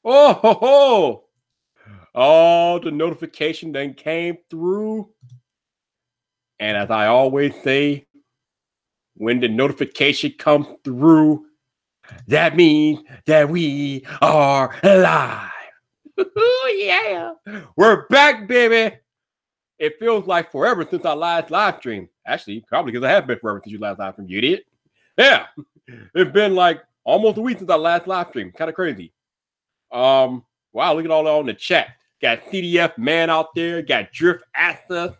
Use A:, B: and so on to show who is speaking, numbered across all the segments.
A: Oh, ho, ho. Oh, the notification then came through. And as I always say, when the notification comes through, that means that we are live. Yeah. We're back, baby. It feels like forever since our last live stream. Actually, probably because I have been forever since you last live stream. You idiot. Yeah. It's been like almost a week since our last live stream. Kind of crazy. Wow, look at all that on the chat. Got CDF man out there, got Drift Access,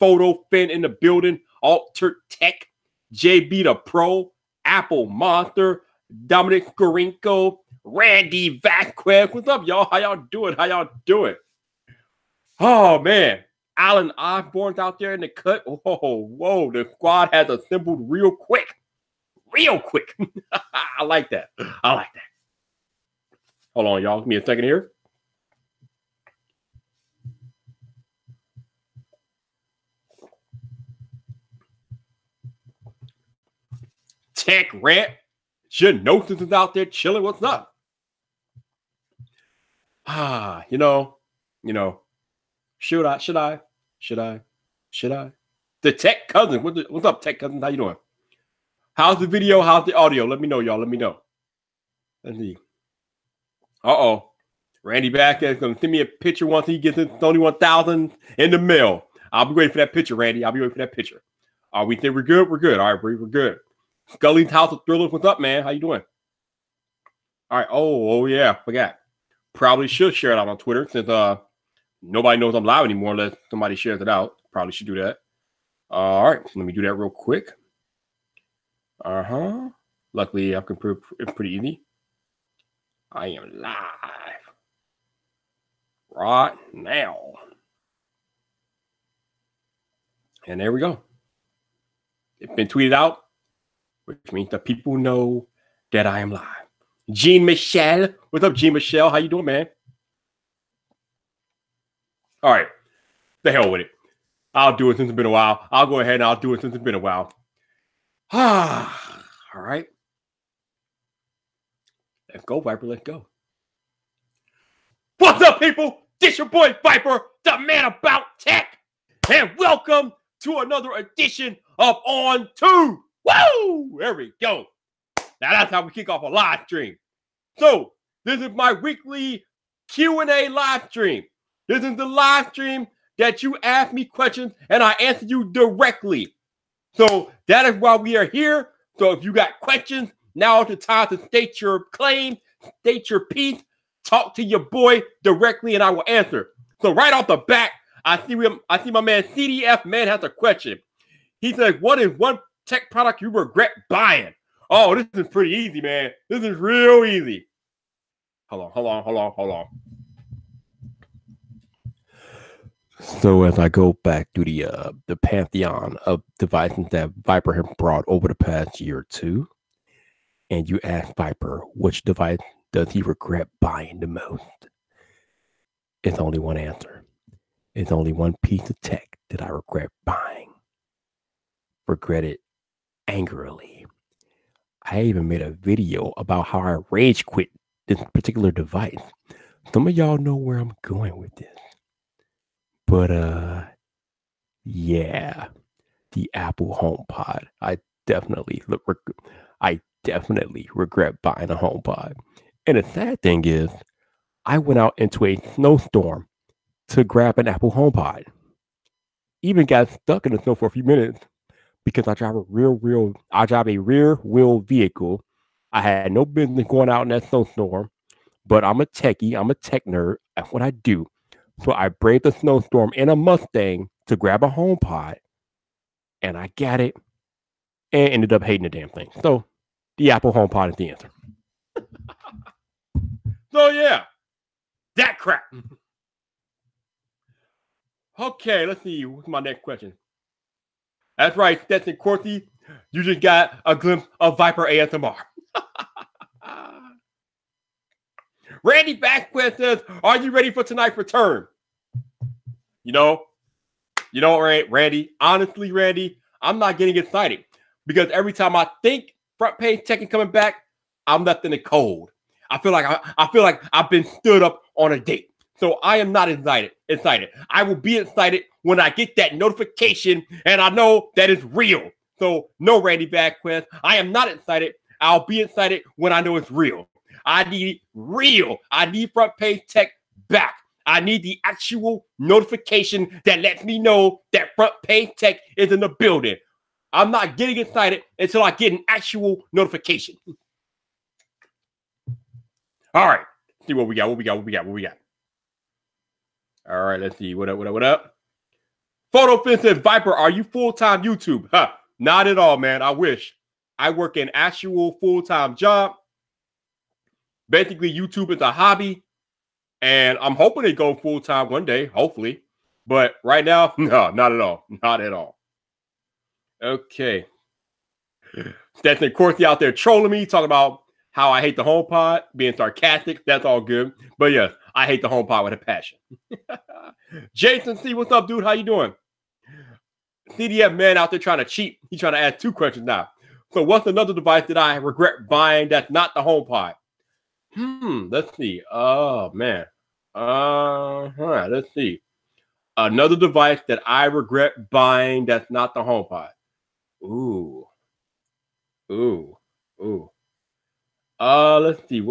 A: Photo Fin in the building, Altered Tech, JB the Pro, Apple Monster, Dominic Skorinko, Randy Vasquez. What's up, y'all? How y'all doing? How y'all doing? Oh man, Alan Osborne's out there in the cut. Oh, whoa, the squad has assembled real quick. Real quick. I like that. I like that. Hold on, y'all. Give me a second here. Tech Rant. Genosis is out there chilling. What's up? You know. Should I? The Tech Cousin. What's up, Tech Cousin? How you doing? How's the video? How's the audio? Let me know, y'all. Let me know. Let's see. Uh-oh. Randy Vasquez is going to send me a picture once he gets his Sony 1000 in the mail. I'll be waiting for that picture, Randy. I'll be waiting for that picture. We think we're good? We're good. All right, we're good. Scully's House of Thrillers. What's up, man? How you doing? All right. Oh yeah. Forgot. Probably should share it out on Twitter since nobody knows I'm live anymore unless somebody shares it out. Probably should do that. All right. Let me do that real quick. Luckily, I can prove it's pretty easy. I am live right now. And there we go. It's been tweeted out, which means that people know that I am live. Jean Michelle. What's up, Jean Michelle? How you doing, man? All right. The hell with it. I'll do it since it's been a while. I'll go ahead and I'll do it since it's been a while. All right. Let's go, Viper. Let's go. What's up, people? This your boy, Viper, the man about tech. And welcome to another edition of On Tube. Woo! There we go. Now that's how we kick off a live stream. So this is my weekly Q&A live stream. This is the live stream that you ask me questions and I answer you directly. So that is why we are here. So if you got questions, now is the time to state your claim, state your piece, talk to your boy directly, and I will answer. So right off the bat, I see my man CDF man has a question. He says, "What is one tech product you regret buying?" Oh, this is pretty easy, man. This is real easy. Hold on. So as I go back to the pantheon of devices that Viper has brought over the past year or two, and you ask Viper which device does he regret buying the most, it's only one answer. It's only one piece of tech that I regret buying. Regret it angrily. I even made a video about how I rage quit this particular device. Some of y'all know where I'm going with this. But yeah, the Apple HomePod. I definitely regret buying a HomePod. And the sad thing is, I went out into a snowstorm to grab an Apple HomePod. Even got stuck in the snow for a few minutes because I drive a rear wheel vehicle. I had no business going out in that snowstorm, but I'm a techie. I'm a tech nerd. That's what I do. So I braved the snowstorm in a Mustang to grab a HomePod, and I got it and ended up hating the damn thing. So the Apple HomePod is the answer. So yeah, that crap. Okay, let's see. What's my next question? That's right, Stetson Corsi. You just got a glimpse of Viper ASMR. Randy Vasquez says, "Are you ready for tonight's return?" You know, Randy, honestly, Randy, I'm not getting excited because every time I think Front Page Tech is coming back, I'm left in the cold. I feel like I've been stood up on a date. So I am not excited. I will be excited when I get that notification and I know that it's real. So no, Randy Bagquest, I am not excited. I'll be excited when I know it's real. I need real. I need Front Page Tech back. I need the actual notification that lets me know that Front Page Tech is in the building. I'm not getting excited until I get an actual notification. All right. See what we got. All right, let's see. What up? Photo Offensive Viper, are you full-time YouTube? Huh. Not at all, man. I wish. I work an actual full-time job. Basically, YouTube is a hobby. And I'm hoping to go full-time one day, hopefully. But right now, no, not at all. Not at all. Okay. Stephanie Corsi out there trolling me, talking about how I hate the HomePod, being sarcastic. That's all good. But yes, I hate the HomePod with a passion. Jason C, what's up, dude? How you doing? CDF man out there trying to cheat. He's trying to ask 2 questions now. So what's another device that I regret buying that's not the HomePod? Let's see. Oh, man. Let's see. Another device that I regret buying that's not the HomePod. Ooh. Let's see.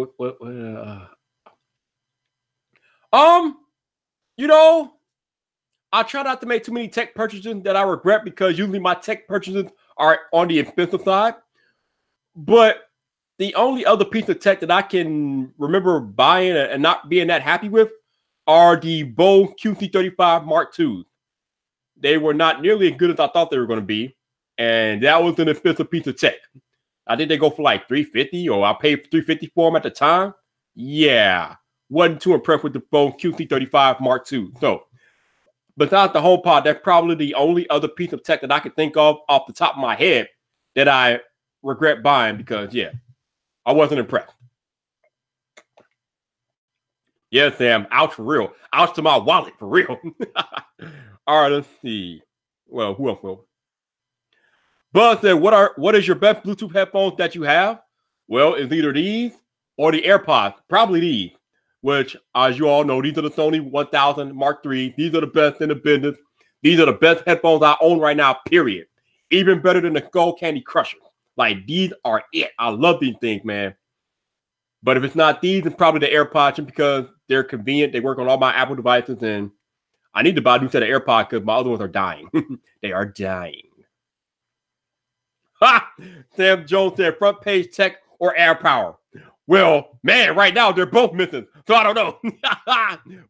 A: You know, I try not to make too many tech purchases that I regret because usually my tech purchases are on the expensive side. But the only other piece of tech that I can remember buying and not being that happy with are the Bose QC35 Mark IIs. They were not nearly as good as I thought they were going to be. And that was an expensive piece of tech. I think they go for like $350, or I paid $350 for them at the time. Yeah. Wasn't too impressed with the Bose QC35 Mark II. So, besides the HomePod, that's probably the only other piece of tech that I can think of off the top of my head that I regret buying because, yeah, I wasn't impressed. Yeah, Sam. Ouch for real. Ouch to my wallet for real. All right, let's see. Well, who else will? Buzz said, what is your best Bluetooth headphones that you have? Well, it's either these or the AirPods. Probably these, which, as you all know, these are the Sony 1000 Mark III. These are the best in the business. These are the best headphones I own right now, period. Even better than the Skullcandy Crushers. Like, these are it. I love these things, man. But if it's not these, it's probably the AirPods just because they're convenient. They work on all my Apple devices, and I need to buy a new set of AirPods because my other ones are dying. They are dying. Ha! Sam Jones said Front Page Tech or AirPower. Well, man, right now they're both missing, so I don't know.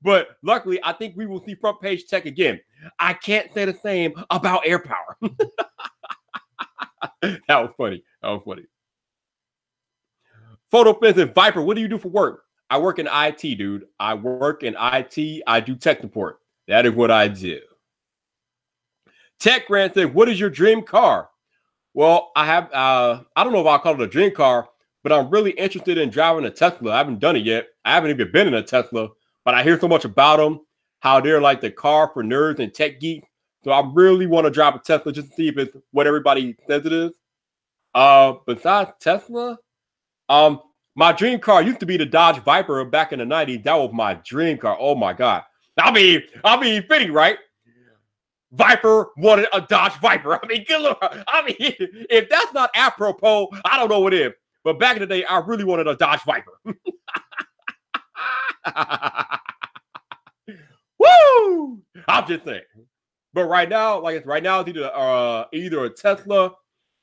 A: But luckily, I think we will see Front Page Tech again. I can't say the same about AirPower. That was funny. Photo Offensive Viper, what do you do for work? I work in IT, dude. I work in IT. I do tech support. That is what I do. Tech Grant said, what is your dream car? Well, I have, I don't know if I'll call it a dream car, but I'm really interested in driving a Tesla. I haven't done it yet. I haven't even been in a Tesla, but I hear so much about them, how they're like the car for nerds and tech geeks. So I really want to drive a Tesla just to see if it's what everybody says it is. Besides Tesla, my dream car used to be the Dodge Viper back in the 90s. That was my dream car. Oh my God. I mean, fitting, right? Viper wanted a Dodge Viper. I mean, good Lord. I mean, if that's not apropos, I don't know what is. But back in the day, I really wanted a Dodge Viper. Woo! I'm just saying. But right now, it's either a Tesla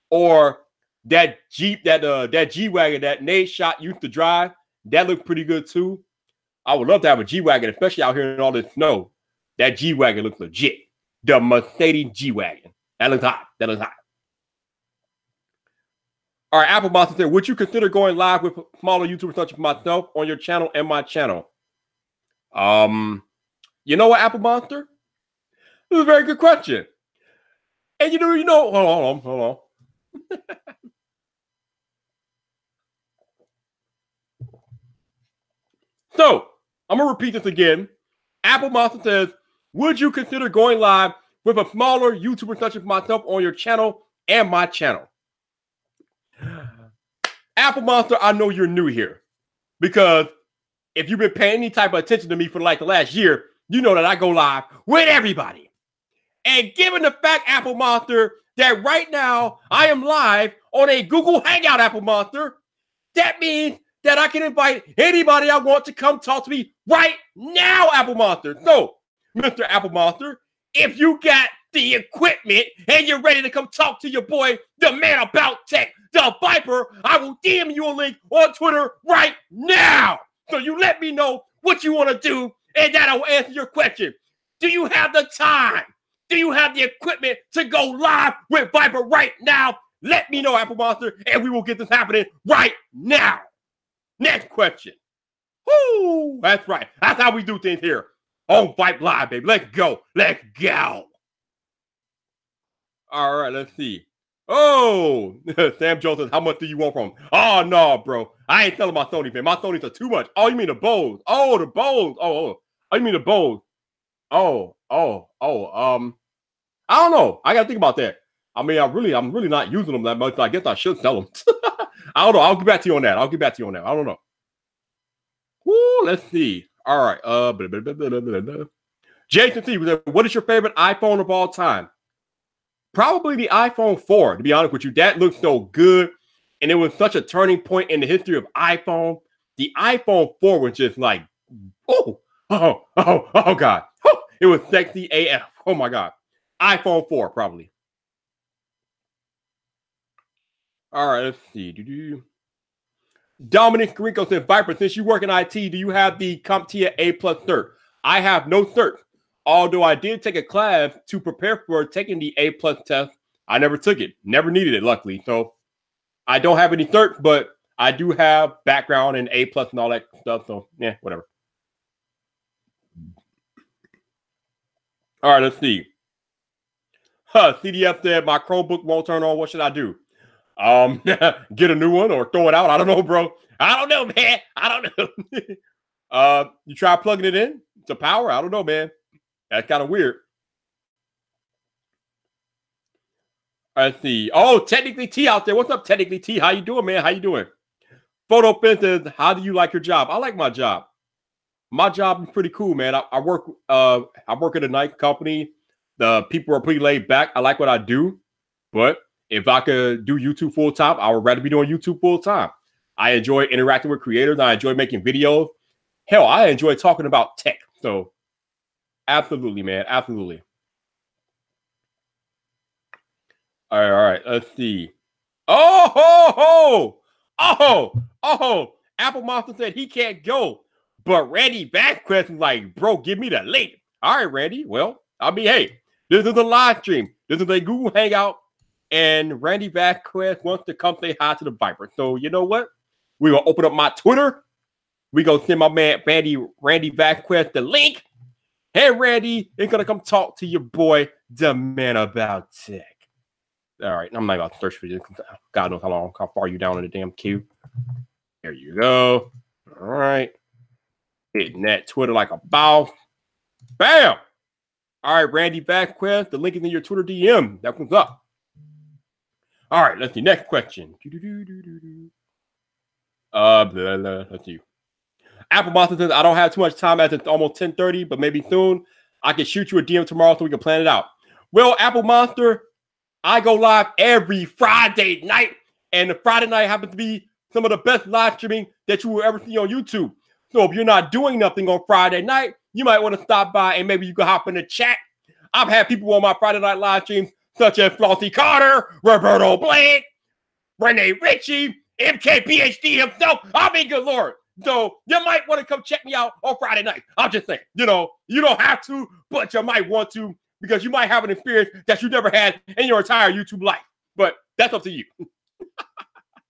A: or that Jeep, that G-Wagon that Nate Shot used to drive. That looked pretty good too. I would love to have a G-Wagon, especially out here in all this snow. That G-Wagon looks legit. The Mercedes G-Wagon. That looks hot. All right, Apple Monster said, would you consider going live with smaller YouTubers such as myself on your channel and my channel? You know what, Apple Monster? This is a very good question. And you know, hold on. So, I'm going to repeat this again. Apple Monster says, would you consider going live with a smaller YouTuber such as myself on your channel and my channel? Apple Monster, I know you're new here. because if you've been paying any type of attention to me for like the last year, you know that I go live with everybody. And given the fact, Apple Monster, that right now I am live on a Google Hangout, Apple Monster, that means that I can invite anybody I want to come talk to me right now, Apple Monster. So, Mr. Apple Monster, if you got the equipment and you're ready to come talk to your boy, the man about tech, the Viper, I will DM you a link on Twitter right now. So you let me know what you want to do, and that will answer your question. Do you have the time? Do you have the equipment to go live with Viper right now? Let me know, Apple Monster, and we will get this happening right now. Next question. Woo! That's right. That's how we do things here on Viper Live, baby. Let's go. Let's go. All right, let's see. Oh, Sam Jones says, how much do you want from him? Oh, no, bro. I ain't telling my Sony, man. My Sony's are too much. Oh, you mean the Bose? Oh, the Bose. Oh, you mean the Bose? I don't know. I gotta think about that. I mean, I'm really not using them that much. I guess I should sell them. I don't know. I'll get back to you on that. I don't know. Woo, let's see. All right. Jason T, what is your favorite iPhone of all time? Probably the iPhone 4, to be honest with you. That looks so good. And it was such a turning point in the history of iPhone. The iPhone 4 was just like, oh God. Oh, it was sexy AF. Oh my God. iPhone 4, probably. All right, let's see. Dominic Carrico said, Viper, since you work in IT, do you have the CompTIA A+ cert? I have no cert. Although I did take a class to prepare for taking the A+ test, I never took it. Never needed it, luckily. So I don't have any cert, but I do have background in A+ and all that stuff. So, yeah, whatever. All right, let's see. CDF said, my Chromebook won't turn on. What should I do? Get a new one or throw it out. I don't know, bro. I don't know, man. I don't know. You try plugging it in to power? I don't know, man. That's kind of weird. Let's see. Oh, Technically T out there. What's up, Technically T? How you doing, man? How you doing? Photo Fence says, how do you like your job? I like my job. My job is pretty cool, man. I work at a nice company. The people are pretty laid back. I like what I do. But if I could do YouTube full time, I would rather be doing YouTube full time. I enjoy interacting with creators. I enjoy making videos. Hell, I enjoy talking about tech. So absolutely, man. Absolutely. All right. Let's see. Oh. Apple Monster said he can't go. But Randy Vasquez is like, bro, give me the link. All right, Randy. Well, I mean, hey, this is a live stream. This is a Google Hangout. And Randy Vasquez wants to come say hi to the Viper. So you know what? We're going to open up my Twitter. We're going to send my man Randy Vasquez the link. Hey, Randy, it's going to come talk to your boy, the man about tech. All right, I'm not about to search for you. God knows how far you down in the damn queue. There you go. All right. Hitting that Twitter like a boss. Bam! All right, Randy Vasquez, the link is in your Twitter DM. That comes up. All right, let's see. Next question. Let's see. Apple Monster says, I don't have too much time as it's almost 10:30, but maybe soon I can shoot you a DM tomorrow so we can plan it out. Well, Apple Monster, I go live every Friday night, and the Friday night happens to be some of the best live streaming that you will ever see on YouTube. So if you're not doing nothing on Friday night, you might want to stop by and maybe you can hop in the chat. I've had people on my Friday night live streams such as Flossie Carter, Roberto Blake, Renee Ritchie, MKPhD himself. I mean, good Lord. So you might want to come check me out on Friday night. I'm just saying, you don't have to, but you might want to because you might have an experience that you never had in your entire YouTube life. But that's up to you.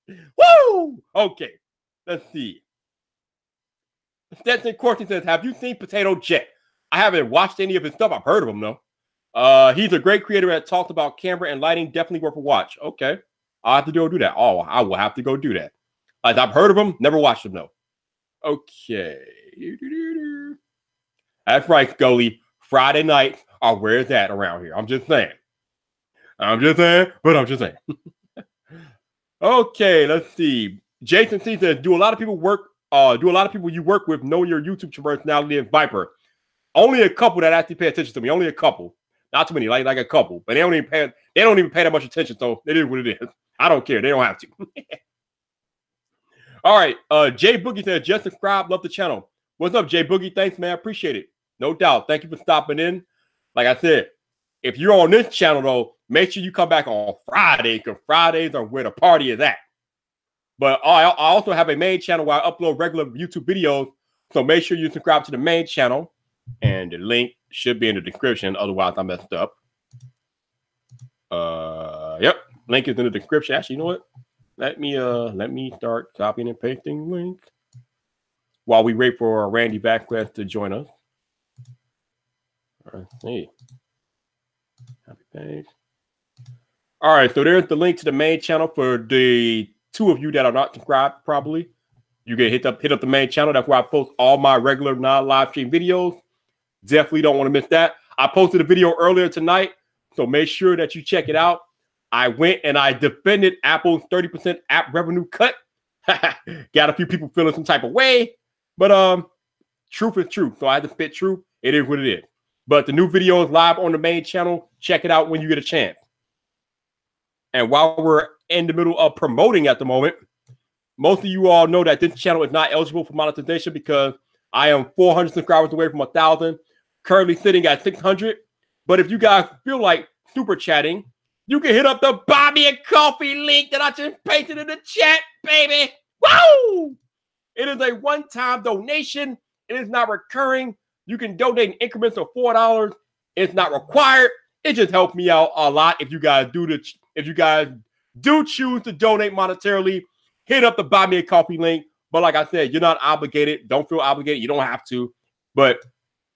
A: Woo! Okay, let's see. Stetson Corson says, have you seen Potato Jet? I haven't watched any of his stuff. I've heard of him, though. He's a great creator that talked about camera and lighting. Definitely worth a watch. Okay. I'll have to go do that. Oh, I will have to go do that. Like, I've heard of him. Never watched him, though. Okay. That's right, Scully. Friday nights are where it's at around here. I'm just saying. But I'm just saying. Okay, let's see. Jason C says, do a lot of people work do a lot of people you work with know your YouTube personality and Viper? Only a couple that actually pay attention to me. Only a couple, not too many, like a couple. But they don't even pay that much attention. So it is what it is. I don't care. They don't have to. All right. Jay Boogie says, just subscribe. Love the channel. What's up, Jay Boogie? Thanks, man. Appreciate it. No doubt. Thank you for stopping in. Like I said, if you're on this channel, though, make sure you come back on Friday, because Fridays are where the party is at. But I also have a main channel where I upload regular YouTube videos. So make sure you subscribe to the main channel. And the link should be in the description. Otherwise, I messed up. Yep. Link is in the description. Actually, you know what? Let me start copying and pasting link while we wait for Randy Vasquez to join us. All right, see. Copy page. All right, so there's the link to the main channel for the two of you that are not subscribed. Probably you can hit up the main channel. That's where I post all my regular non-live stream videos. Definitely don't want to miss that. I posted a video earlier tonight, so make sure that you check it out. I went and I defended Apple's 30% app revenue cut. Got a few people feeling some type of way, but truth is truth. So I had to spit truth. It is what it is. But the new video is live on the main channel. Check it out when you get a chance. And while we're in the middle of promoting at the moment, most of you all know that this channel is not eligible for monetization because I am 400 subscribers away from 1,000. Currently sitting at 600. But if you guys feel like super chatting, you can hit up the Buy Me a Coffee link that I just pasted in the chat, baby. Woo! It is a one-time donation. It is not recurring. You can donate in increments of $4. It's not required. It just helps me out a lot if you guys do choose to donate monetarily. Hit up the Buy Me a Coffee link. But like I said, you're not obligated. Don't feel obligated. You don't have to. But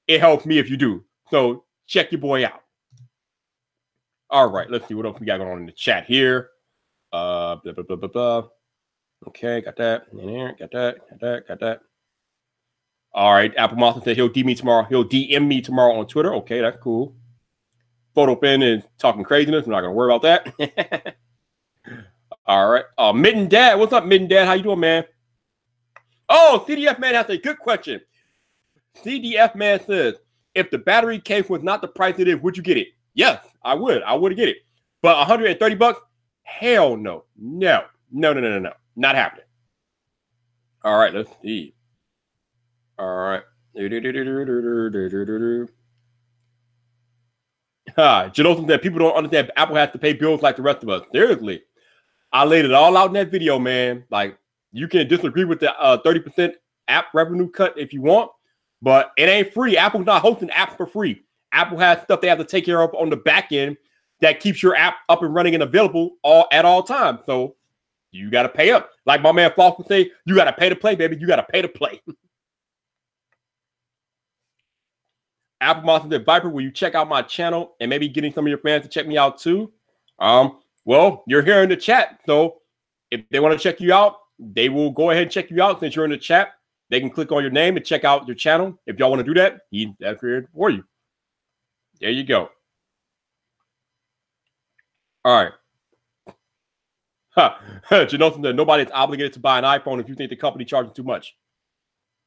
A: it helps me if you do. So check your boy out. All right, let's see what else we got going on in the chat here. Blah, blah, blah, blah, blah. Okay, got that. In there, got that. All right, Apple Monster said he'll DM me tomorrow. He'll DM me tomorrow on Twitter. Okay, that's cool. Photo Pen is talking craziness. I'm not gonna worry about that. All right. Midden Dad, what's up, Midden Dad? How you doing, man? Oh, CDF Man has a good question. CDF Man says, if the battery case was not the price it is, would you get it? Yes, I would. I would get it. But 130 bucks? Hell no. No. Not happening. All right, let's see. All right. Jonathan said people don't understand Apple has to pay bills like the rest of us. Seriously. I laid it all out in that video, man. Like, you can disagree with the 30% app revenue cut if you want, but it ain't free. Apple's not hosting apps for free. Apple has stuff they have to take care of on the back end that keeps your app up and running and available at all times. So you got to pay up. Like my man Floss would say, you got to pay to play, baby. You got to pay to play. Apple Monster said, Viper, will you check out my channel and maybe getting some of your fans to check me out too? Well, you're here in the chat. So if they want to check you out, they will go ahead and check you out since you're in the chat. They can click on your name and check out your channel. If y'all want to do that, that's here for you. There you go. All right. Janelson said nobody's obligated to buy an iPhone if you think the company charges too much.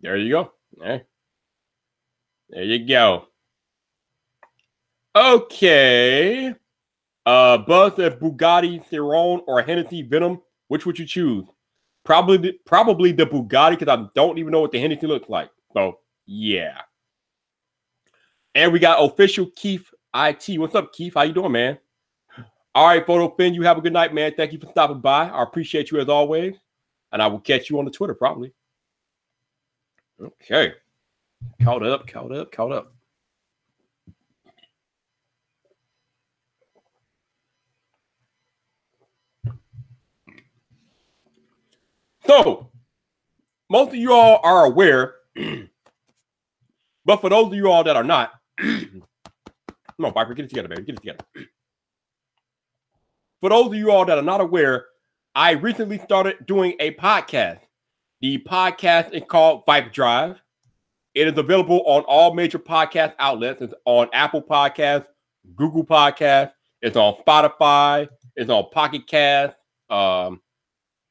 A: There you go. There you go. Okay. Buzz said Bugatti Chiron or Hennessy Venom. Which would you choose? Probably the Bugatti, because I don't even know what the Hennessy looks like. So yeah. And we got official Keith IT. What's up, Keith? How you doing, man? All right, Photo Finn, you have a good night, man. Thank you for stopping by. I appreciate you as always. And I will catch you on the Twitter probably. Okay. Caught up. So, most of you all are aware, but for those of you all that are not, come on, Viper, get it together, baby. Get it together. For those of you all that are not aware, I recently started doing a podcast. The podcast is called Viper Drive. It is available on all major podcast outlets. It's on Apple Podcasts, Google Podcasts. It's on Spotify. It's on Pocket Cast.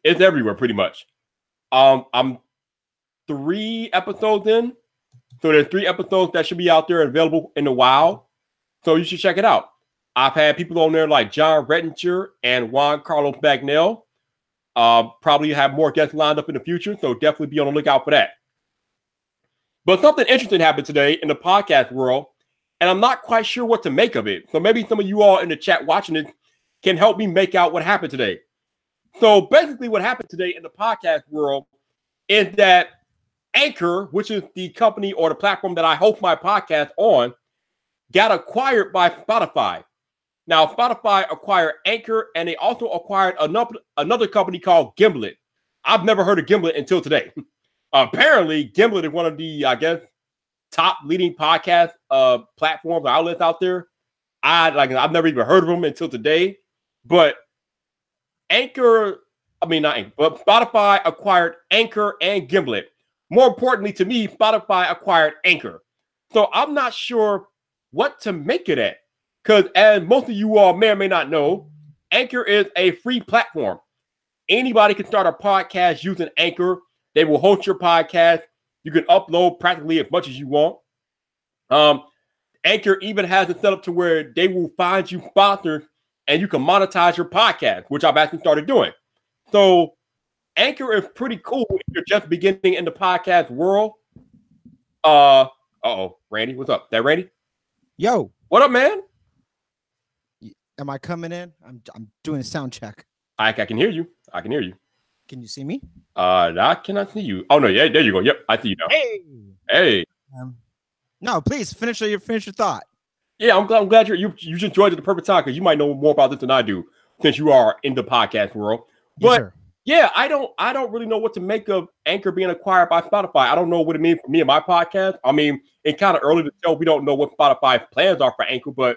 A: It's everywhere pretty much. I'm 3 episodes in. So there's 3 episodes that should be out there available in a while. So you should check it out. I've had people on there like John Rettinger and Juan Carlos Bagnell. Probably have more guests lined up in the future, so definitely be on the lookout for that. But something interesting happened today in the podcast world, and I'm not quite sure what to make of it. So maybe some of you all in the chat watching it can help me make out what happened today. So basically what happened today in the podcast world is that Anchor, which is the company or the platform that I host my podcast on, got acquired by Spotify. Now, Spotify acquired Anchor, and they also acquired another company called Gimlet. I've never heard of Gimlet until today. Apparently, Gimlet is one of the, I guess, top leading podcast platforms or outlets out there. I've never even heard of them until today. But but Spotify acquired Anchor and Gimlet. More importantly to me, Spotify acquired Anchor. So I'm not sure what to make of that. Because as most of you all may or may not know, Anchor is a free platform. Anybody can start a podcast using Anchor. They will host your podcast. You can upload practically as much as you want. Anchor even has it set up to where they will find you sponsors and you can monetize your podcast, which I've actually started doing. So Anchor is pretty cool if you're just beginning in the podcast world. Randy, what's up? That Randy?
B: Yo.
A: What up, man?
B: Am I coming in? I'm doing a sound check.
A: I can hear you. I can hear you.
B: Can you see me?
A: I cannot see you. Oh no, yeah, there you go. Yep, I see you now. Hey.
B: No, please finish your thought.
A: Yeah, I'm glad you just joined at the perfect time because you might know more about this than I do since you are in the podcast world. But yeah, I don't really know what to make of Anchor being acquired by Spotify. I don't know what it means for me and my podcast. I mean, it's kind of early to tell. We don't know what Spotify's plans are for Anchor, but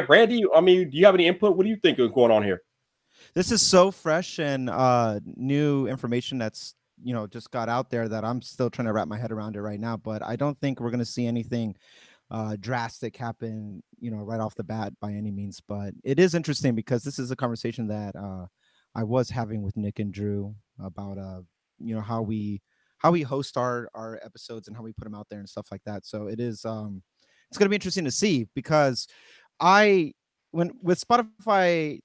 A: Randy, I mean, do you have any input? What do you think is going on here?
B: This is so fresh and new information that's just got out there that I'm still trying to wrap my head around it right now. But I don't think we're going to see anything drastic happen, right off the bat by any means. But it is interesting because this is a conversation that I was having with Nick and Drew about how we host our episodes and how we put them out there and stuff like that. So it is it's going to be interesting to see because with Spotify,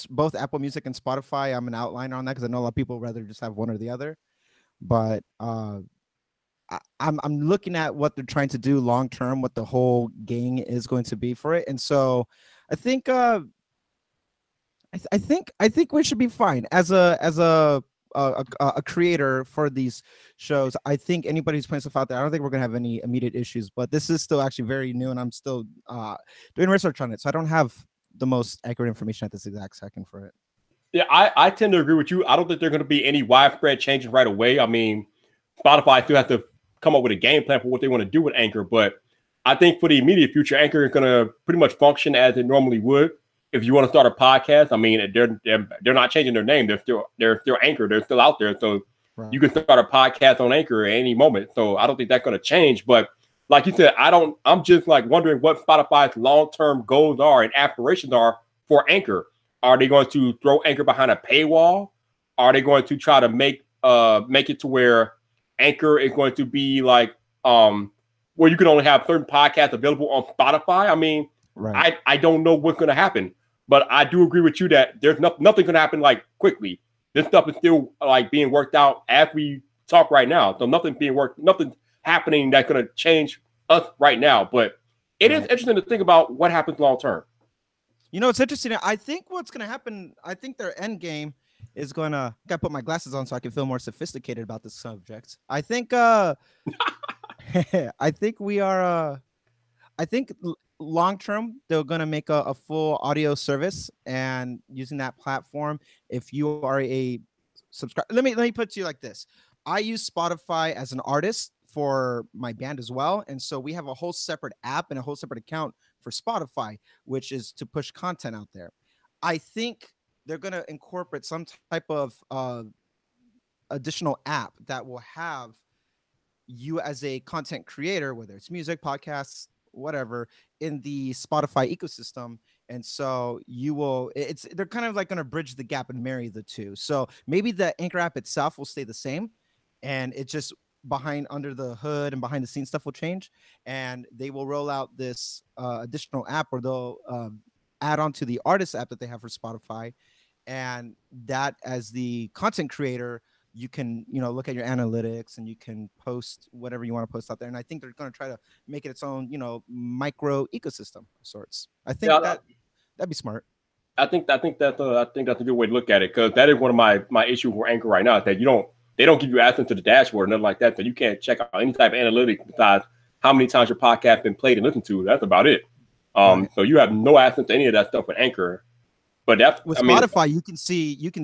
B: both Apple Music and Spotify, I'm an outliner on that because I know a lot of people rather just have one or the other. But I'm looking at what they're trying to do long term, what the whole gang is going to be for it, and so I think I think we should be fine as a creator for these shows. I think anybody who's putting stuff out there, I don't think we're gonna have any immediate issues. But this is still actually very new, and I'm still doing research on it, so I don't have the most accurate information at this exact second for it.
A: Yeah, I tend to agree with you. I don't think there are going to be any widespread changes right away. I mean, Spotify still has to come up with a game plan for what they want to do with Anchor, but I think for the immediate future, Anchor is going to pretty much function as it normally would. If you want to start a podcast, I mean, they're not changing their name. They're still Anchor. They're still out there, so you can start a podcast on Anchor at any moment. So I don't think that's going to change. But like you said, I'm just like wondering what Spotify's long-term goals are and aspirations are for Anchor. Are they going to throw Anchor behind a paywall? Are they going to try to make it to where Anchor is going to be like where you can only have certain podcasts available on Spotify? I mean, I don't know what's going to happen, but I do agree with you that there's nothing going to happen like quickly. This stuff is still like being worked out as we talk right now. So nothing's happening that's going to change us right now. But it is interesting to think about what happens long term.
B: It's interesting. I think what's going to happen, I think their end game is going to, got to put my glasses on so I can feel more sophisticated about this subject. I think, I think long term, they're going to make a full audio service, and using that platform, if you are a subscriber, let me put it to you like this. I use Spotify as an artist for my band as well. And so we have a whole separate app and a whole separate account for Spotify, which is to push content out there. I think they're going to incorporate some type of additional app that will have you as a content creator, whether it's music, podcasts, whatever, in the Spotify ecosystem. And so they're kind of like going to bridge the gap and marry the two. So maybe the Anchor app itself will stay the same, and it just behind under the hood and behind the scenes stuff will change, and they will roll out this additional app where they'll add on to the artist app that they have for Spotify, and that as the content creator, you can look at your analytics and you can post whatever you want to post out there. And I think they're going to try to make it its own micro ecosystem of sorts. I think that'd be smart.
A: I think that's a good way to look at it, because that is one of my issues with Anchor right now, is that they don't give you access to the dashboard or nothing like that, so you can't check out any type of analytics besides how many times your podcast been played and listened to. That's about it. Right. So you have no access to any of that stuff with Anchor. But that's
B: with Spotify, you can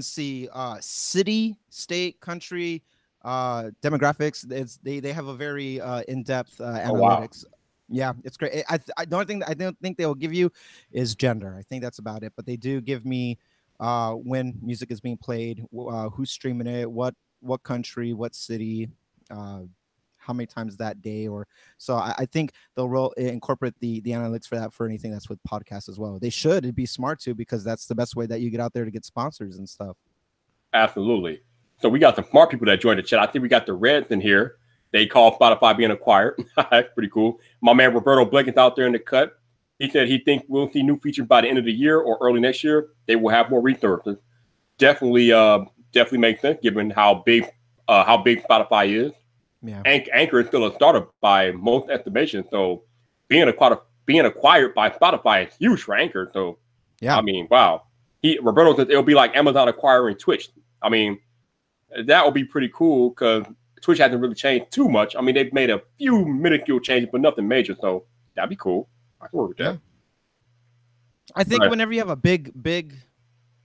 B: see city, state, country, demographics. They have a very in-depth analytics. Wow. Yeah, it's great. The only thing that I don't think they'll give you is gender. I think that's about it. But they do give me when music is being played, who's streaming it, what country, what city, how many times that day, or so. I think they'll incorporate the analytics for that for anything that's with podcasts as well. They should. It'd be smart too, because that's the best way that you get out there to get sponsors and stuff.
A: Absolutely. So we got some smart people that joined the chat. I think we got the Reds in here. They call Spotify being acquired. That's pretty cool. My man Roberto Blake is out there in the cut. He said he thinks we'll see new features by the end of the year or early next year. They will have more resources. Definitely makes sense given how big Spotify is. Yeah. Anchor is still a startup by most estimations. So being acquired by Spotify is huge for Anchor. So yeah, I mean, wow. Roberto says it'll be like Amazon acquiring Twitch. I mean, that would be pretty cool, because Twitch hasn't really changed too much. I mean, they've made a few minuscule changes, but nothing major. So that'd be cool. I can work with that. Yeah.
B: I think whenever you have a big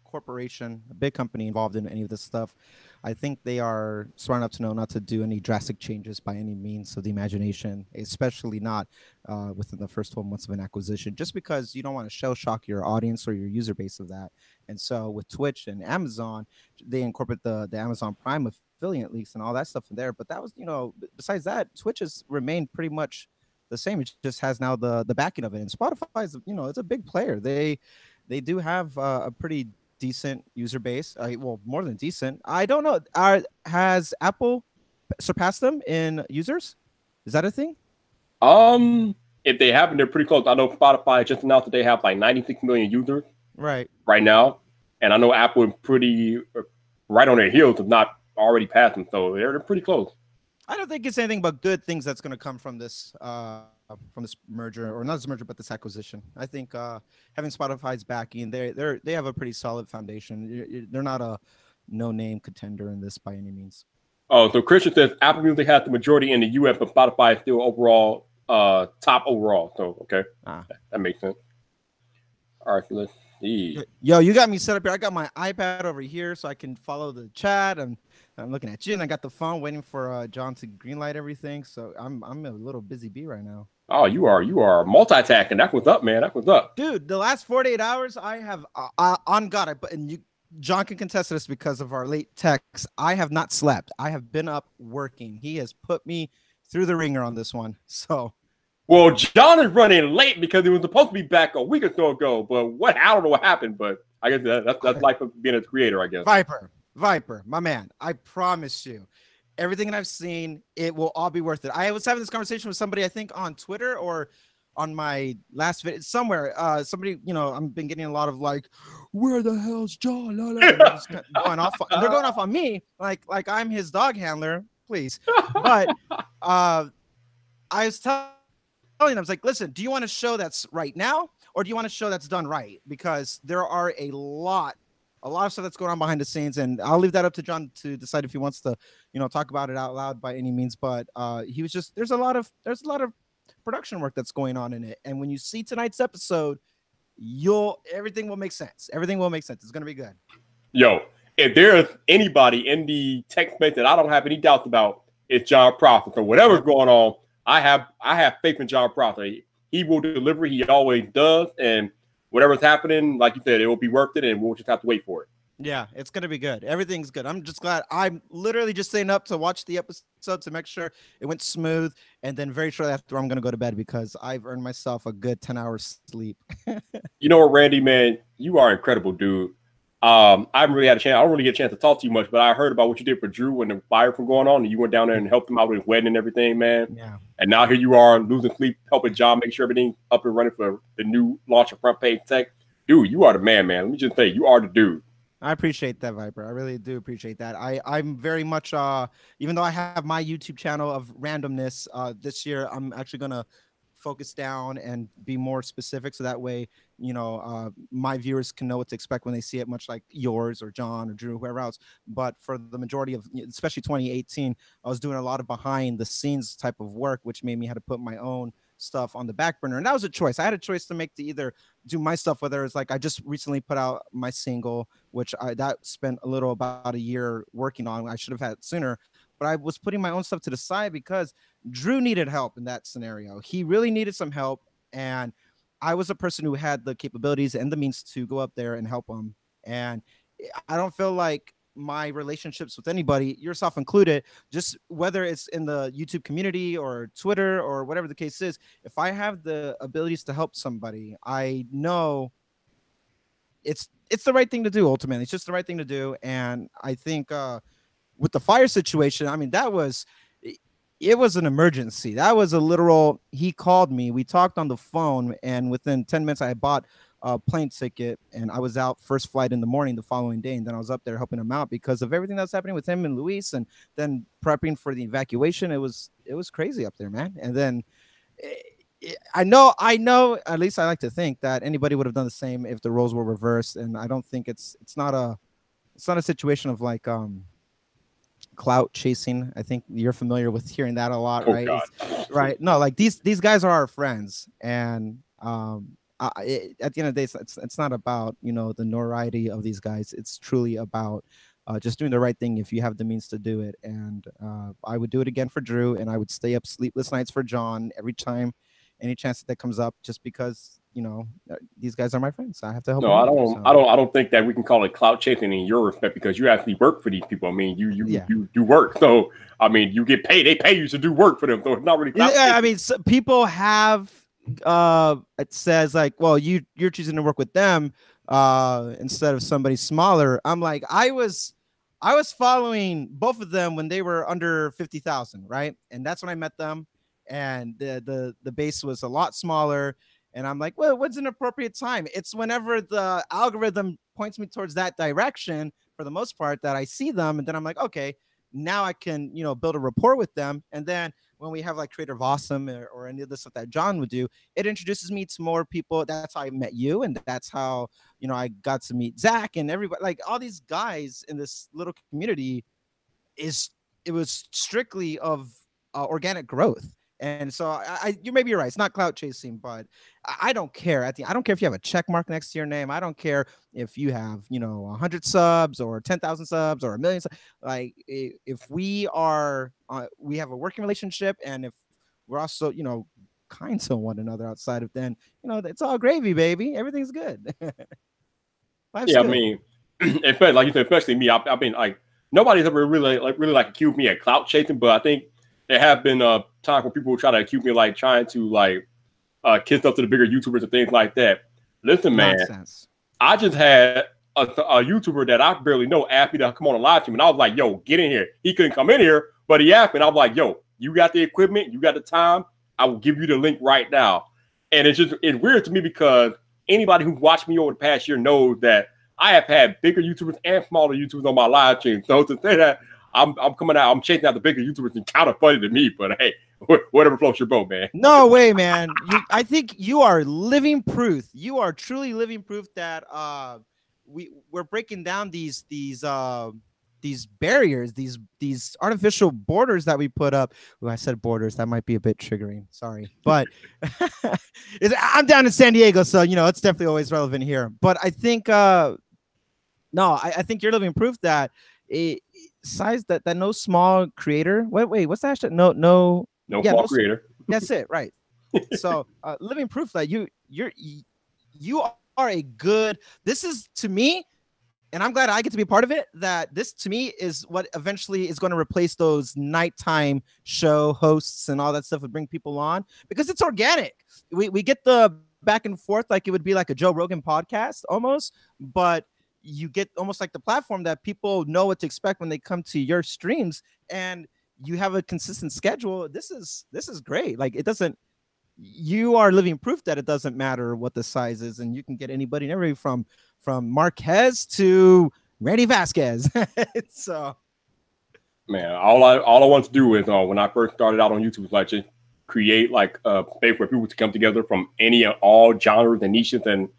B: corporation, a big company involved in any of this stuff, I think they are smart enough to know not to do any drastic changes by any means of the imagination, especially not within the first 12 months of an acquisition, just because you don't want to shell shock your audience or your user base of that. And so with Twitch and Amazon, they incorporate the Amazon Prime affiliate links and all that stuff in there. But that was, besides that, Twitch has remained pretty much the same. It just has now the backing of it. And Spotify is, it's a big player. They do have a pretty decent user base. Well, more than decent. I don't know. Has Apple surpassed them in users? Is that a thing?
A: If they haven't, they're pretty close. I know Spotify just announced that they have like 96 million users right now, and I know Apple is pretty right on their heels, if not already passed them. So they're pretty close.
B: I don't think it's anything but good things that's going to come from this merger, or not this merger, but this acquisition. I think having Spotify's backing, they have a pretty solid foundation. They're not a no-name contender in this by any means.
A: Oh, so Christian says Apple Music has the majority in the U.S., but Spotify is still overall top overall. So okay, that makes sense. All right, so let's see.
B: Yo, you got me set up here. I got my iPad over here so I can follow the chat, and I'm looking at you, and I got the phone waiting for John to greenlight everything. So I'm a little busy bee right now.
A: Oh, you are multitasking. That's what's up, man. That's what's up,
B: dude. The last 48 hours, I have on God, John can contest this because of our late texts. I have not slept. I have been up working. He has put me through the ringer on this one. So,
A: well, John is running late because he was supposed to be back a week or so ago. But I don't know what happened. But I guess that's life of being a creator, I guess.
B: Viper, my man. I promise you, everything that I've seen, it will all be worth it. I was having this conversation with somebody, I think on Twitter or on my last video somewhere. Somebody, I've been getting a lot of like, where the hell's John? They're going off on me like I'm his dog handler, please. But I was telling them, I was like, listen, do you want a show that's right now, or do you want a show that's done right? Because there are a lot of stuff that's going on behind the scenes, and I'll leave that up to John to decide if he wants to, talk about it out loud by any means. But he was just, there's a lot of production work that's going on in it. And when you see tonight's episode, everything will make sense. Everything will make sense. It's going to be good.
A: Yo, if there's anybody in the tech space that I don't have any doubts about, it's John Prosser. So whatever's going on, I have faith in John Prosser. He will deliver. He always does. And whatever's happening, like you said, it will be worth it, and we'll just have to wait for it.
B: Yeah, it's gonna be good. Everything's good. I'm just glad. I'm literally just staying up to watch the episode to make sure it went smooth, and then very shortly after, I'm gonna go to bed because I've earned myself a good 10 hours sleep.
A: You know what, Randy, man, you are incredible, dude. I haven't really had a chance. I don't really get a chance to talk to you much, but I heard about what you did for Drew when the fire from going on, and you went down there and helped him out with his wedding and everything, man.
B: Yeah.
A: And now here you are losing sleep, helping John make sure everything up and running for the new launch of Front Page Tech. Dude, you are the man, man. Let me just say, you are the dude.
B: I appreciate that, Viper. I really do appreciate that. I'm very much even though I have my YouTube channel of randomness, this year I'm actually gonna focus down and be more specific so that way, my viewers can know what to expect when they see it, much like yours or John or Drew, whoever else. But for the majority of, especially 2018, I was doing a lot of behind the scenes type of work, which made me have to put my own stuff on the back burner. And that was a choice. I had a choice to make, to either do my stuff, whether it's like I just recently put out my single, which that spent about a year working on. I should have had it sooner, but I was putting my own stuff to the side because Drew needed help in that scenario. He really needed some help, and I was a person who had the capabilities and the means to go up there and help him. And I don't feel like my relationships with anybody, yourself included, just whether it's in the YouTube community or Twitter or whatever the case is, if I have the abilities to help somebody, I know it's the right thing to do. Ultimately, it's just the right thing to do. And I think with the fire situation, I mean, it was an emergency. That was a literal, he called me, we talked on the phone, and within 10 minutes I bought a plane ticket, and I was out first flight in the morning the following day. And then I was up there helping him out because of everything that's happening with him and Luis, and then prepping for the evacuation. It was crazy up there, man. And then I know, at least I like to think that anybody would have done the same if the roles were reversed. And I don't think it's not a situation of like, clout chasing. I think you're familiar with hearing that a lot, right? Right. No, like these guys are our friends, and at the end of the day, it's not about the notoriety of these guys. It's truly about just doing the right thing if you have the means to do it. And I would do it again for Drew, and I would stay up sleepless nights for John every time, any chance that comes up, just because these guys are my friends. I have to help.
A: No, I don't think that we can call it clout chasing in your respect, because you actually work for these people. I mean, you do work. So I mean, you get paid. They pay you to do work for them. So it's not really clout chasing.
B: I mean, people have it says like, well, you're choosing to work with them instead of somebody smaller. I'm like, I was following both of them when they were under 50,000, right? And that's when I met them, and the base was a lot smaller. And I'm like, well, what's an appropriate time? It's whenever the algorithm points me towards that direction, for the most part, that I see them. And then I'm like, okay, now I can, build a rapport with them. And then when we have like Creator of Awesome or any of the stuff that John would do, it introduces me to more people. That's how I met you. And that's how, I got to meet Zach and everybody, like all these guys in this little community. It was strictly of organic growth. And so you maybe you're right. It's not clout chasing, but I don't care. I don't care if you have a check mark next to your name. I don't care if you have 100 subs or 10,000 subs or 1 million. Like if we are we have a working relationship, and if we're also kind to one another outside of, then it's all gravy, baby. Everything's good.
A: Yeah, good. I mean, especially like you said, especially me. I've been like, nobody's ever really accused me of clout chasing, but I think there have been times where people try to accuse me of like trying to like kiss up to the bigger YouTubers and things like that. Listen, man, nonsense. I just had a YouTuber that I barely know asked me to come on a live stream, and I was like, yo, get in here. He couldn't come in here, but he asked me, and I was like, yo, you got the equipment, you got the time, I will give you the link right now. And it's weird to me because anybody who's watched me over the past year knows that I have had bigger YouTubers and smaller YouTubers on my live stream. So to say that I'm coming out, I'm chasing out the bigger YouTubers, and kind of funny to me, but hey, whatever floats your boat, man.
B: No way, man. I think you are living proof. You are truly living proof that we're breaking down these barriers, these artificial borders that we put up. Oh, I said borders. That might be a bit triggering. Sorry, but I'm down in San Diego, so it's definitely always relevant here. But I think I think you're living proof that size that no small creator. Wait, what's that? No small
A: creator.
B: That's it, right? So living proof that you are a good. This is, to me, and I'm glad I get to be a part of it. That this to me is what eventually is going to replace those nighttime show hosts and all that stuff and bring people on, because it's organic. We get the back and forth like it would be like a Joe Rogan podcast almost, but you get almost like the platform that people know what to expect when they come to your streams, and you have a consistent schedule. This is great. Like, it doesn't, you are living proof that it doesn't matter what the size is, and you can get anybody and everybody from Marquez to Randy Vasquez. So,
A: man, all I want to do is when I first started out on YouTube was like just create like a space for people to come together from any and all genres and niches, and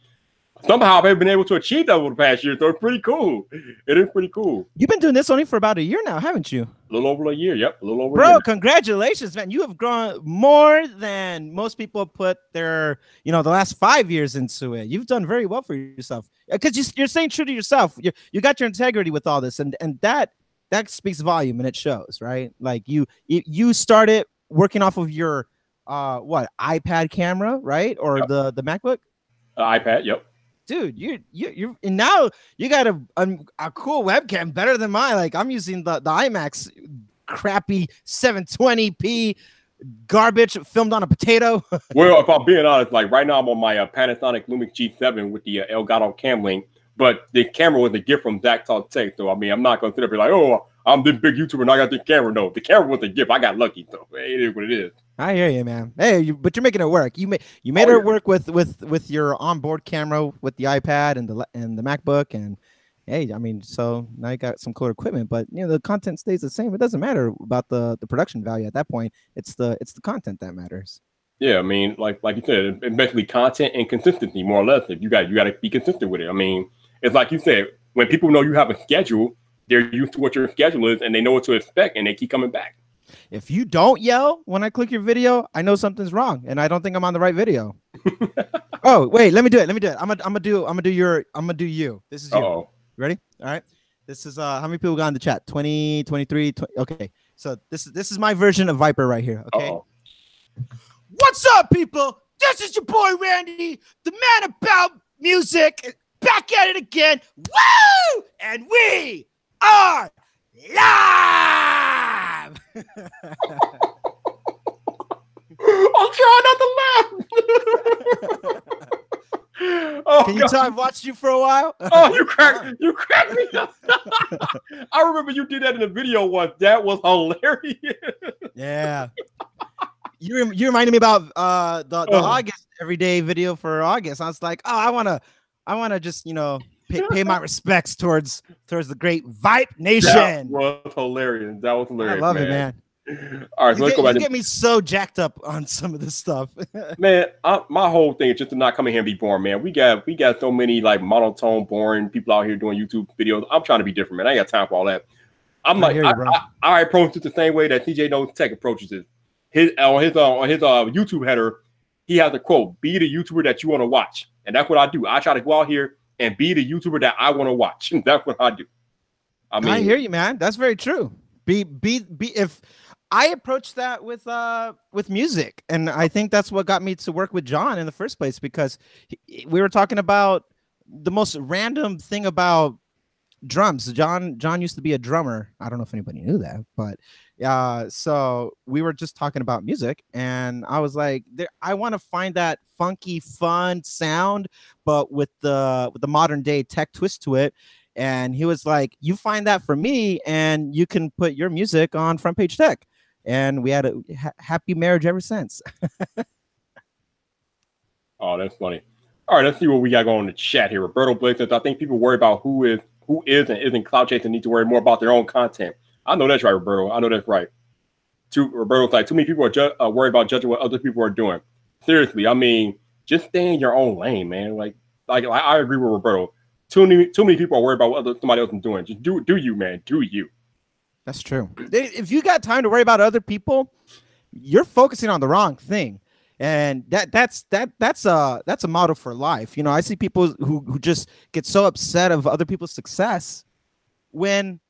A: somehow I've been able to achieve that over the past year. So it's pretty cool. It is pretty cool.
B: You've been doing this only for about a year now, haven't you?
A: A little over a year. Yep. A little over
B: a year.
A: Bro,
B: congratulations, man. You have grown more than most people put their, the last 5 years into it. You've done very well for yourself because you're staying true to yourself. You got your integrity with all this, and that speaks volume, and it shows, right? Like you started working off of your iPad camera, right? Or yep. the MacBook?
A: iPad, yep.
B: Dude, you and now you got a cool webcam better than mine. Like, I'm using the IMAX crappy 720p garbage filmed on a potato.
A: Well, if I'm being honest, like right now I'm on my Panasonic Lumix G7 with the Elgato Cam Link, but the camera was a gift from Zach Talk Tech. So I mean, I'm not gonna sit up and be like, oh, I'm this big YouTuber and I got this camera. No, the camera was a gift. I got lucky, so it is what it is.
B: I hear you, man. Hey, but you're making it work. You made it work with your onboard camera, with the iPad and the MacBook, and hey, I mean, so now you got some cool equipment, but the content stays the same. It doesn't matter about the production value at that point. It's the content that matters.
A: Yeah, I mean, like you said, it's basically content and consistency, more or less. If you got to be consistent with it. I mean, it's like you said, when people know you have a schedule, they're used to what your schedule is, and they know what to expect, and they keep coming back.
B: If you don't yell when I click your video, I know something's wrong, and I don't think I'm on the right video. Oh, wait, let me do it. I'm gonna do you. This is you.
A: Uh-oh.
B: Ready? All right. This is how many people got in the chat? 20, 23, 20. Okay. So this is my version of Viper right here. Okay.
A: Uh-oh.
B: What's up, people? This is your boy Randy, the man about music, back at it again. Woo! And we are live.
A: I'm trying not to laugh.
B: Oh, can you tell I've watched you for a while?
A: Oh, you cracked me up. I remember you did that in the video once. That was hilarious.
B: Yeah. You reminded me about the August everyday video for August. I was like, oh, I wanna just pay my respects towards the great Vipe Nation.
A: That was hilarious.
B: I love it, man.
A: All right, so let's go back.
B: You get me so jacked up on some of this stuff.
A: Man, my whole thing is just to not come in here and be boring, man. We got so many like monotone, boring people out here doing YouTube videos. I'm trying to be different, man. I ain't got time for all that. I approach it the same way that TJ Knows Tech approaches it. On his YouTube header, he has a quote: "Be the YouTuber that you want to watch," and that's what I do. I try to go out here and be the YouTuber that I want to watch. That's what I do. I mean,
B: I hear you, man. That's very true. If I approach that with music, and I think that's what got me to work with John in the first place, because we were talking about the most random thing about drums. John used to be a drummer. I don't know if anybody knew that, but so we were just talking about music, and I was like, I want to find that funky, fun sound, but with the modern day tech twist to it. And he was like, you find that for me, and you can put your music on Front Page Tech. And we had a happy marriage ever since.
A: Oh, that's funny. All right, let's see what we got going on in the chat here. Roberto Blake says, I think people worry about who is and isn't cloud chasing need to worry more about their own content. I know that's right, Roberto. I know that's right. Roberto's like, too many people are worried about judging what other people are doing. Seriously, I mean, just stay in your own lane, man. Like I agree with Roberto. Too many people are worried about what somebody else is doing. Just do you, man. Do you.
B: That's true. If you got time to worry about other people, you're focusing on the wrong thing. And that's a model for life. I see people who just get so upset of other people's success when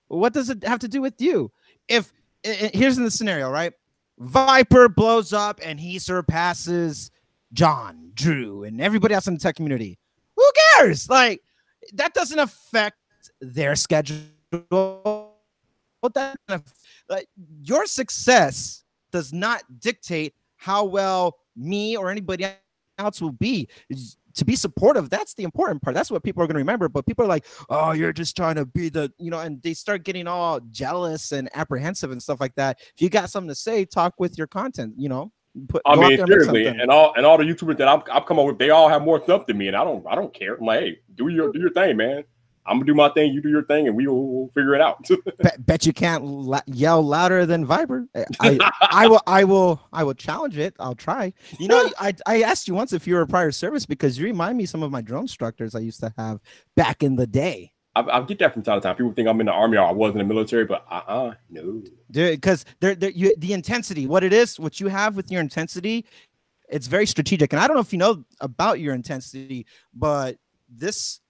B: what does it have to do with you? Here's in the scenario, right? Viper blows up and he surpasses John, Drew, and everybody else in the tech community. Who cares? Like, that doesn't affect their schedule. Like, your success does not dictate how well me or anybody else will be. To be supportive, that's the important part. That's what people are going to remember. But people are like, oh, you're just trying to be the, and they start getting all jealous and apprehensive and stuff like that. If you got something to say, talk with your content,
A: I mean, seriously, and all the YouTubers that I've come up with, they all have more stuff than me, and I don't care. I'm like, hey, do your thing, man. I'm gonna do my thing, you do your thing, and we'll figure it out.
B: Bet you can't yell louder than Viber. I will challenge it. I'll try. I asked you once if you were a prior service because you remind me some of my drone instructors I used to have back in the day.
A: I get that from time to time. People think I'm in the army or I was in the military, but no.
B: Dude, because the intensity, what you have with your intensity, it's very strategic. And I don't know if you know about your intensity, but that's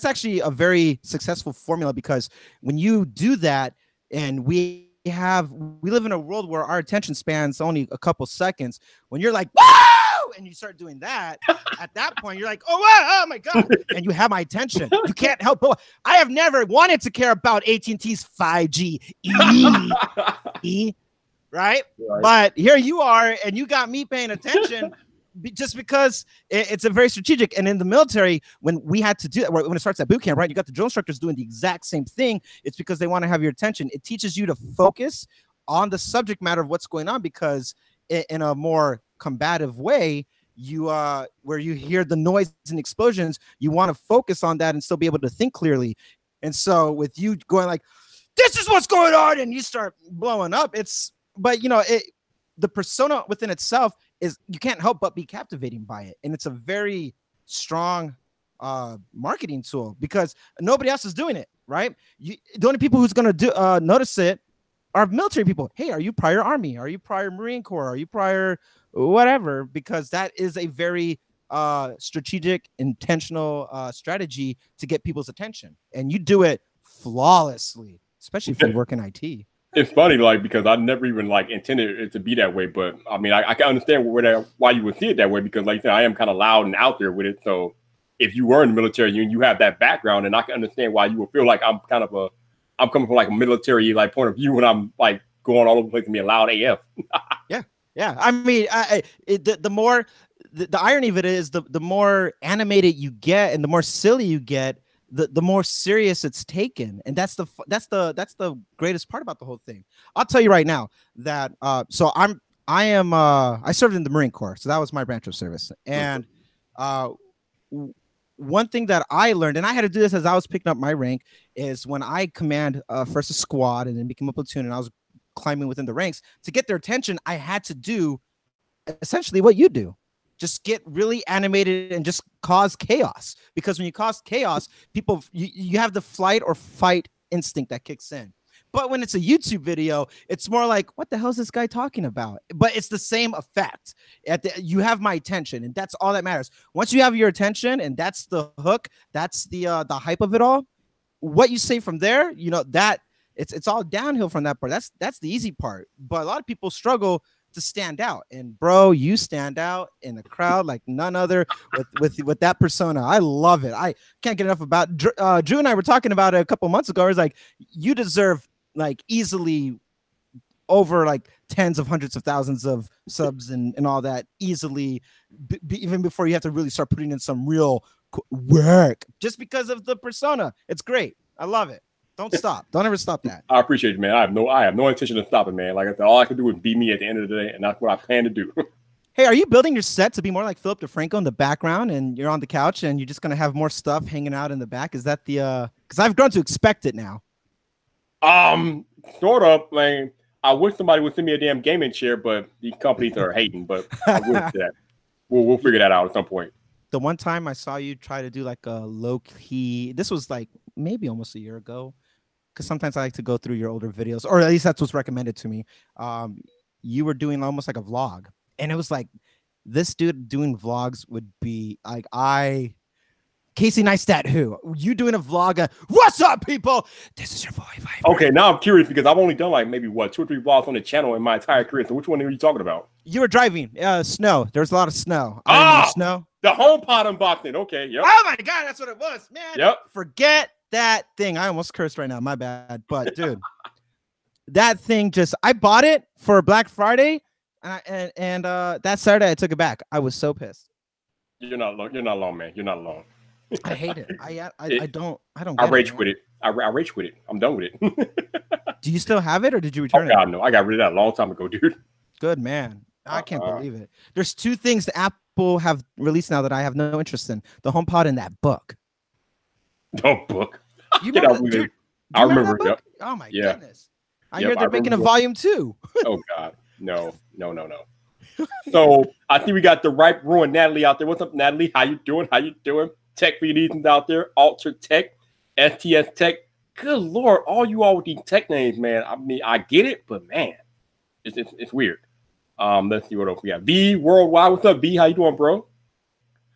B: actually a very successful formula, because when you do that, and we live in a world where our attention span's only a couple seconds. When you're like, whoa, and you start doing that, at that point, you're like, oh, wow, oh my God. And you have my attention. You can't help but I have never wanted to care about AT&T's 5G right? But here you are, and you got me paying attention. Just because it's a very strategic. And in the military, when we had to do that, when it starts at boot camp, right, you got the drill instructors doing the exact same thing. It's because they want to have your attention. It teaches you to focus on the subject matter of what's going on, because in a more combative way, where you hear the noise and explosions, you want to focus on that and still be able to think clearly. And so with you going like, this is what's going on, and you start blowing up, the persona within itself is, you can't help but be captivating by it. And it's a very strong marketing tool, because nobody else is doing it, right? The only people who's going to notice it are military people. Hey, are you prior Army? Are you prior Marine Corps? Are you prior whatever? Because that is a very strategic, intentional strategy to get people's attention. And you do it flawlessly, especially if you work in IT.
A: It's funny, because I never even intended it to be that way. But I mean, I can understand why you would see it that way, because like you said, I am kind of loud and out there with it. So if you were in the military and you have that background, and I can understand why you would feel like I'm coming from a military point of view when I'm going all over the place and being loud AF.
B: Yeah. I mean, the irony of it is the more animated you get and the more silly you get, the more serious it's taken. And that's the greatest part about the whole thing. I'll tell you right now that I served in the Marine Corps, so that was my branch of service. And one thing that I learned, and I had to do this as I was picking up my rank, is when I command first a squad and then became a platoon, and I was climbing within the ranks, to get their attention, I had to do essentially what you do. Just get really animated and just cause chaos. Because when you cause chaos, people, you have the flight or fight instinct that kicks in. But when it's a YouTube video, it's more like, what the hell is this guy talking about? But it's the same effect. You have my attention, and that's all that matters. Once you have your attention, and that's the hook, that's the hype of it all. What you say from there, that it's all downhill from that part. That's the easy part. But a lot of people struggle to stand out, and bro, you stand out in the crowd like none other with that persona. I love it. I can't get enough about Drew and I were talking about it a couple months ago. I was like, you deserve easily over tens of hundreds of thousands of subs and all that easily, even before you have to really start putting in some real work, just because of the persona. It's great. I love it. Don't stop. Don't ever stop that.
A: I appreciate it, man. I have no intention of stopping, man. Like I said, all I can do is be me at the end of the day, and that's what I plan to do.
B: Hey, are you building your set to be more like Philip DeFranco in the background, and you're on the couch, and you're just gonna have more stuff hanging out in the back? Is that the? Because I've grown to expect it now.
A: Sort of. I wish somebody would send me a damn gaming chair, but these companies are hating. But I wish that. We'll figure that out at some point.
B: The one time I saw you try to do a low key. This was maybe almost a year ago. Because sometimes I like to go through your older videos, or at least that's what's recommended to me. You were doing almost like a vlog, and it was like, this dude doing vlogs would be Casey Neistat, who you doing a vlog? What's up, people? This is your boy Viper.
A: Okay, now I'm curious, because I've only done maybe 2 or 3 vlogs on the channel in my entire career. So which one are you talking about?
B: You were driving snow. There's a lot of snow. Snow.
A: The HomePod unboxing. Okay. Yep.
B: Oh my God, that's what it was, man.
A: Yep.
B: Forget that thing. I almost cursed right now. My bad. But dude, that thing I bought it for Black Friday, and that Saturday I took it back. I was so pissed.
A: You're not alone. You're not alone, man. You're not alone.
B: I hate it. I don't.
A: I rage with it. I rage with it. I'm done with it.
B: Do you still have it, or did you return
A: it? God, no. I got rid of that a long time ago, dude.
B: Good man. I can't believe it. There's two things that Apple have released now that I have no interest in: the HomePod and that book.
A: The book.
B: You remember? Dude,
A: I remember.
B: That book?
A: Yep.
B: Oh my goodness! I hear they're making a volume 2.
A: Oh God, no. So I think we got the ripe ruin Natalie out there. What's up, Natalie? How you doing? Tech for you out there. Ultra Tech, STS Tech. Good Lord, all you all with these tech names, man. I mean, I get it, but man, it's weird. Let's see what else we got. V Worldwide. What's up, V? How you doing, bro?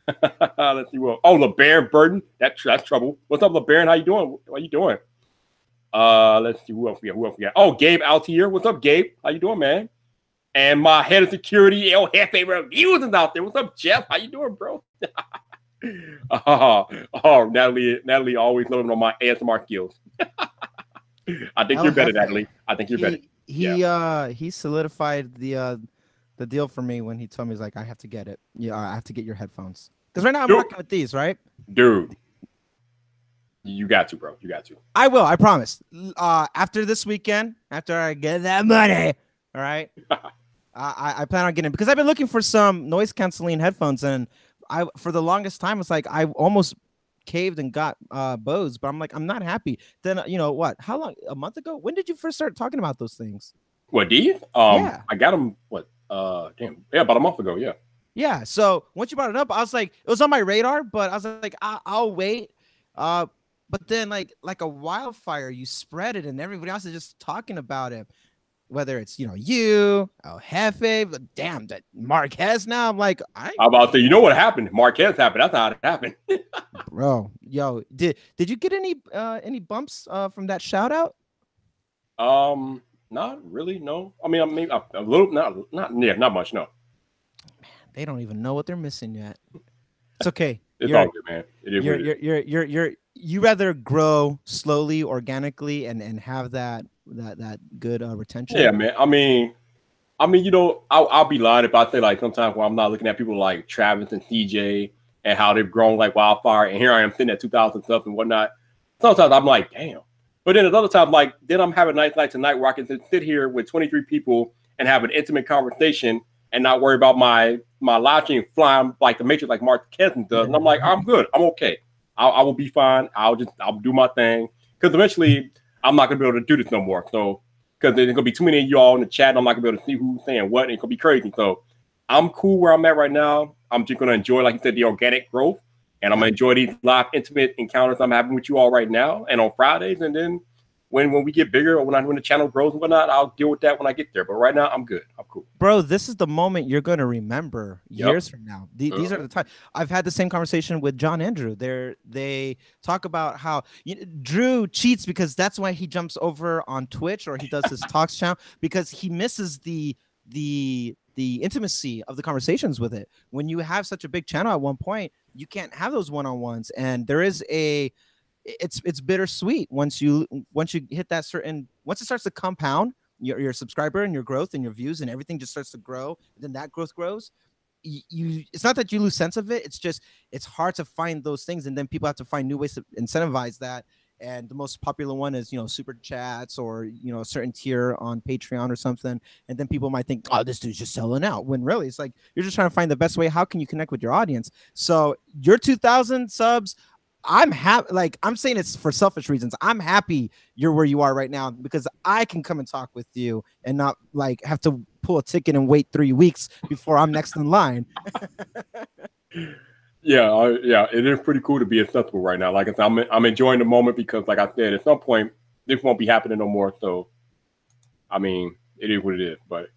A: Let's see what. Oh, LeBaron Burton. That's trouble. What's up, LeBaron? How you doing? What you doing? Let's see who else we got. Oh, Gabe Altier. What's up, Gabe? How you doing, man? And my head of security, El Jefe Reviews is out there. What's up, Jeff? How you doing, bro? Natalie always loving on my ASMR skills. I think you're better, Natalie. I think you're better.
B: He solidified the deal for me when he told me, he's like, I have to get it. Yeah, I have to get your headphones. Because right now I'm working with these, right?
A: Dude. You got to, bro. You got to.
B: I will. I promise. After this weekend, after I get that money, all right, I plan on getting, because I've been looking for some noise canceling headphones, and for the longest time, it's like I almost caved and got Bose, but I'm like, I'm not happy. Then you know what? How long? A month ago? When did you first start talking about those things?
A: What, did you? Yeah. I got them. What? About a month ago. Yeah.
B: Yeah. So once you brought it up, I was like, it was on my radar, but I was like, I'll wait. But then like a wildfire, you spread it, and everybody else is just talking about it. Whether it's, you, El Jefe, but damn, that Marquez now. I'm like,
A: I'm about to, you know what happened? Marquez happened. That's how it happened.
B: Bro, yo, did you get any bumps from that shout out?
A: Not really, no. I mean, maybe a little, not much, no.
B: Man, they don't even know what they're missing yet. It's okay.
A: It's all good, man. It is
B: you rather grow slowly, organically, and have that good retention.
A: Yeah, man. I mean, I'll be lying if I say like sometimes when I'm not looking at people like Travis and CJ and how they've grown like wildfire, and here I am sitting at 2,000 stuff and whatnot. Sometimes I'm like, damn. But then at other times, like, then I'm having a nice night tonight where I can sit here with 23 people and have an intimate conversation and not worry about my live stream flying like the Matrix, like Mark Kesson does. And I'm like, I'm good. I'm okay. I will be fine. I'll do my thing, because eventually I'm not gonna be able to do this no more. So, because there's gonna be too many of y'all in the chat, and I'm not gonna be able to see who's saying what, and it's gonna be crazy. So, I'm cool where I'm at right now. I'm just gonna enjoy, like you said, the organic growth, and I'm gonna enjoy these live, intimate encounters I'm having with you all right now, and on Fridays, and then when we get bigger, or when the channel grows and whatnot, I'll deal with that when I get there. But right now, I'm good. I'm cool.
B: Bro, this is the moment you're going to remember years from now. These are the time. I've had the same conversation with John Andrew. They talk about how Drew cheats because that's why he jumps over on Twitch, or he does his talks channel, because he misses the intimacy of the conversations with it. When you have such a big channel at one point, you can't have those one-on-ones, and there is it's bittersweet once you hit that once it starts to compound, your subscriber and your growth and your views and everything just starts to grow, and then that growth grows. It's not that you lose sense of it, it's just it's hard to find those things, and then people have to find new ways to incentivize that. And the most popular one is super chats, or a certain tier on Patreon or something, and then people might think, oh, this dude's just selling out, when really it's like you're just trying to find the best way. How can you connect with your audience? So your 2,000 subs, I'm happy. Like, I'm saying it's for selfish reasons. I'm happy you're where you are right now, because I can come and talk with you and not like have to pull a ticket and wait 3 weeks before I'm next in line.
A: Yeah, it is pretty cool to be accessible right now. Like I said, I'm enjoying the moment, because, like I said, at some point this won't be happening no more. So, I mean, it is what it is. But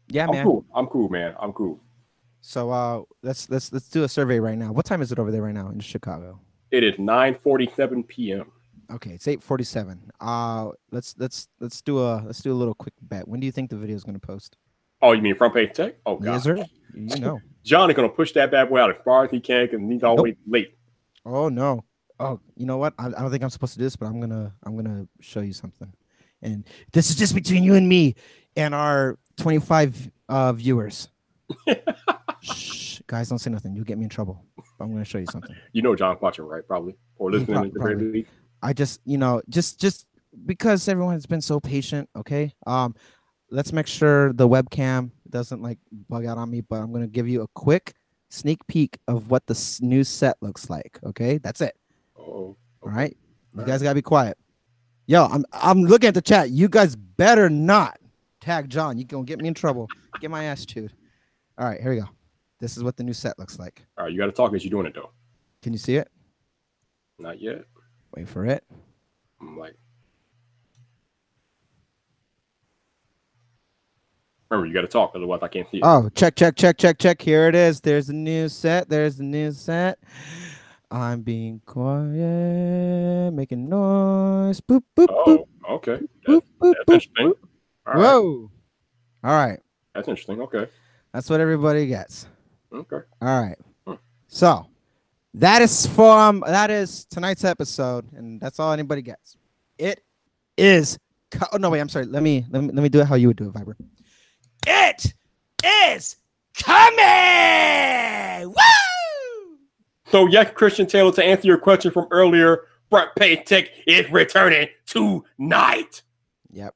B: yeah, man,
A: I'm cool, man. I'm cool.
B: So let's do a survey right now. What time is it over there right now in Chicago?
A: It is 9:47 p.m.
B: Okay, it's 8:47. Let's do a little quick bet. When do you think the video is going to post?
A: Oh, you mean Front Page Tech? Oh, God.
B: Yes, sir.
A: John is gonna push that bad boy out as far as he can because he's always late.
B: Oh no. Oh, you know what? I don't think I'm supposed to do this, but I'm gonna show you something. And this is just between you and me and our 25 viewers. Shh, guys, don't say nothing. You'll get me in trouble. I'm gonna show you something.
A: You know John's watching, right? Probably. Or listening at the very least.
B: I just, just because everyone's been so patient, okay? Let's make sure the webcam doesn't like bug out on me, but I'm gonna give you a quick sneak peek of what the new set looks like. Okay, that's it.
A: Oh,
B: okay. All right, you guys gotta be quiet. Yo, I'm looking at the chat. You guys better not tag John. You gonna get me in trouble. Get my ass chewed. All right, here we go. This is what the new set looks like.
A: All right, you gotta talk as you're doing it though.
B: Can you see it?
A: Not yet.
B: Wait for it.
A: I'm like, remember, you got to talk, otherwise I can't see it.
B: Oh, check. Here it is. There's the new set. I'm being quiet, making noise. Boop, boop, boop.
A: Okay.
B: Boop, boop,
A: that's
B: boop,
A: interesting.
B: Boop. Whoa. All right.
A: That's interesting. Okay.
B: That's what everybody gets.
A: Okay.
B: All right. So that is tonight's episode, and that's all anybody gets. It is. Oh no, wait. I'm sorry. Let me do it how you would do it, Viber. It is coming. Woo!
A: So yes, Christian Taylor, to answer your question from earlier, Front Page Tech is returning tonight.
B: Yep,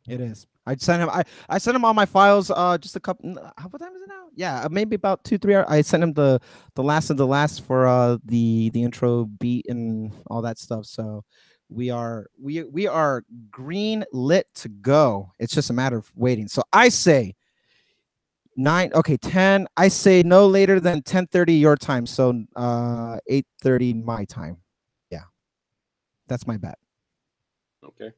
B: it is. I sent him. I sent him all my files. Just a couple. What time is it now? Yeah, maybe about 2-3 hours. I sent him the last of the last for the intro beat and all that stuff. So we are green lit to go. It's just a matter of waiting. So I say 10. I say no later than 10:30 your time. So 8:30 my time. Yeah, that's my bet.
A: Okay.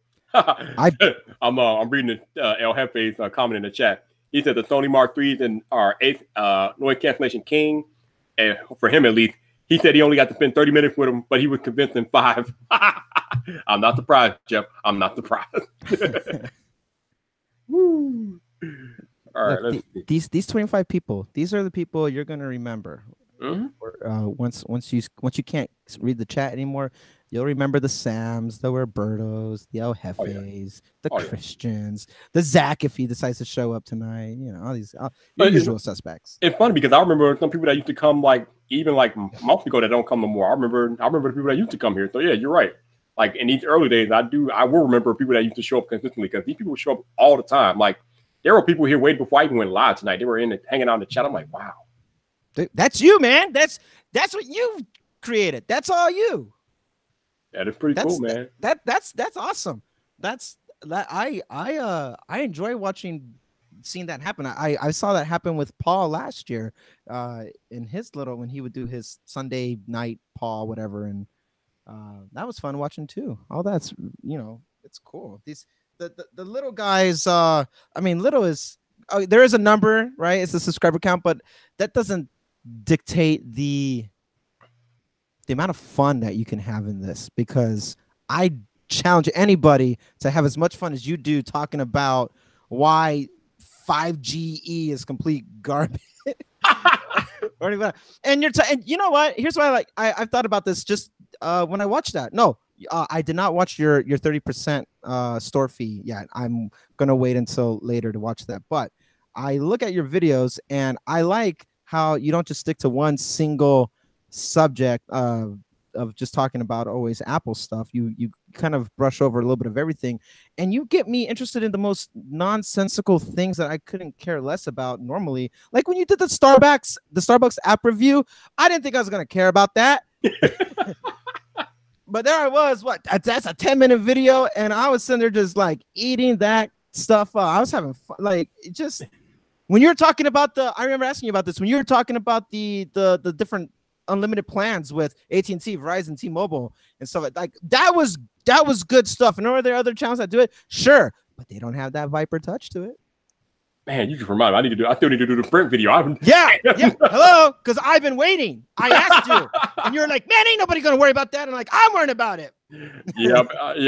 A: I'm reading El Jefe's comment in the chat. He said the Sony Mark IIIs and our 8th noise cancellation king, and for him at least, he said he only got to spend 30 minutes with him, but he was convinced in 5. I'm not surprised, Jeff. I'm not surprised. Woo. All right.
B: Look, these 25 people, these are the people you're gonna remember.
A: Mm-hmm.
B: Once you can't read the chat anymore, you'll remember the Sams, the Robertos, the El Jefes, the Christians, the Zach if he decides to show up tonight. You know, all these usual suspects.
A: It's funny because I remember some people that used to come even months ago that don't come no more. I remember the people that used to come here. So yeah, you're right. Like in these early days, I will remember people that used to show up consistently because these people show up all the time. Like there were people here way before I even went live tonight. They were hanging out in the chat. I'm like, wow.
B: That's you, man. That's what you created. That's all you.
A: That is pretty cool, man.
B: That's awesome. I enjoy seeing that happen. I saw that happen with Paul last year, in his when he would do his Sunday night Paul whatever, and that was fun watching too. All that's it's cool. The little guys. I mean, little is there is a number, right? It's a subscriber count, but that doesn't dictate the amount of fun that you can have in this, because I challenge anybody to have as much fun as you do talking about why 5GE is complete garbage. And you know what? Here's why I've thought about this just when I watched that. No, I did not watch your 30% store fee yet. I'm gonna wait until later to watch that. But I look at your videos and I like how you don't just stick to one single subject of just talking about always Apple stuff. You kind of brush over a little bit of everything, and you get me interested in the most nonsensical things that I couldn't care less about normally. Like when you did the Starbucks app review, I didn't think I was gonna care about that. But there I was, that's a 10-minute video, and I was sitting there just like eating that stuff up. I was having fun. Like it just when you were talking about I remember asking you about this when you were talking about the different unlimited plans with AT&T, Verizon, T-Mobile, and stuff like that was good stuff. And are there other channels that do it? Sure, but they don't have that Viper touch to it.
A: Man, you just remind me. I still need to do the Sprint video.
B: Yeah. Hello, because I've been waiting. I asked you, and you're like, man, ain't nobody gonna worry about that. And I'm like, I'm worrying about it.
A: Yeah,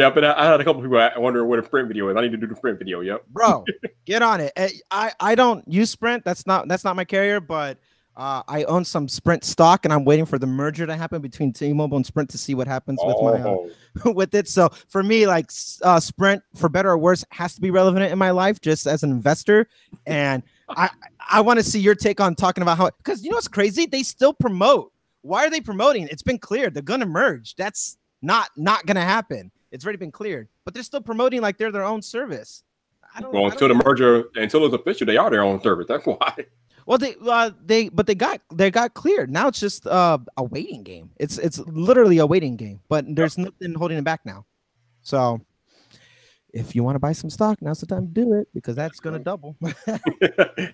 A: but I had a couple people wondering what a Sprint video is. I need to do the Sprint video. Yep.
B: Bro, get on it. I don't use Sprint. That's not my carrier, but I own some Sprint stock, and I'm waiting for the merger to happen between T-Mobile and Sprint to see what happens with my with it. So for me, like Sprint, for better or worse, has to be relevant in my life just as an investor. And I want to see your take on talking about how, because you know what's crazy? They still promote. Why are they promoting? It's been cleared. They're gonna merge. That's not gonna happen. It's already been cleared, but they're still promoting like they're their own service.
A: Until the merger, until it's official, they are their own service. That's why. Well,
B: they got cleared. Now it's just a waiting game. It's literally a waiting game. But there's nothing holding it back now. So if you want to buy some stock, now's the time to do it because that's gonna double.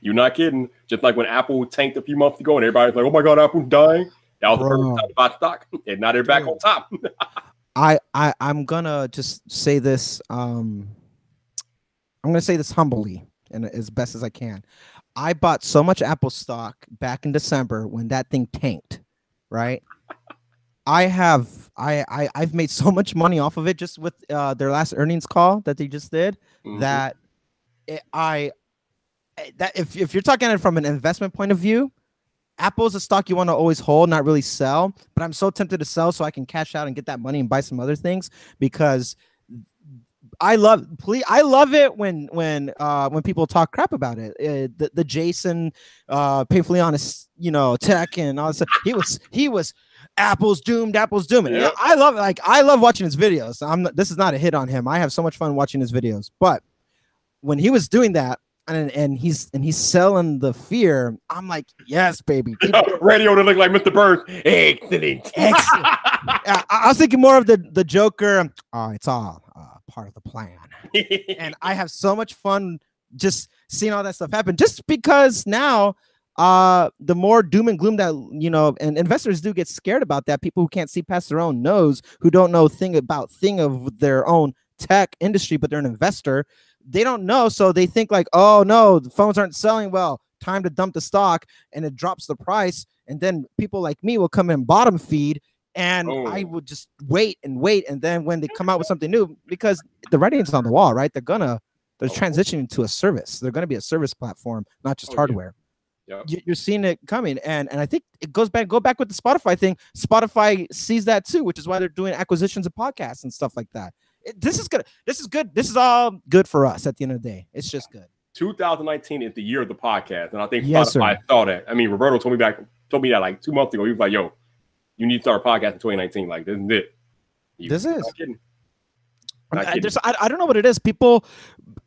A: You're not kidding. Just like when Apple tanked a few months ago, and everybody's like, "Oh my God, Apple's dying." That was the perfect time to buy stock, and now they're back on top.
B: I'm gonna just say this. I'm gonna say this humbly and as best as I can. I bought so much Apple stock back in December when that thing tanked, right? I've made so much money off of it just with their last earnings call that they just did that if you're talking it from an investment point of view, Apple is a stock you want to always hold, not really sell. But I'm so tempted to sell so I can cash out and get that money and buy some other things because I love it when people talk crap about it. The Jason painfully honest, tech and all that stuff. He was Apple's doomed. Yeah. I love it. Like I love watching his videos. This is not a hit on him. I have so much fun watching his videos. But when he was doing that and he's selling the fear, I'm like, yes, baby.
A: Radio to look like Mr. Burns. Excellent.
B: I was thinking more of the Joker. It's all part of the plan. And I have so much fun just seeing all that stuff happen just because now the more doom and gloom that and investors do get scared about that, people who can't see past their own nose, who don't know thing of their own tech industry, but they're an investor, they don't know, so they think like, oh no, the phones aren't selling well, time to dump the stock, and it drops the price, and then people like me will come in bottom feed. And I would just wait, and then when they come out with something new, because the writing's on the wall, right? They're transitioning to a service. They're gonna be a service platform, not just hardware. Yeah. You're seeing it coming, and I think it go back with the Spotify thing. Spotify sees that too, which is why they're doing acquisitions of podcasts and stuff like that. This is good. This is all good for us at the end of the day. It's just good.
A: 2019 is the year of the podcast, and I think Spotify saw that. I mean, Roberto told me that like 2 months ago. He was like, "Yo, you need to start a podcast in 2019. Like, this is it."
B: This is. I don't know what it is. People,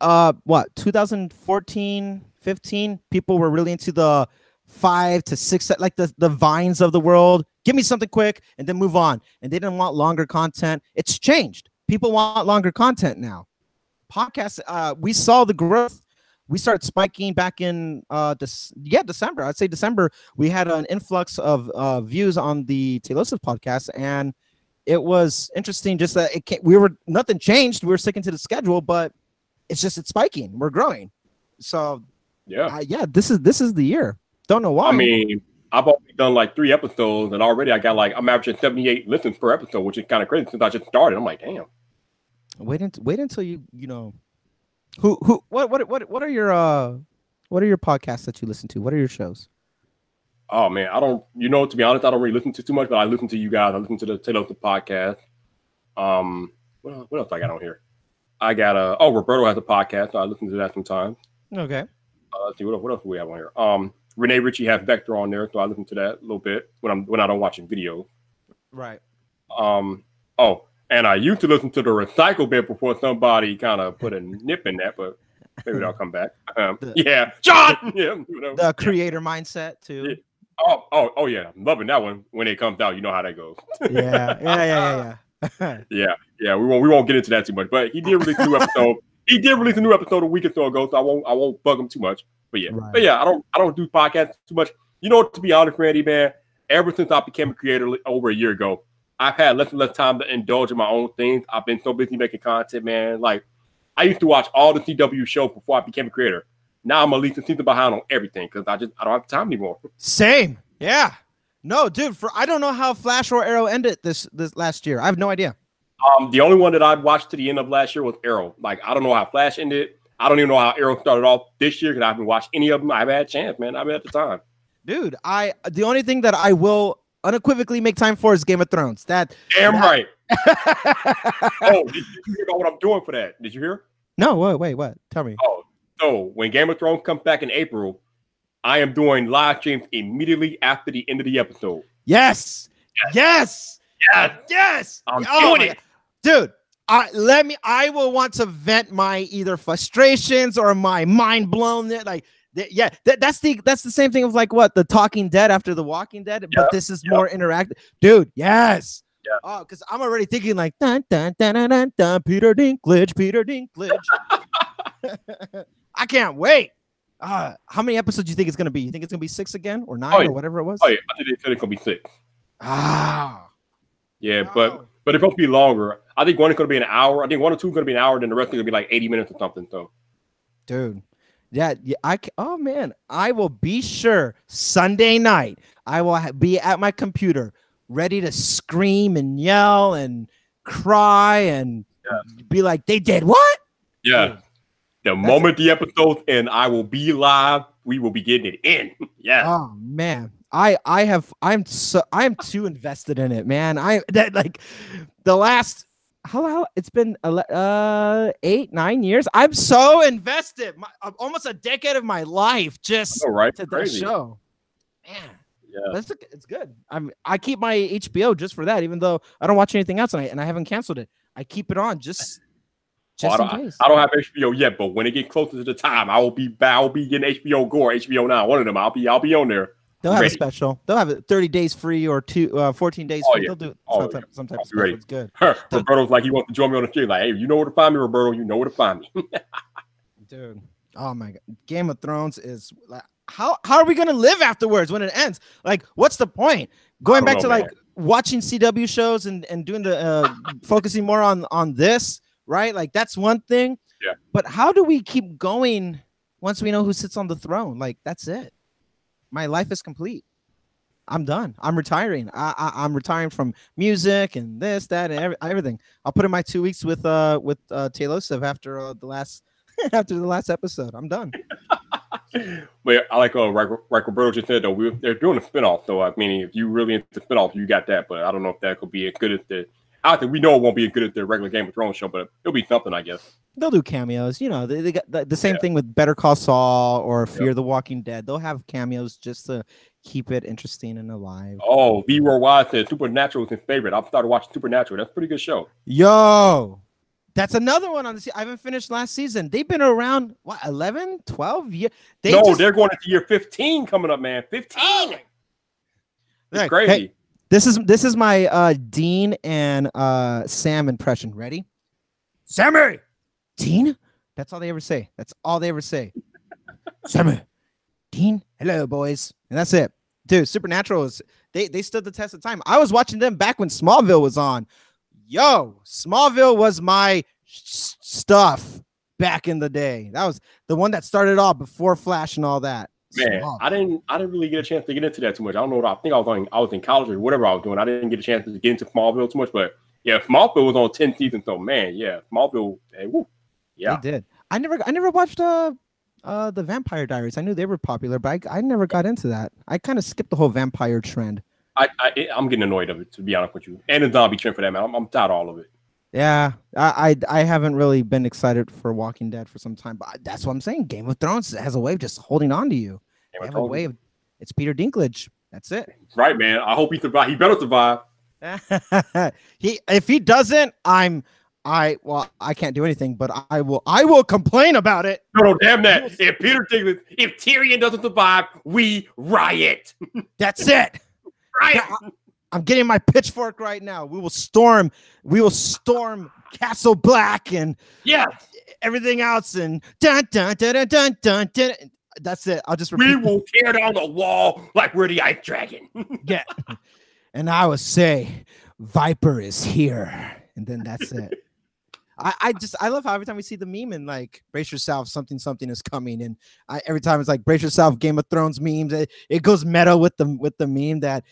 B: 2014, 15, people were really into the 5 to 6, like the Vines of the world. Give me something quick and then move on. And they didn't want longer content. It's changed. People want longer content now. Podcasts, we saw the growth. We started spiking back in December. I'd say December. We had an influx of views on the Taylosive podcast, and it was interesting. Just that nothing changed. We were sticking to the schedule, but it's spiking. We're growing. So this is the year. Don't know why.
A: I mean, I've only done like 3 episodes, and already I'm averaging 78 listens per episode, which is kind of crazy since I just started. I'm like, damn.
B: Wait until you what are your podcasts that you listen to? What are your shows?
A: Oh man, to be honest, I don't really listen to too much, but I listen to you guys. I listen to the Taylosive podcast. What else I got on here? I got Roberto has a podcast, so I listen to that sometimes.
B: Okay.
A: Let's see what else do we have on here. Renee Ritchie has Vector on there, so I listen to that a little bit when I don't watching video. Right. And I used to listen to the Recycle bit before somebody kind of put a nip in that, but maybe that'll come back. John.
B: The creator mindset too.
A: Yeah. Oh yeah, I'm loving that one. When it comes out, you know how that goes.
B: Yeah.
A: Yeah. We won't get into that too much, but he did release a new episode. He did release a new episode a week or so ago, so I won't bug him too much. But yeah, I don't do podcasts too much. To be honest, Randy, man, ever since I became a creator over a year ago, I've had less and less time to indulge in my own things. I've been so busy making content, man. Like, I used to watch all the CW shows before I became a creator. Now I'm at least a season behind on everything because I don't have time anymore.
B: Same. Yeah. No, dude, I don't know how Flash or Arrow ended this last year. I have no idea.
A: The only one that I watched to the end of last year was Arrow. Like, I don't know how Flash ended. I don't even know how Arrow started off this year because I haven't watched any of them. I haven't had a chance, man. I haven't had the time.
B: Dude, the only thing that I will unequivocally make time for is Game of Thrones.
A: Damn right. Oh, did you hear about what I'm doing for that? Did you hear?
B: No, wait, what? Tell me.
A: Oh, so when Game of Thrones comes back in April, I am doing live streams immediately after the end of the episode.
B: Yes.
A: I'm doing it.
B: Dude, I will want to vent my either frustrations or my mind blown. That's the same thing of like what the Talking Dead after the Walking Dead, but this is more interactive. Dude, yes.
A: Yeah.
B: Oh, because I'm already thinking like dun, dun, dun, dun, dun, dun, Peter Dinklage. I can't wait. How many episodes do you think it's gonna be? You think it's gonna be 6 again or 9 or whatever it was?
A: Oh yeah, I think they said it's gonna be 6. Yeah,
B: no.
A: but it's supposed to be longer. I think one is gonna be an hour. I think 1 or 2 is gonna be an hour, then the rest is gonna be like 80 minutes or something. So,
B: dude, oh man, I will be sure Sunday night I will be at my computer ready to scream and yell and cry and be like, they did what?
A: Yeah.
B: Dude,
A: the moment the episode's end, I will be live. We will be getting it in. Yeah.
B: Oh man. I'm too invested in it, man. The last how it's been 8-9 years. I'm so invested. Almost a decade of my life just to that show. Man. Yeah. It's good. I keep my HBO just for that, even though I don't watch anything else and I haven't canceled it. I keep it on just in case.
A: I don't have HBO yet, but when it gets closer to the time, I will be getting HBO Go or HBO Now. One of them. I'll be on there.
B: They'll have a special. They'll have it 30 days free or 14 days free. Yeah. They'll do some type of special. It's good.
A: Roberto's like, he wants to join me on the street. Like, hey, you know where to find me, Roberto. You know where to find me.
B: Dude. Oh my God. Game of Thrones is like, how are we gonna live afterwards when it ends? Like, what's the point? Going back to like watching CW shows and doing the focusing more on this, right? Like that's one thing.
A: Yeah.
B: But how do we keep going once we know who sits on the throne? Like that's it. My life is complete. I'm done. I'm retiring. I'm retiring from music and this, that, and everything. I'll put in my 2 weeks with Taylor Swift after the last episode. I'm done.
A: But I like Roberto just said though, they're doing a spinoff. So I mean, if you really into spinoff, you got that. But I don't know if that could be as good as I think we know it won't be as good as the regular Game of Thrones show, but it'll be something, I guess.
B: They'll do cameos. You know, they got the same thing with Better Call Saul or Fear the Walking Dead. They'll have cameos just to keep it interesting and alive.
A: Oh, B-Roy Wise said Supernatural is his favorite. I've started watching Supernatural. That's a pretty good show.
B: Yo. That's another one on the I haven't finished last season. They've been around, 11, 12 years?
A: They're going into year 15 coming up, man. 15. Oh. It's crazy.
B: Hey, this is my Dean and Sam impression. Ready? Sammy! Dean? That's all they ever say. Sammy. Dean? Hello, boys. And that's it. Dude, Supernatural they stood the test of time. I was watching them back when Smallville was on. Yo, Smallville was my stuff back in the day. That was the one that started off before Flash and all that.
A: Man, I didn't really get a chance to get into that too much. I don't know what I think I was in college or whatever I was doing. I didn't get a chance to get into Smallville too much, but yeah, Smallville was on 10 seasons. So man, yeah, Smallville, yeah,
B: they did. I never watched the Vampire Diaries. I knew they were popular, but I never got into that. I kind of skipped the whole vampire trend.
A: I'm getting annoyed of it, to be honest with you, and the zombie trend for that, man. I'm tired of all of it.
B: Yeah, I haven't really been excited for Walking Dead for some time, but that's what I'm saying. Game of Thrones has a way of just holding on to you. It's Peter Dinklage. That's it.
A: Right, man. I hope he survives. He better survive.
B: If he doesn't, I can't do anything, but I will complain about it.
A: No, damn that. If Tyrion doesn't survive, we riot.
B: That's it.
A: Riot.
B: I'm getting my pitchfork right now. We will storm Castle Black and everything else and dun dun dun dun dun dun. dun. That's it. I'll just repeat.
A: We will tear down the wall like we're the Ice Dragon.
B: Yeah. And I will say, Viper is here. And then that's it. I love how every time we see the meme and like brace yourself, something is coming, and every time it's like brace yourself, Game of Thrones memes. It goes meta with the meme that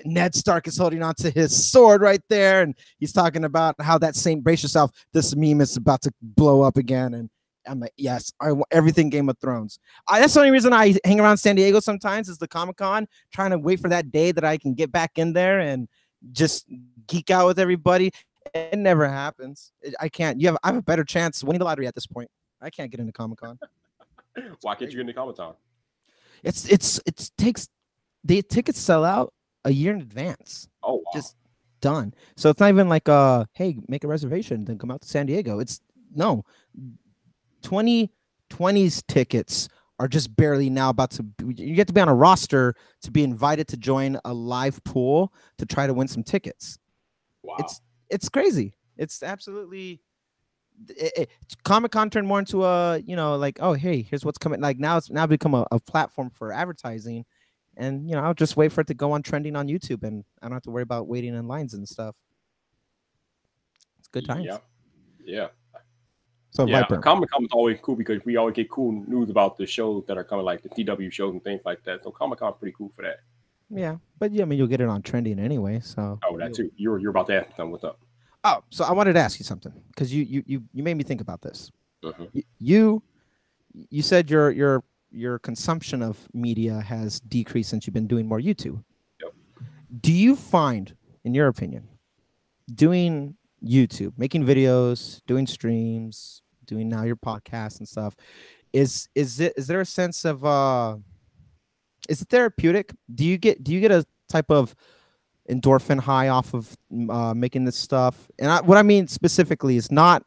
B: Ned Stark is holding onto his sword right there, and he's talking about how that same brace yourself, this meme is about to blow up again, and I'm like, yes, I want everything Game of Thrones. That's the only reason I hang around San Diego sometimes is the Comic-Con, trying to wait for that day that I can get back in there and just geek out with everybody. It never happens. I can't. I have a better chance winning the lottery at this point. I can't get into Comic-Con.
A: Why can't you get into Comic-Con?
B: It takes the tickets sell out a year in advance.
A: Oh, wow.
B: Just done. So it's not even like hey, make a reservation, then come out to San Diego. It's no 2020's tickets are just barely now about to you get to be on a roster to be invited to join a live pool to try to win some tickets.
A: Wow.
B: It's crazy. It's absolutely Comic-Con turned more into a, like, oh, hey, here's what's coming. Like now it's become a platform for advertising. And, I'll just wait for it to go on trending on YouTube and I don't have to worry about waiting in lines and stuff. It's good times.
A: Yeah.
B: So
A: yeah,
B: Viper.
A: Comic-Con is always cool because we always get cool news about the shows that are coming, like the CW shows and things like that. So Comic-Con is pretty cool for that.
B: Yeah, but I mean, you'll get it on trending anyway. So.
A: Oh, that too. You're about to ask something. What's up?
B: Oh, so I wanted to ask you something because you made me think about this.
A: Uh-huh.
B: You said your consumption of media has decreased since you've been doing more YouTube.
A: Yep.
B: Do you find, in your opinion, doing YouTube, making videos, doing streams, doing now your podcast and stuff, is there a sense of is it therapeutic? Do you get a type of endorphin high off of making this stuff? And what I mean specifically is not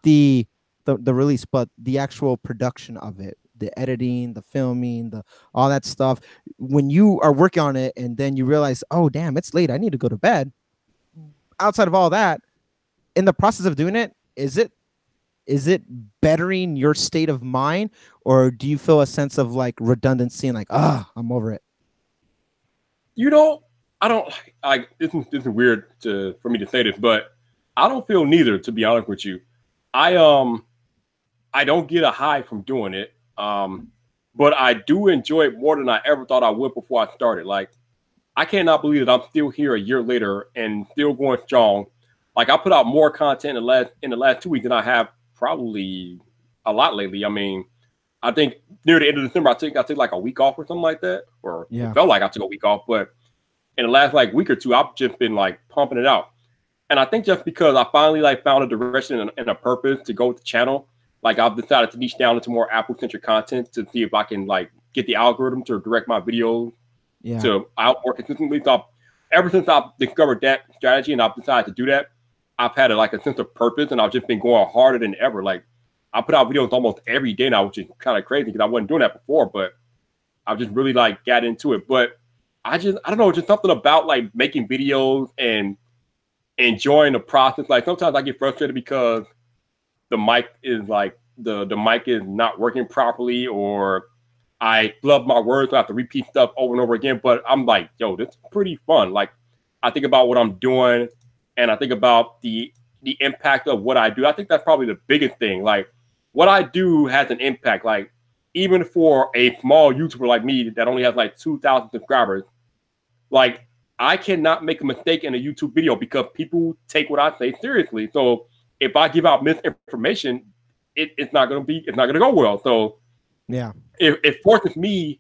B: the release, but the actual production of it, the editing, the filming, all that stuff. When you are working on it and then you realize, oh damn, it's late, I need to go to bed. Outside of all that, in the process of doing it, is it bettering your state of mind, or do you feel a sense of like redundancy and like, I'm over it?
A: I don't. This is weird for me to say this, but I don't feel neither. To be honest with you, I don't get a high from doing it. But I do enjoy it more than I ever thought I would before I started. Like, I cannot believe that I'm still here a year later and still going strong. Like, I put out more content in the last 2 weeks than I have probably a lot lately. I mean, I think near the end of December, I took like a week off or something like that, or it felt like I took a week off. But in the last like week or two, I've just been like pumping it out. And I think just because I finally like found a direction and a purpose to go with the channel, like I've decided to niche down into more Apple-centric content to see if I can like get the algorithm to direct my videos to out more consistently. So ever since I've discovered that strategy and I've decided to do that, I've had a sense of purpose and I've just been going harder than ever. Like I put out videos almost every day now, which is kind of crazy because I wasn't doing that before, but I've just really like got into it. But I don't know, just something about like making videos and enjoying the process. Like sometimes I get frustrated because the mic is like the mic is not working properly, or I love my words, so I have to repeat stuff over and over again. But I'm like, yo, this is pretty fun. Like I think about what I'm doing and I think about the impact of what I do. I think that's probably the biggest thing. Like what I do has an impact. Like even for a small YouTuber like me that only has like 2,000 subscribers, like I cannot make a mistake in a YouTube video because people take what I say seriously. So if I give out misinformation, it's not gonna go well. So
B: yeah,
A: it forces me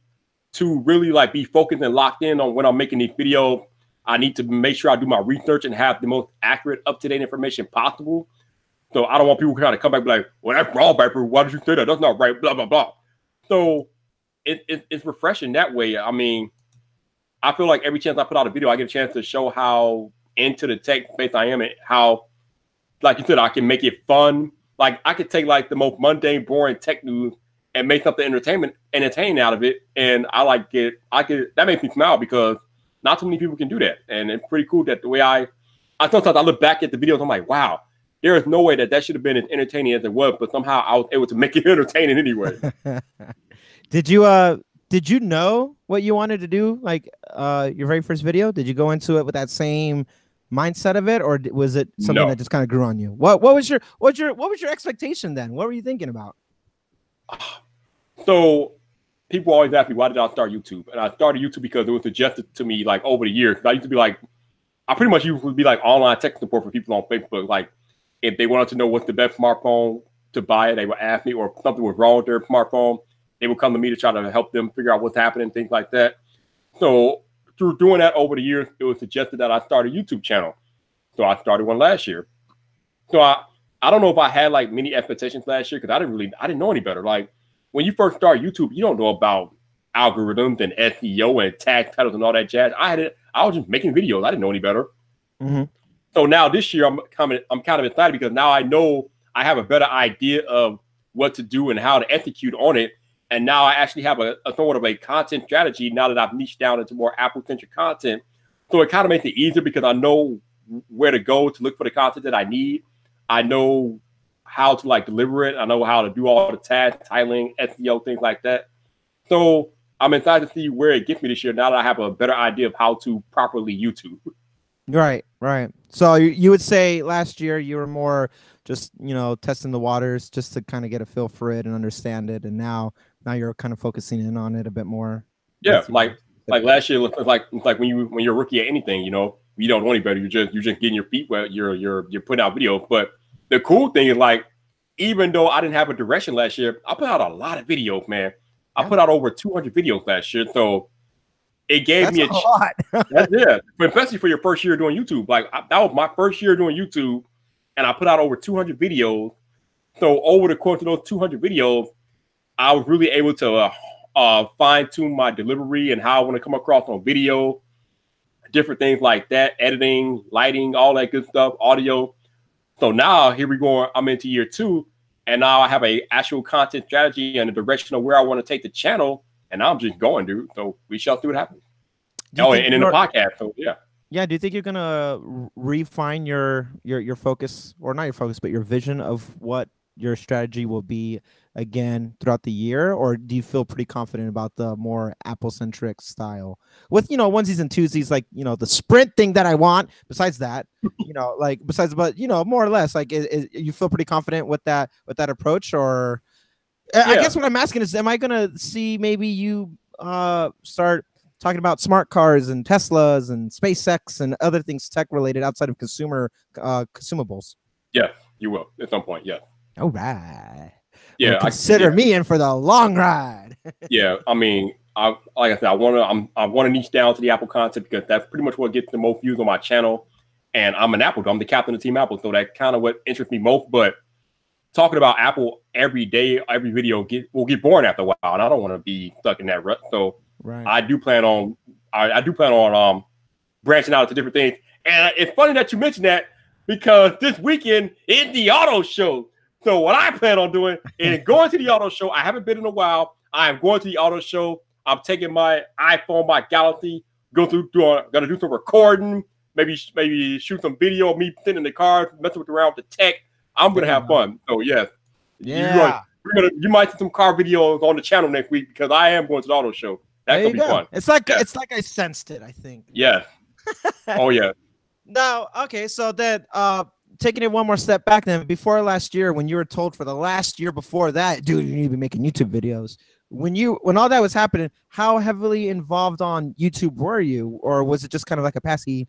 A: to really like be focused and locked in on when I'm making these videos. I need to make sure I do my research and have the most accurate, up-to-date information possible. So I don't want people to kind of come back and be like, well, that's wrong, Viper. Why did you say that? That's not right, blah, blah, blah. So it's refreshing that way. I mean, I feel like every chance I put out a video, I get a chance to show how into the tech space I am and how, like you said, I can make it fun. Like I could take like the most mundane, boring tech news and make something entertaining out of it. And I like it. That makes me smile because not too many people can do that. And it's pretty cool that the way I sometimes I look back at the videos, I'm like, wow, there is no way that should have been as entertaining as it was, but somehow I was able to make it entertaining anyway.
B: Did you know what you wanted to do? Like your very first video? Did you go into it with that same mindset of it, or was it something that just kind of grew on you? What was your expectation then? What were you thinking about?
A: So people always ask me, why did I start YouTube? And I started YouTube because it was suggested to me like over the years. I used to be like, I pretty much used to be like online tech support for people on Facebook. Like if they wanted to know what's the best smartphone to buy it. They would ask me, or something was wrong with their smartphone. They would come to me to try to help them figure out what's happening, things like that. So through doing that over the years, it was suggested that I start a YouTube channel. So I started one last year. So I don't know if I had like many expectations last year because I didn't know any better. Like when you first start YouTube, you don't know about algorithms and SEO and tag titles and all that jazz. I was just making videos. I didn't know any better.
B: Mm-hmm.
A: So now this year I'm kind of excited because now I know I have a better idea of what to do and how to execute on it. And now I actually have a somewhat of a content strategy now that I've niched down into more Apple-centric content. So it kind of makes it easier because I know where to go to look for the content that I need. I know how to like deliver it. I know how to do all the tags, titling, SEO, things like that. So I'm excited to see where it gets me this year now that I have a better idea of how to properly YouTube.
B: Right. So you would say last year you were more just, testing the waters just to kind of get a feel for it and understand it. And now you're kind of focusing in on it a bit more.
A: Yeah. Like last year, like when you're a rookie at anything, you don't know any better. You're just getting your feet wet. You're putting out videos. But the cool thing is like, even though I didn't have a direction last year, I put out a lot of videos, man. I put out over 200 videos last year. So it gave me a
B: lot.
A: Yeah, but especially for your first year doing YouTube. Like that was my first year doing YouTube, and I put out over 200 videos. So over the course of those 200 videos, I was really able to fine tune my delivery and how I want to come across on video, different things like that, editing, lighting, all that good stuff, audio. So now here we go. I'm into year 2, and now I have a actual content strategy and a direction of where I want to take the channel. And I'm just going, dude. So we shall see what happens. Oh, and in the podcast. So yeah.
B: Yeah. Do you think you're gonna refine your focus, or not your focus, but your vision of what your strategy will be again throughout the year, or do you feel pretty confident about the more Apple-centric style with onesies and twosies, like the sprint thing that I want? Besides that, but more or less, like, you feel pretty confident with that approach, or? Yeah. I guess what I'm asking is, am I gonna see maybe you start talking about smart cars and Teslas and SpaceX and other things tech related outside of consumables?
A: Yeah, you will at some point. Yeah.
B: All right.
A: Yeah,
B: well, consider me in for the long ride.
A: Yeah, I mean, like I said, I want to niche down to the Apple content because that's pretty much what gets the most views on my channel. And I'm an Apple. I'm the captain of Team Apple, so that's kind of what interests me most. But talking about Apple every day, every video will get boring after a while, and I don't want to be stuck in that rut. So I do plan on branching out to different things. And it's funny that you mentioned that because this weekend is the auto show. So what I plan on doing is going to the auto show. I haven't been in a while. I am going to the auto show. I'm taking my iPhone, my Galaxy, gonna do some recording, maybe shoot some video of me sitting in the car, messing around with the tech. I'm gonna have fun. So yes, you might see some car videos on the channel next week because I am going to the auto show. That's gonna be fun.
B: It's like I sensed it, I think.
A: Yeah. Oh yeah.
B: No, okay. So then, taking it one more step back, then before last year, when you were told for the last year before that, dude, you need to be making YouTube videos. When all that was happening, how heavily involved on YouTube were you, or was it just kind of like a passing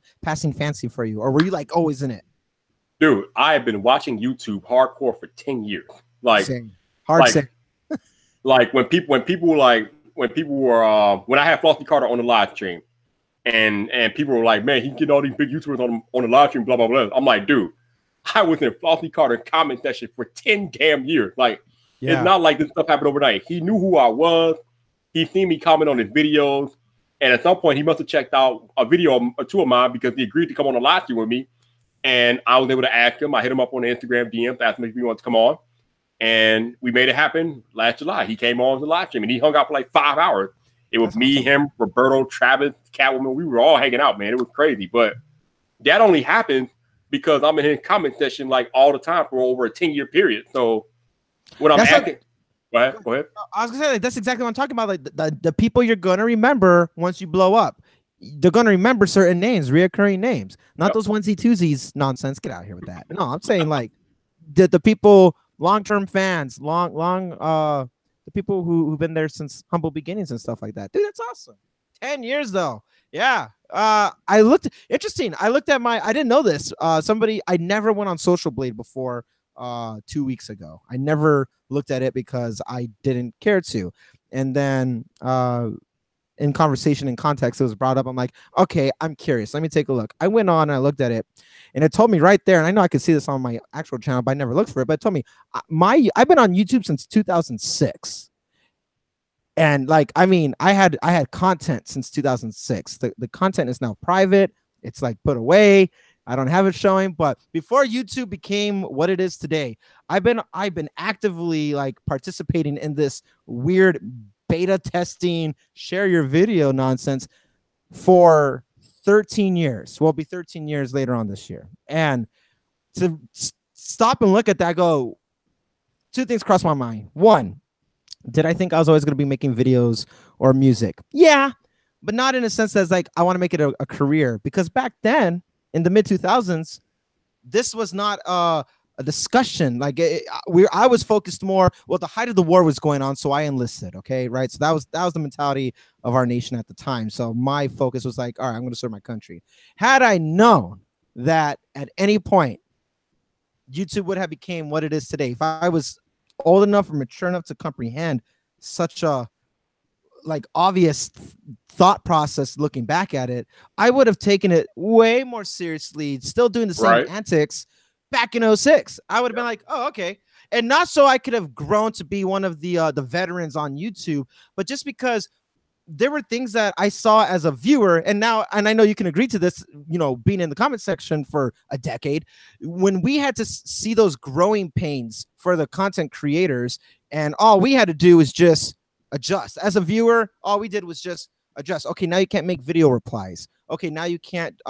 B: fancy for you, or were you like always in it?
A: Dude, I have been watching YouTube hardcore for 10 years. Like,
B: same.
A: Like when I had Flossie Carter on the live stream, and people were like, man, he getting all these big YouTubers on the live stream, blah blah blah. I'm like, dude, I was in Flossie Carter comment section for 10 damn years. Like, it's not like this stuff happened overnight. He knew who I was. He seen me comment on his videos, and at some point, he must have checked out a video or two of mine because he agreed to come on the live stream with me. And I was able to ask him. I hit him up on the Instagram DMs, asked him if he wanted to come on. And we made it happen last July. He came on the live stream and he hung out for like 5 hours. It was me, him, Roberto, Travis, Catwoman. We were all hanging out, man. It was crazy. But that only happened because I'm in his comment section like all the time for over a 10-year period. So when I'm asking, go ahead.
B: I was gonna say, like, that's exactly what I'm talking about. Like the people you're gonna remember once you blow up. They're gonna remember certain names, reoccurring names, not those onesie twosies nonsense. Get out of here with that. No, I'm saying like the people, long-term fans, the people who've been there since humble beginnings and stuff like that. Dude, that's awesome. 10 years though. Yeah. I looked at I didn't know this. I never went on Social Blade before 2 weeks ago. I never looked at it because I didn't care to. And then in conversation and context, it was brought up. I'm like, okay, I'm curious. Let me take a look. I went on and I looked at it, and it told me right there. And I know I could see this on my actual channel, but I never looked for it. But it told me I've been on YouTube since 2006. And like, I mean, I had content since 2006. The content is now private. It's like put away. I don't have it showing. But before YouTube became what it is today, I've been actively like participating in this weird beta testing, share your video nonsense for 13 years. Well, it'll be 13 years later on this year. And to stop and look at that, go, two things cross my mind. One, did I think I was always going to be making videos or music? Yeah, but not in a sense that's like I want to make it a career, because back then in the mid 2000s, this was not a discussion. Like I was focused more. Well, the height of the war was going on, so I enlisted. Okay, right. So that was the mentality of our nation at the time. So my focus was like, all right, I'm going to serve my country. Had I known that at any point YouTube would have became what it is today, if I was old enough or mature enough to comprehend such a like obvious thought process looking back at it, I would have taken it way more seriously, still doing the same antics back in 06. I would have been like, oh, okay. And not so I could have grown to be one of the veterans on YouTube, but just because there were things that I saw as a viewer, and I know you can agree to this, you know, being in the comment section for a decade, when we had to see those growing pains for the content creators, and all we had to do was just adjust. As a viewer, all we did was just adjust. Okay, now you can't make video replies. Okay, now you can't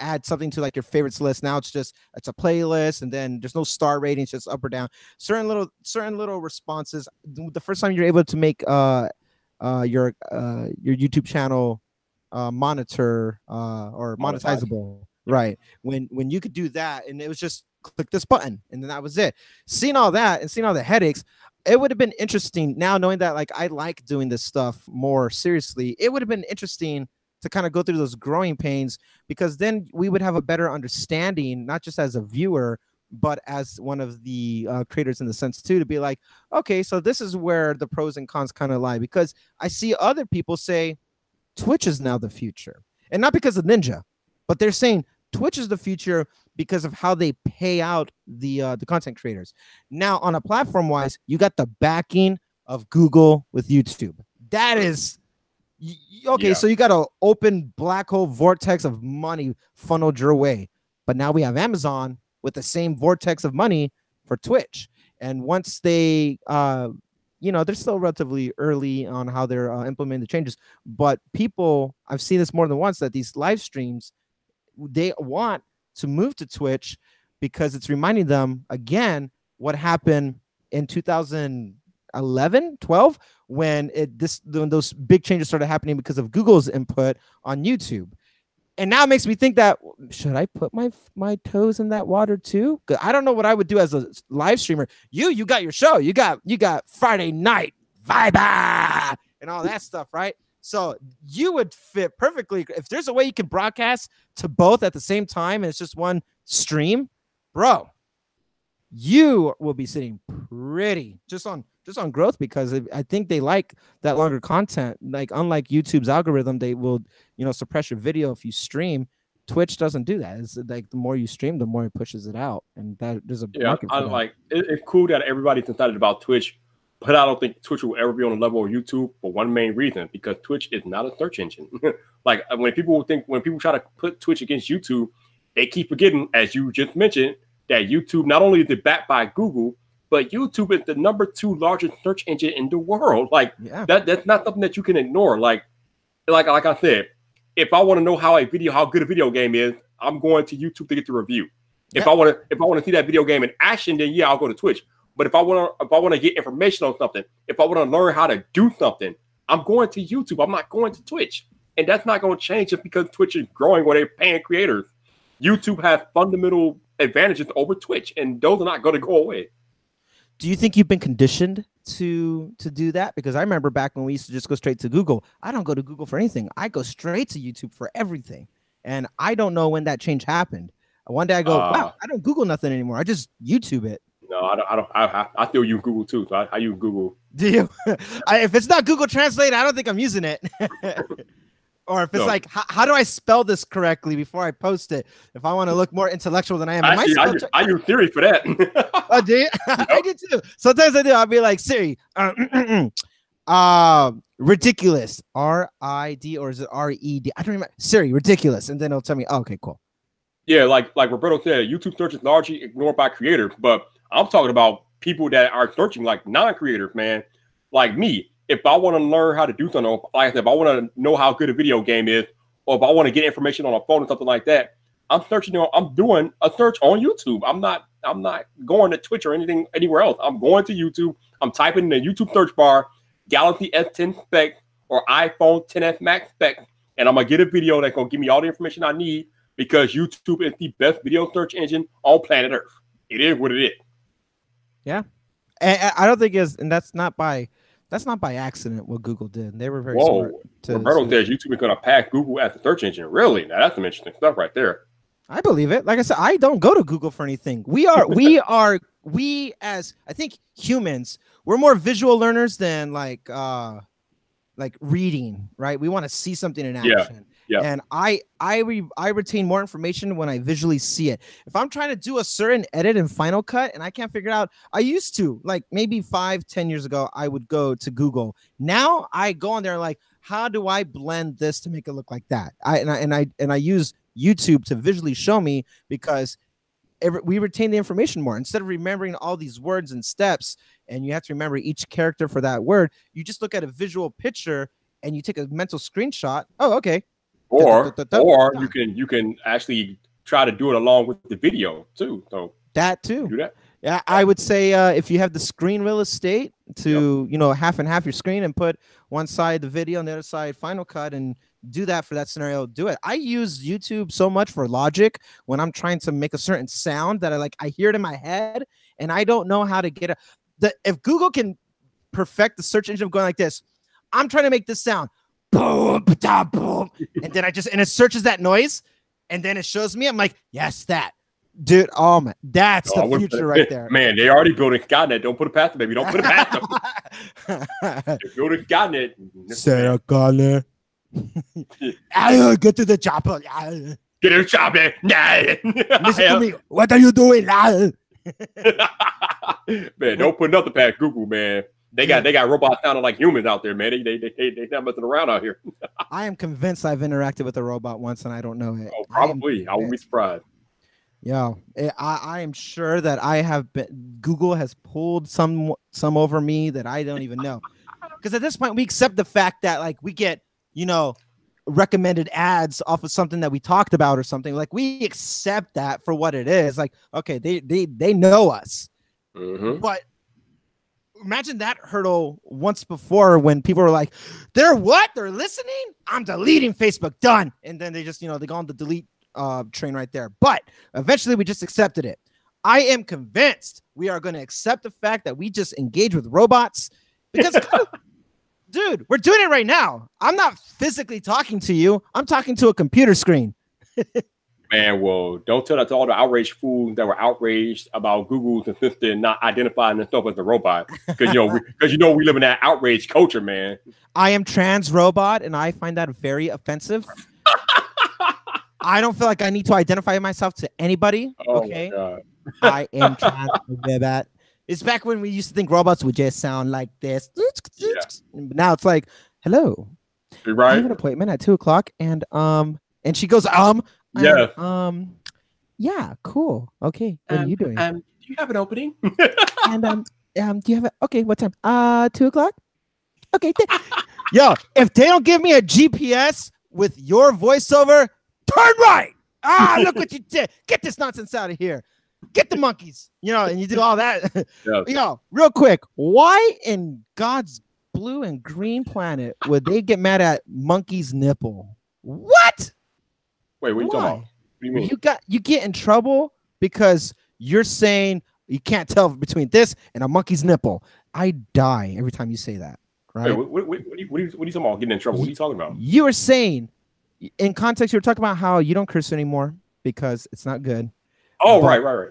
B: add something to like your favorites list. Now it's a playlist, and then there's no star ratings, just up or down. Certain little responses. The first time you're able to make your YouTube channel monitor or monetizable, right? When you could do that, and it was just click this button, and then that was it. Seeing all that and seeing all the headaches, it would have been interesting. Now knowing that like I like doing this stuff more seriously, it would have been interesting to kind of go through those growing pains, because then we would have a better understanding, not just as a viewer, but as one of the creators in the sense too, to be like, okay, so this is where the pros and cons kind of lie, because I see other people say Twitch is now the future, and not because of Ninja, but they're saying Twitch is the future because of how they pay out the content creators. Now on a platform wise, you got the backing of Google with YouTube. That is okay, so you got an open black hole vortex of money funneled your way. But now we have Amazon with the same vortex of money for Twitch. And once they, they're still relatively early on how they're implementing the changes. But people, I've seen this more than once, that these live streams, they want to move to Twitch because it's reminding them, again, what happened in 2011, 12, when those big changes started happening because of Google's input on YouTube. And now it makes me think that, should I put my toes in that water too? Because I don't know what I would do as a live streamer. You got your show. You got Friday Night Vibe and all that stuff, right? So you would fit perfectly. If there's a way you can broadcast to both at the same time and it's just one stream, bro, you will be sitting pretty just on growth, because I think they like that longer content. Like unlike YouTube's algorithm, they will, suppress your video if you stream. Twitch doesn't do that. It's like the more you stream, the more it pushes it out, and that there's a market for that.
A: Like it's cool that everybody's excited about Twitch, but I don't think Twitch will ever be on the level of YouTube for one main reason, because Twitch is not a search engine. Like when people try to put Twitch against YouTube, they keep forgetting, as you just mentioned, that YouTube not only is it backed by Google, but YouTube is the number 2 largest search engine in the world. Like that's not something that you can ignore. Like I said, if I want to know how good a video game is, I'm going to YouTube to get the review. If I want to see that video game in action, then I'll go to Twitch. But if I want to get information on something, if I want to learn how to do something, I'm going to YouTube. I'm not going to Twitch. And that's not going to change just because Twitch is growing or they're paying creators. YouTube has fundamental advantages over Twitch, and those are not going to go away.
B: Do you think you've been conditioned to do that? Because I remember back when we used to just go straight to Google. I don't go to Google for anything. I go straight to YouTube for everything. And I don't know when that change happened. One day I go,
A: Uh,
B: wow, I don't Google nothing anymore. I just YouTube it.
A: no, I don't. I still use Google too. So I use Google.
B: Do you? If it's not Google Translate, I don't think I'm using it. Or if it's
A: No.
B: like, how do I spell this correctly before I post it? If I want to look more intellectual than I am.
A: Actually, I use Siri for that.
B: Oh, do you? I do too. Sometimes I do. I'll be like, Siri, ridiculous. R-I-D or is it R-E-D? I don't remember. Siri, ridiculous. And then it'll tell me, oh, okay, cool.
A: Yeah, like Roberto said, YouTube search is largely ignored by creators, but I'm talking about people that are searching like non-creators, man. Like me, if I want to learn how to do something, like I said, if I want to know how good a video game is, or if I want to get information on a phone or something like that, I'm doing a search on YouTube. I'm not going to Twitch or anything anywhere else. I'm going to YouTube. I'm typing in the YouTube search bar, Galaxy S10 spec or iPhone XS Max spec, and I'm gonna get a video that's gonna give me all the information I need because YouTube is the best video search engine on planet Earth. It is what it is.
B: Yeah, and I don't think and that's not by accident what Google did. They were very smart.
A: Roberto says YouTube is gonna pass Google as a search engine. Really? Now that's some interesting stuff right there.
B: I believe it. Like I said, I don't go to Google for anything. We as I think humans, we're more visual learners than like reading, right? We want to see something in action. Yeah. And I retain more information when I visually see it. If I'm trying to do a certain edit in Final Cut and I can't figure it out, I used to, like maybe 5-10 years ago, I would go to Google. Now I go on there and like, how do I blend this to make it look like that? I use YouTube to visually show me because we retain the information more instead of remembering all these words and steps. And you have to remember each character for that word. You just look at a visual picture and you take a mental screenshot. Oh, okay.
A: Or you can actually try to do it along with the video too. So
B: that too.
A: Do that.
B: Yeah, I would say if you have the screen real estate to half and half your screen and put one side the video and the other side Final Cut and do that for that scenario, do it. I use YouTube so much for logic when I'm trying to make a certain sound that I hear it in my head and I don't know how to get it. If Google can perfect the search engine of going like this, I'm trying to make this sound, boom, boom, and then it searches that noise, and then it shows me. I'm like, yes, that, dude. Oh man, that's the future right there.
A: Man, they already building Skynet. Don't put it past them, baby. Don't put it past them. They're building Skynet.
B: Sarah Connor. I'll get to the chopper.
A: Get in the chopper.
B: Listen to me. What are you doing?
A: Man, don't put nothing past Google, man. They got robots sounding like humans out there, man. They not messing around out here.
B: I am convinced I've interacted with a robot once and I don't know it.
A: Oh, probably. I wouldn't be surprised.
B: Yeah, I am sure that I have been. Google has pulled some over me that I don't even know. Because at this point, we accept the fact that like we get recommended ads off of something that we talked about or something. Like we accept that for what it is. Like okay, they know us, but. Imagine that hurdle once before when people were like, they're listening? I'm deleting Facebook. Done. And then they just, they go on the delete train right there. But eventually we just accepted it. I am convinced we are going to accept the fact that we just engage with robots because, dude, we're doing it right now. I'm not physically talking to you. I'm talking to a computer screen.
A: Man, well, don't tell that to all the outraged fools that were outraged about Google's assistant not identifying themselves as a robot. Because we live in that outraged culture, man.
B: I am trans robot, and I find that very offensive. I don't feel like I need to identify myself to anybody.
A: Oh
B: okay,
A: my God.
B: I am trans robot. It's back when we used to think robots would just sound like this. Yeah. Now it's like, hello,
A: you're right.
B: I have an appointment at 2:00, and she goes,
A: yeah.
B: Yeah, cool. Okay. What are you doing?
A: Do you have an opening?
B: And do you have okay, what time? 2:00? Okay. Yo, if they don't give me a GPS with your voiceover, turn right. Look what you did. Get this nonsense out of here. Get the monkeys. And you do all that.
A: Yeah.
B: Real quick, why in God's blue and green planet would they get mad at monkey's nipple? What?
A: Wait, what are you talking about? What do you mean?
B: You get in trouble because you're saying you can't tell between this and a monkey's nipple. I die every time you say that. Right?
A: Wait, what are you talking about? Getting in trouble? What are you talking about?
B: You were saying, in context, you were talking about how you don't curse anymore because it's not good.
A: Oh,
B: But
A: right.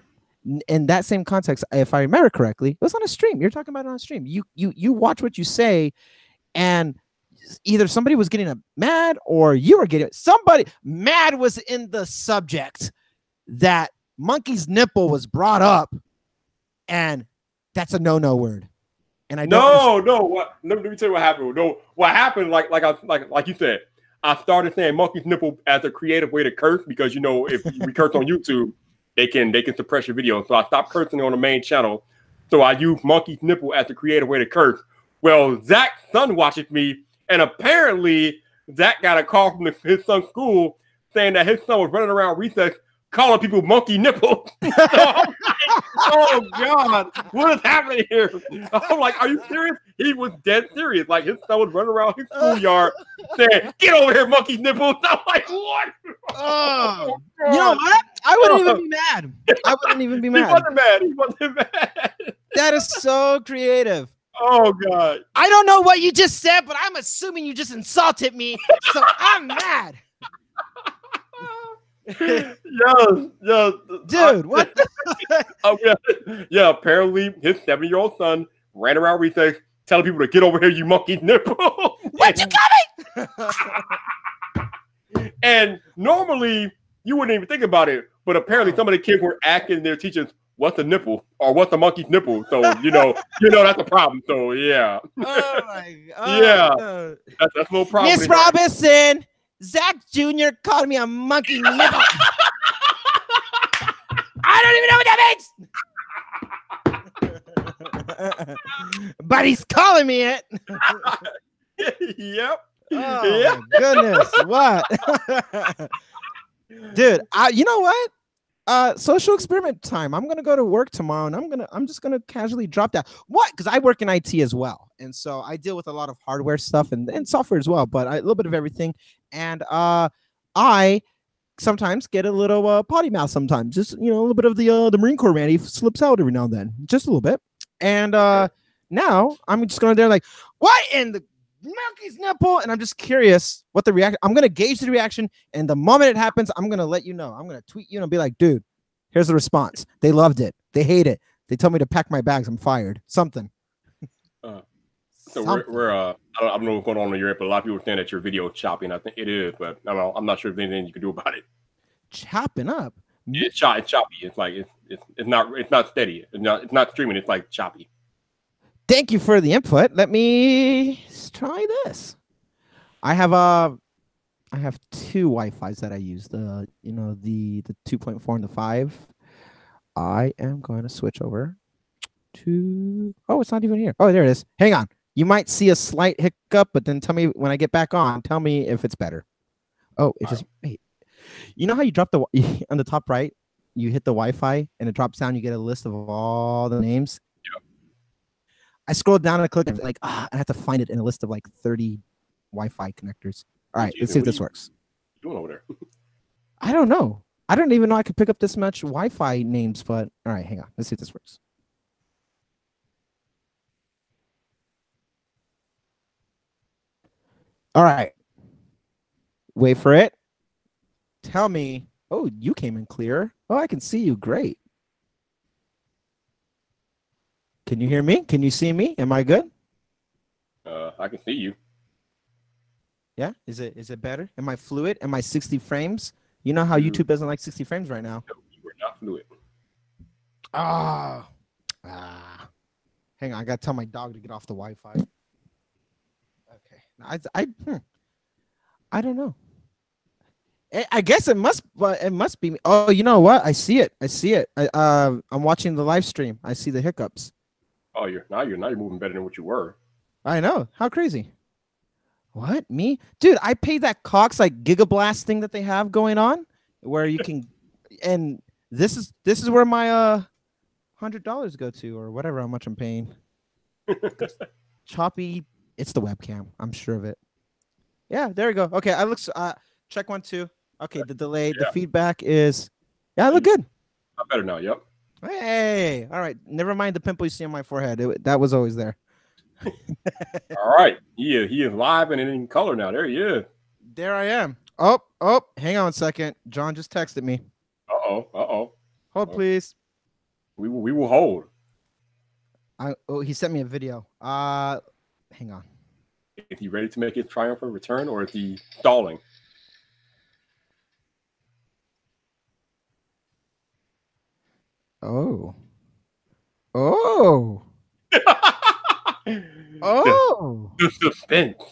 B: in that same context, if I remember correctly, it was on a stream. You're talking about it on a stream. You watch what you say, and either somebody was getting mad or you were getting somebody mad was in the subject that monkey's nipple was brought up, and that's a no word. And I don't.
A: No. What? Let me tell you what happened. No, what happened? Like you said, I started saying monkey's nipple as a creative way to curse because if we curse on YouTube, they can suppress your video. So I stopped cursing on the main channel. So I use monkey's nipple as a creative way to curse. Well, Zach's son watches me, and apparently Zach got a call from his son's school saying that his son was running around recess calling people monkey nipples. So I'm like, oh God, what is happening here? I'm like, are you serious? He was dead serious. Like his son was running around his schoolyard saying, "Get over here, monkey nipples." I'm like, what?
B: Oh, you know what? I wouldn't even be mad. I wouldn't even be mad.
A: He wasn't mad.
B: That is so creative.
A: Oh God.
B: I don't know what you just said, but I'm assuming you just insulted me, so I'm mad.
A: Yes.
B: Dude, what
A: yeah, apparently his 7-year-old son ran around recess telling people to get over here, you monkey nipple.
B: What you coming?
A: And normally you wouldn't even think about it, but apparently some of the kids were asking their teachers, "What's a nipple?" or "What's a monkey's nipple?" So that's a problem. So yeah.
B: Oh my God.
A: Yeah. That's no problem.
B: Miss Robinson, Zach Jr. called me a monkey nipple. I don't even know what that means. But he's calling me it.
A: Yep.
B: Oh
A: Yeah.
B: my goodness. What? Dude, you know what? Social experiment time. I'm gonna go to work tomorrow, and I'm just gonna casually drop that. What? Because I work in IT as well, and so I deal with a lot of hardware stuff and software as well, but a little bit of everything. And I sometimes get a little potty mouth. Sometimes, just a little bit of the Marine Corps man. He slips out every now and then, just a little bit. And now I'm just going there like, what in the monkey's nipple? And I'm just curious what the reaction. I'm gonna gauge the reaction, and the moment it happens, I'm gonna let you know. I'm gonna tweet you and be like, dude, here's the response. They loved it. They hate it. They told me to pack my bags. I'm fired. Something.
A: So we're I don't know what's going on in Europe, but a lot of people are saying that your video is choppy, and I think it is, but I don't know. I'm not sure if there's anything you can do about it.
B: Chopping up.
A: It's choppy. It's like it's not steady. It's not streaming. It's like choppy.
B: Thank you for the input. Let me try this. I have two Wi-Fi's that I use. The 2.4 and the 5. I am going to switch over to. Oh, it's not even here. Oh, there it is. Hang on. You might see a slight hiccup, but then tell me when I get back on. Tell me if it's better. Oh, it just wait. You know how you drop the on the top right? You hit the Wi-Fi and it drops down. You get a list of all the names.
A: Yep.
B: I scrolled down and I clicked like I have to find it in a list of like 30 Wi-Fi connectors. All right, let's see if this works.
A: What are you doing over there?
B: I don't know. I don't even know I could pick up this much Wi-Fi names, but all right, hang on. Let's see if this works. All right. Wait for it. Tell me. Oh, you came in clear. Oh, I can see you. Great. Can you hear me? Can you see me? Am I good?
A: I can see you.
B: Yeah. Is it better? Am I fluid? Am I 60 frames? You know how YouTube doesn't like 60 frames right now.
A: No, you were not fluid.
B: Hang on. I gotta tell my dog to get off the Wi-Fi. Okay. I don't know. I guess it must be me. Oh, you know what? I see it. I'm watching the live stream. I see the hiccups.
A: Oh, you're moving better than what you were.
B: I know. How crazy. What? Me? Dude, I paid that Cox like Gigablast thing that they have going on where you can and this is where my $100 go to or whatever how much I'm paying. Choppy. It's the webcam. I'm sure of it. Yeah, there we go. Okay, I look check 1 2. Okay, the delay, the feedback is I look good.
A: Not better now, yep.
B: Hey, all right. Never mind the pimple you see on my forehead. That was always there.
A: All right. He is live and in color now. There he is.
B: There I am. Oh, hang on a second. John just texted me.
A: Uh-oh.
B: Hold, please.
A: We will hold.
B: He sent me a video. Hang on.
A: Is he ready to make his triumphant return, or is he stalling?
B: Oh. Oh. Oh.
A: The suspense.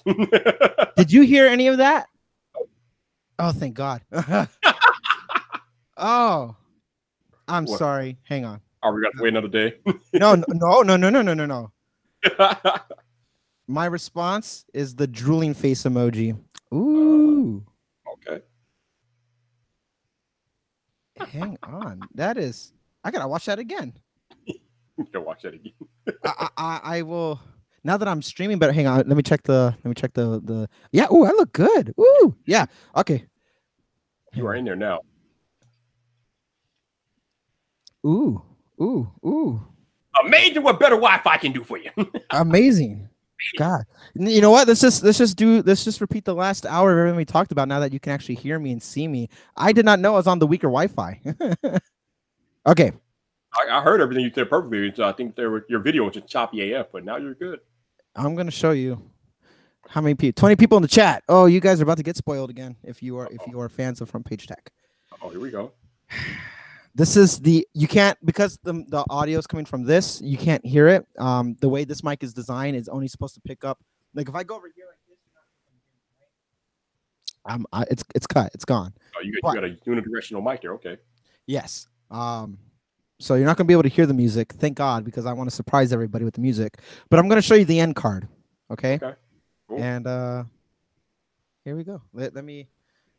B: Did you hear any of that? Oh, thank God. Oh. I'm sorry. Hang on.
A: Are we gonna wait another day?
B: No. My response is the drooling face emoji. Ooh.
A: Okay.
B: Hang on. That is. I gotta watch that again.
A: You can watch that again.
B: I will. Now that I'm streaming, but hang on. Let me check the. Yeah. Ooh, I look good. Ooh. Yeah. Okay.
A: You are in there now.
B: Ooh. Ooh.
A: Amazing what better Wi-Fi can do for you.
B: Amazing. God. You know what? Let's just repeat the last hour of everything we talked about now that you can actually hear me and see me. I did not know I was on the weaker Wi-Fi. Okay.
A: I heard everything you said perfectly. So I think your video was just choppy AF, but now you're good.
B: I'm gonna show you how many people. 20 people in the chat. Oh, you guys are about to get spoiled again if you are fans of Front Page Tech.
A: Oh, here we go.
B: This is you can't, because the audio is coming from this, you can't hear it. The way this mic is designed is only supposed to pick up. Like if I go over here like this, it's cut. It's gone.
A: Oh, you got a unidirectional mic there. Okay.
B: Yes. So you're not gonna be able to hear the music. Thank God, because I want to surprise everybody with the music. But I'm gonna show you the end card. Okay.
A: Okay. Cool.
B: And here we go. Let me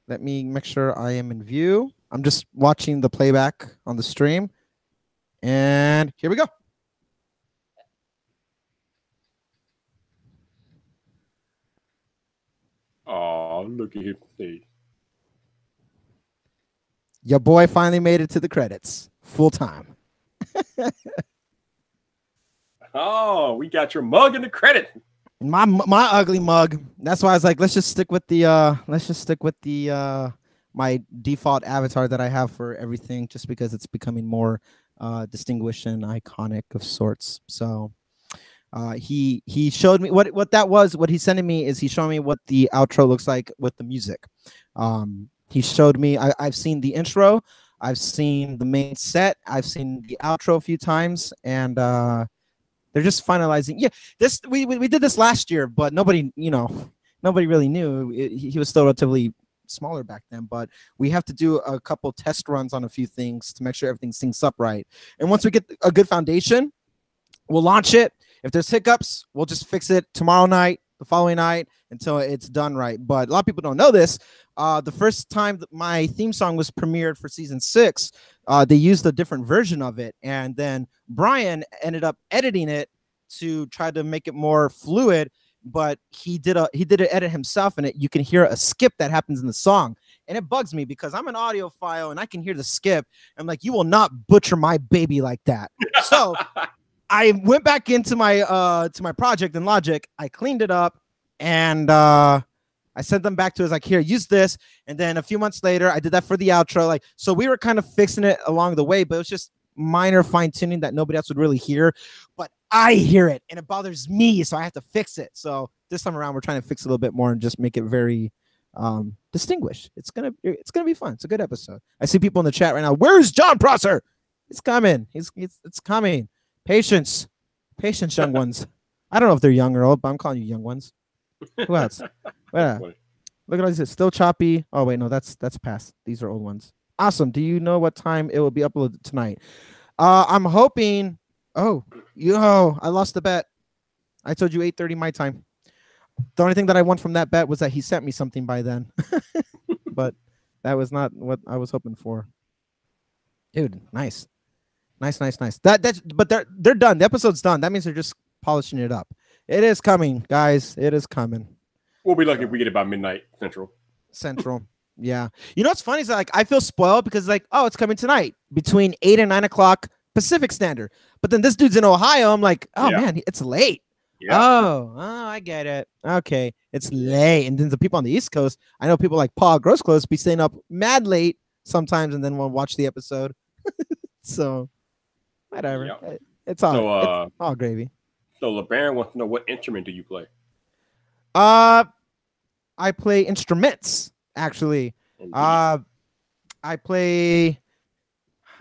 B: make sure I am in view. I'm just watching the playback on the stream. And here we go.
A: Oh, look at him.
B: Your boy finally made it to the credits. Full time.
A: Oh, we got your mug in the credit.
B: My ugly mug. That's why I was like, let's just stick with the my default avatar that I have for everything, just because it's becoming more distinguished and iconic of sorts. So he showed me what that was. What he's sending me is he's showing me what the outro looks like with the music. He showed me. I've seen the intro. I've seen the main set. I've seen the outro a few times, and they're just finalizing. Yeah, this we did this last year, but nobody really knew. He was still relatively smaller back then, but we have to do a couple test runs on a few things to make sure everything syncs up right. And once we get a good foundation, we'll launch it. If there's hiccups, we'll just fix it tomorrow night, the following night, until it's done right. But a lot of people don't know this. The first time that my theme song was premiered for season 6, they used a different version of it, and then Brian ended up editing it to try to make it more fluid. But he did an edit himself, and you can hear a skip that happens in the song, and it bugs me because I'm an audiophile and I can hear the skip. I'm like, you will not butcher my baby like that. So I went back into my to my project in Logic. I cleaned it up, and I sent them back to us like, here, use this. And then a few months later, I did that for the outro. Like, so we were kind of fixing it along the way, but it was just minor fine tuning that nobody else would really hear. But I hear it, and it bothers me, so I have to fix it. So this time around, we're trying to fix it a little bit more and just make it very distinguished. It's gonna be fun. It's a good episode. I see people in the chat right now. Where's John Prosser? It's coming. It's coming. Patience, young ones. I don't know if they're young or old, but I'm calling you young ones. Who else? Look at all these. Still choppy. Oh wait, no, that's past. These are old ones. Awesome. Do you know what time it will be uploaded tonight? I'm hoping. Oh, I lost the bet. I told you 8:30 my time. The only thing that I won from that bet was that he sent me something by then, but that was not what I was hoping for. Dude, nice. But they're done. The episode's done. That means they're just polishing it up. It is coming, guys. It is coming.
A: We'll be lucky if we get it by midnight
B: Central. Yeah. You know what's funny is that, like, I feel spoiled because, like, oh, it's coming tonight between 8 and 9 o'clock Pacific Standard. But then this dude's in Ohio. I'm like, oh man, it's late. Yeah. Oh, I get it. Okay, it's late. And then the people on the East Coast, I know people like Paul Grossclose be staying up mad late sometimes, and then we'll watch the episode. So whatever.
A: Yep.
B: It's
A: So
B: all gravy.
A: so LeBaron wants to know, what instrument do you play?
B: Uh, I play instruments actually.
A: Indeed.
B: I play.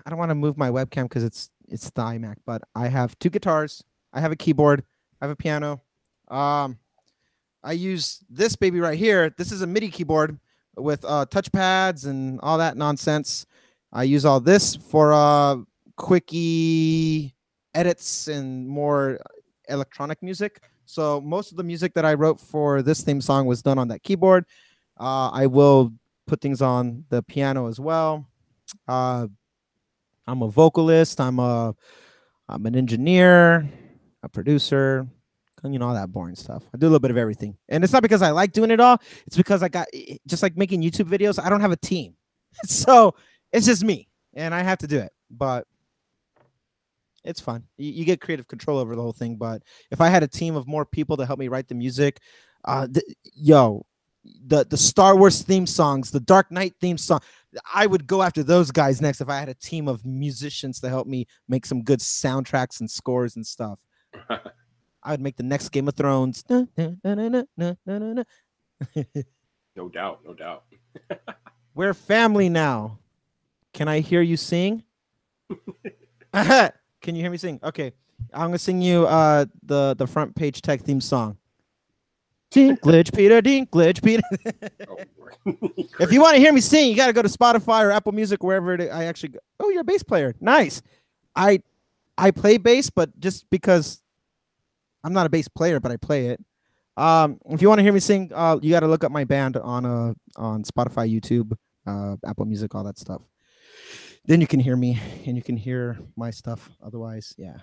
B: I don't want to move my webcam because it's the iMac, but I have 2 guitars. I have a keyboard. I have a piano. I use this baby right here. This is a MIDI keyboard with touch pads and all that nonsense. I use all this for quickie edits and more electronic music. So most of the music that I wrote for this theme song was done on that keyboard. I will put things on the piano as well. I'm a vocalist. I'm an engineer, a producer, all that boring stuff. I do a little bit of everything. And it's not because I like doing it all. It's because I got, just like making YouTube videos, I don't have a team. So it's just me and I have to do it. But it's fun. You get creative control over the whole thing. But if I had a team of more people to help me write the music, the Star Wars theme songs, the Dark Knight theme song, I would go after those guys next if I had a team of musicians to help me make some good soundtracks and scores and stuff. I would make the next Game of Thrones.
A: No doubt, no doubt.
B: We're family now. Can I hear you sing? Can you hear me sing? Okay, I'm gonna sing you the front page tech theme song. Dinklage Peter, Dinklage Peter. If you want to hear me sing, you got to go to Spotify or Apple Music, wherever I actually go. Oh, you're a bass player. Nice. I play bass, but just because I'm not a bass player, but I play it. If you want to hear me sing, you got to look up my band on Spotify, YouTube, Apple Music, all that stuff. Then you can hear me and you can hear my stuff. Otherwise, yeah.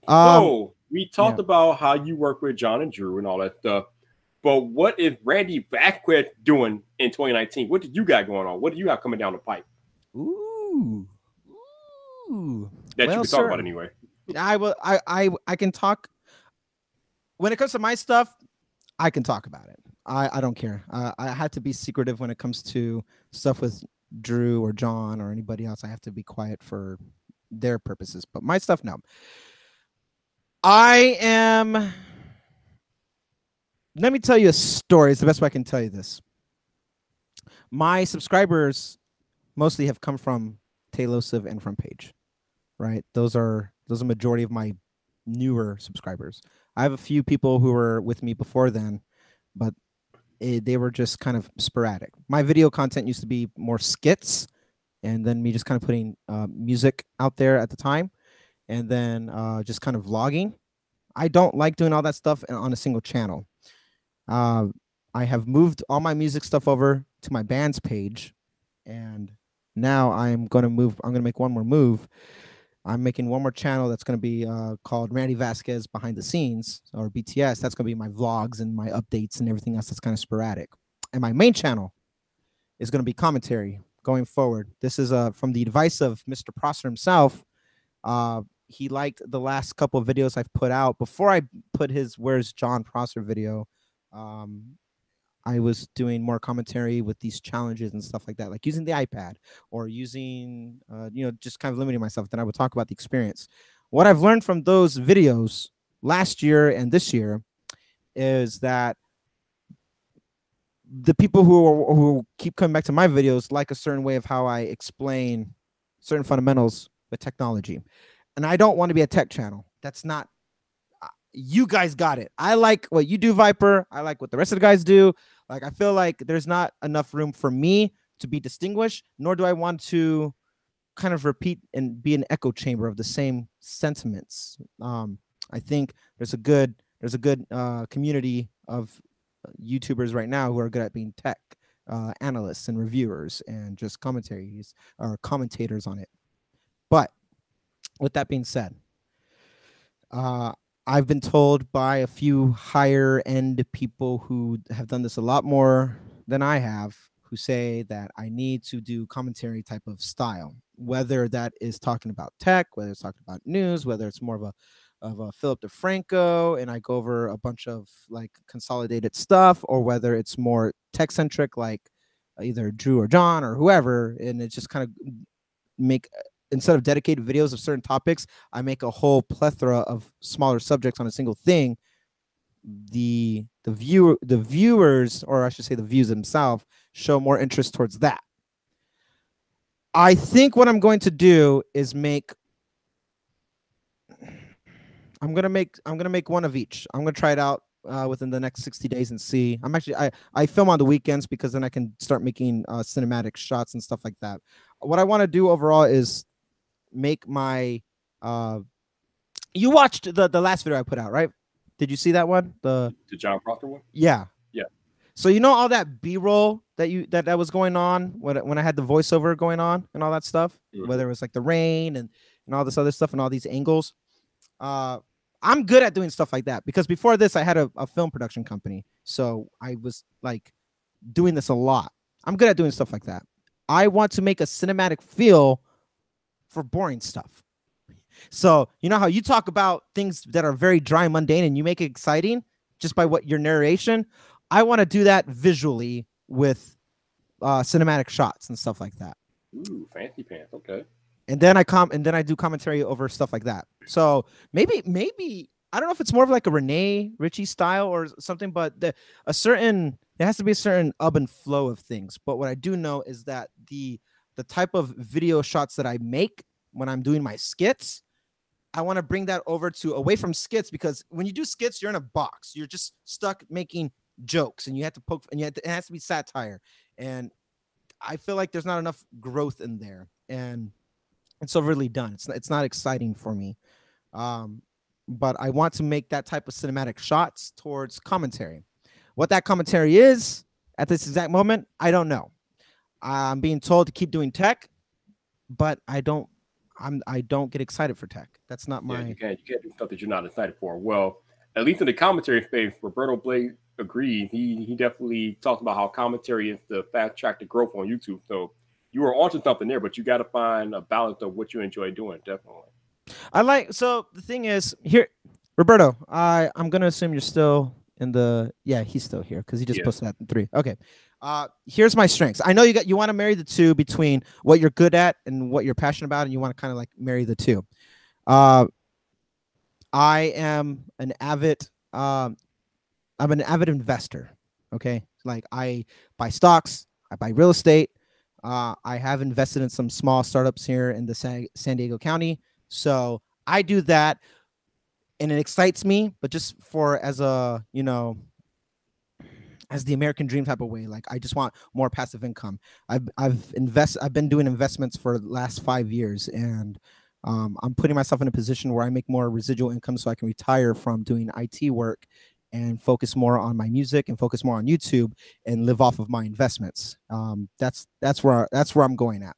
A: So we talked about how you work with John and Drew and all that stuff. But what is Randy Vazquez doing in 2019? What do you got going on? What do you have coming down the pipe?
B: Ooh.
A: That you can talk about anyway.
B: I can talk. When it comes to my stuff, I can talk about it. I don't care. I had to be secretive when it comes to stuff with Drew or John or anybody else. I have to be quiet for their purposes. But my stuff, no. Let me tell you a story. It's the best way I can tell you this. My subscribers mostly have come from Taylosive and from Page, right? Those are a majority of my newer subscribers. I have a few people who were with me before then, but they were just kind of sporadic. My video content used to be more skits, and then me just kind of putting music out there at the time, and then just kind of vlogging. I don't like doing all that stuff on a single channel. I have moved all my music stuff over to my band's page, and now I'm going to make one more move. I'm making one more channel that's going to be called Randy Vazquez Behind the Scenes, or BTS. That's going to be my vlogs and my updates and everything else that's kind of sporadic. And my main channel is going to be commentary going forward. This is from the advice of Mr. Prosser himself. He liked the last couple of videos I've put out. Before I put his Where's John Prosser video, I was doing more commentary with these challenges and stuff like that, like using the iPad or using, just kind of limiting myself. Then I would talk about the experience. What I've learned from those videos last year and this year is that the people who keep coming back to my videos like a certain way of how I explain certain fundamentals with technology. And I don't want to be a tech channel. That's not, you guys got it. I like what you do, Viper. I like what the rest of the guys do. Like, I feel like there's not enough room for me to be distinguished, nor do I want to kind of repeat and be an echo chamber of the same sentiments. I think there's a good community of YouTubers right now who are good at being tech analysts and reviewers and just commentators on it. But with that being said, I've been told by a few higher end people who have done this a lot more than I have, who say that I need to do commentary type of style, whether that is talking about tech, whether it's talking about news, whether it's more of a Philip DeFranco and I go over a bunch of like consolidated stuff, or whether it's more tech centric, like either Drew or John or whoever, and it's just kind of make instead of dedicated videos of certain topics, I make a whole plethora of smaller subjects on a single thing. The viewers, or I should say the views themselves, show more interest towards that. I think what I'm going to do is I'm gonna make one of each. I'm gonna try it out within the next 60 days and see. I film on the weekends because then I can start making cinematic shots and stuff like that. What I want to do overall is make my you watched the last video I put out, right? Did you see that one?
A: The John Proctor one?
B: Yeah.
A: Yeah.
B: So you know all that B-roll that was going on when I had the voiceover going on and all that stuff, whether it was like the rain and all this other stuff and all these angles. I'm good at doing stuff like that because before this I had a film production company, so I was like doing this a lot. I'm good at doing stuff like that. I want to make a cinematic feel for boring stuff. So you know how you talk about things that are very dry and mundane and you make it exciting just by what your narration. I want to do that visually with cinematic shots and stuff like that.
A: Ooh, fancy pants. Okay.
B: And then I do commentary over stuff like that. So maybe I don't know if it's more of like a Renee Ritchie style or something, but there has to be a certain ebb and flow of things. But what I do know is that the type of video shots that I make when I'm doing my skits, I want to bring that over to away from skits, because when you do skits, you're in a box. You're just stuck making jokes and you have to poke, and it has to be satire. And I feel like there's not enough growth in there. And it's overly done. It's not exciting for me. But I want to make that type of cinematic shots towards commentary. What that commentary is at this exact moment, I don't know. I'm being told to keep doing tech, but I don't get excited for tech. That's not my.
A: You can't do stuff that you're not excited for. Well, at least in the commentary space, Roberto Blade agreed. He definitely talks about how commentary is the fast track to growth on YouTube. So you were onto something there, but you got to find a balance of what you enjoy doing. Definitely.
B: So the thing is here, Roberto, I'm gonna assume you're still in the. Yeah, he's still here because he just posted that in 3. Okay. Here's my strengths. I know you want to marry the two between what you're good at and what you're passionate about, and you want to kind of like marry the two. I am an avid investor. Okay, like I buy stocks, I buy real estate. I have invested in some small startups here in the San Diego County, so I do that, and it excites me. But just for as a as the American dream type of way. Like I just want more passive income. I've been doing investments for the last 5 years, and I'm putting myself in a position where I make more residual income so I can retire from doing IT work and focus more on my music and focus more on YouTube and live off of my investments. That's where I'm going at.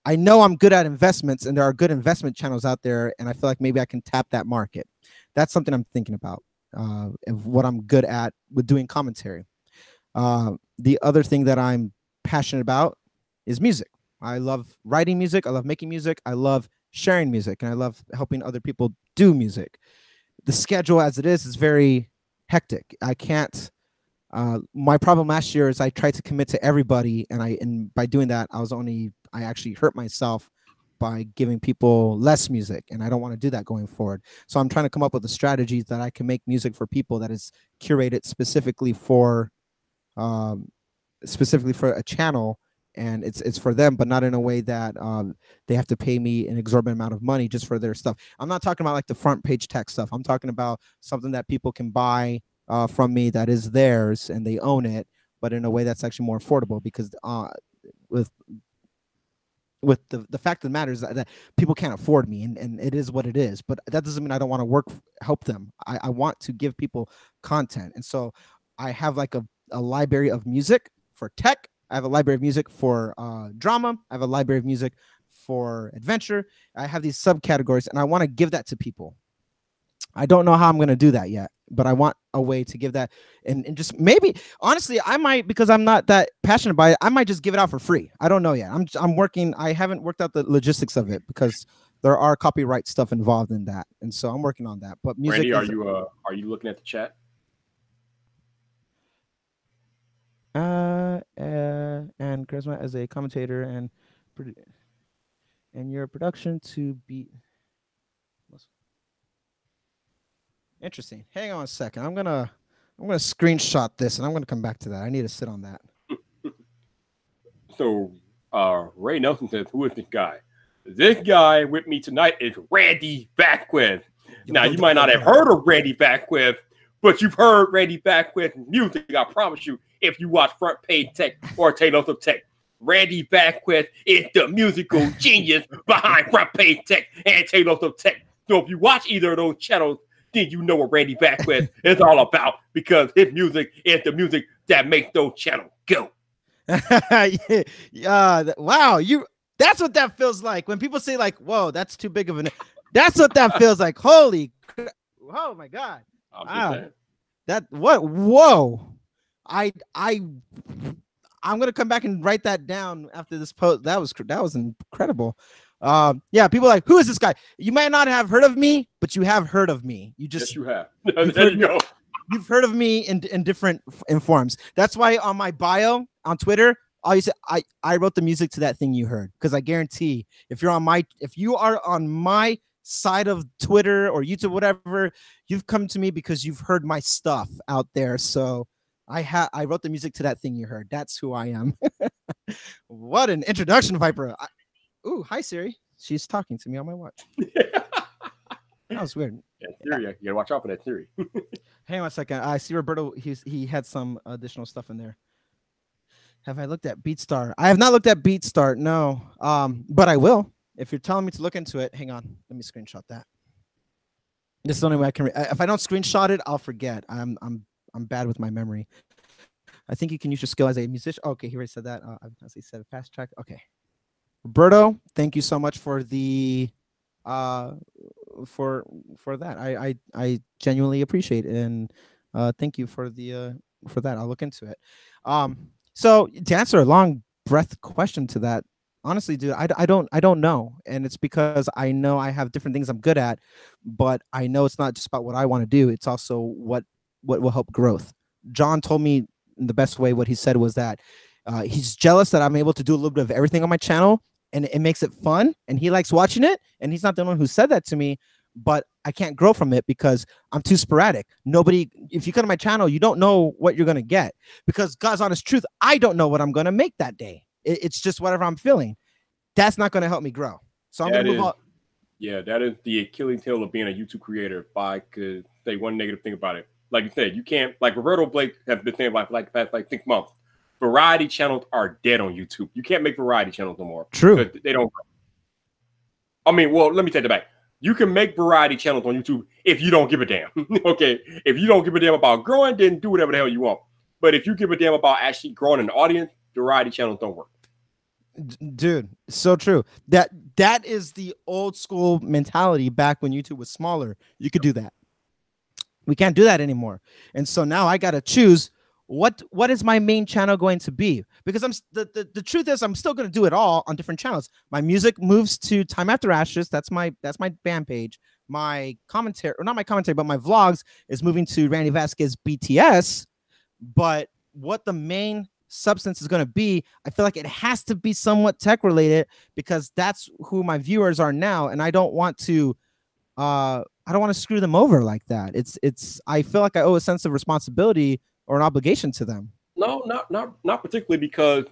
B: I know I'm good at investments, and there are good investment channels out there, and I feel like maybe I can tap that market. That's something I'm thinking about, of what I'm good at with doing commentary. The other thing that I'm passionate about is music. I love writing music. I love making music. I love sharing music, and I love helping other people do music. The schedule as it is very hectic. I can't. My problem last year is I tried to commit to everybody, and by doing that, I actually hurt myself by giving people less music, and I don't want to do that going forward. So I'm trying to come up with a strategy that I can make music for people that is curated specifically for a channel, and it's for them, but not in a way that they have to pay me an exorbitant amount of money just for their stuff. I'm not talking about like the front page tech stuff. I'm talking about something that people can buy from me that is theirs and they own it, but in a way that's actually more affordable, because with the fact of the matter is that people can't afford me, and it is what it is. But that doesn't mean I don't want to help them. I want to give people content, and so I have like a library of music for tech. I have a library of music for drama. I have a library of music for adventure. I have these subcategories, and I want to give that to people. I don't know how I'm going to do that yet, but I want a way to give that, and just maybe, honestly, I might, because I'm not that passionate by it, I might just give it out for free. I don't know yet. I'm working. I haven't worked out the logistics of it because there are copyright stuff involved in that, and so I'm working on that. But music.
A: Randy, are you looking at the chat?
B: And charisma as a commentator and and your production to be interesting. Hang on a second. I'm gonna screenshot this and I'm gonna come back to that. I need to sit on that.
A: So Ray Nelson says, who is this guy? This guy with me tonight is Randy Beckwith. Now, you might not have heard of Randy Beckwith, but you've heard Randy Beckwith's music, I promise you, if you watch Front Page Tech or Taylors of Tech. Randy Beckwith is the musical genius behind Front Page Tech and Taylors of Tech. So if you watch either of those channels, then you know what Randy Beckwith is all about, because his music is the music that makes those channels go.
B: Wow, that's what that feels like when people say like, whoa, that's too big of an, that's what that feels like. Holy, oh my God. Wow. Whoa. I'm gonna come back and write that down after this post. That was incredible. Yeah, people are like, who is this guy? You might not have heard of me, but you have heard of me.
A: Yes, you have. There you go.
B: You've heard of me in different forms. That's why on my bio on Twitter, I wrote the music to that thing you heard, because I guarantee if you are on my side of Twitter or YouTube, whatever, you've come to me because you've heard my stuff out there. So I wrote the music to that thing you heard. That's who I am. What an introduction, Viper. Ooh, hi Siri. She's talking to me on my watch. That was weird.
A: Yeah, Siri, you gotta watch out for that Siri.
B: Hang on a second. I see Roberto. He had some additional stuff in there. Have I looked at BeatStar? I have not looked at BeatStar. No. But I will. If you're telling me to look into it, hang on. Let me screenshot that. This is the only way I can. If I don't screenshot it, I'll forget. I'm bad with my memory. I think you can use your skill as a musician. Okay, he already said that. As he said, fast track. Okay. Roberto, thank you so much for the for that. I genuinely appreciate it, and thank you for the for that. I'll look into it. So to answer a long breath question to that, honestly, dude, I don't know, and it's because I know I have different things I'm good at, but I know it's not just about what I want to do. It's also what will help growth. John told me in the best way. What he said was that he's jealous that I'm able to do a little bit of everything on my channel, and it makes it fun, and he likes watching it. And he's not the one who said that to me, but I can't grow from it because I'm too sporadic. If you come to my channel, you don't know what you're going to get, because God's honest truth, I don't know what I'm going to make that day. It's just whatever I'm feeling. That's not going to help me grow. So I'm going to move on.
A: Yeah, that is the Achilles heel of being a YouTube creator. If I could say one negative thing about it, like you said, you can't, like Roberto Blake has been saying like the past 6 months, variety channels are dead on YouTube. You can't make variety channels no more.
B: True.
A: They don't. I mean, well, let me take that back. You can make variety channels on YouTube if you don't give a damn. Okay. If you don't give a damn about growing, then do whatever the hell you want. But if you give a damn about actually growing an audience, variety channels don't work.
B: Dude, so true. That is the old school mentality back when YouTube was smaller. You could do that. We can't do that anymore. And so now I got to choose what is my main channel going to be, because the truth is I'm still going to do it all on different channels. My music moves to Time After Ashes. That's my band page. My commentary, or not my commentary, but my vlogs is moving to Randy Vasquez BTS. But what the main substance is going to be, I feel like it has to be somewhat tech related, because that's who my viewers are now, and I don't want to screw them over like that. I feel like I owe a sense of responsibility or an obligation to them.
A: No, not particularly, because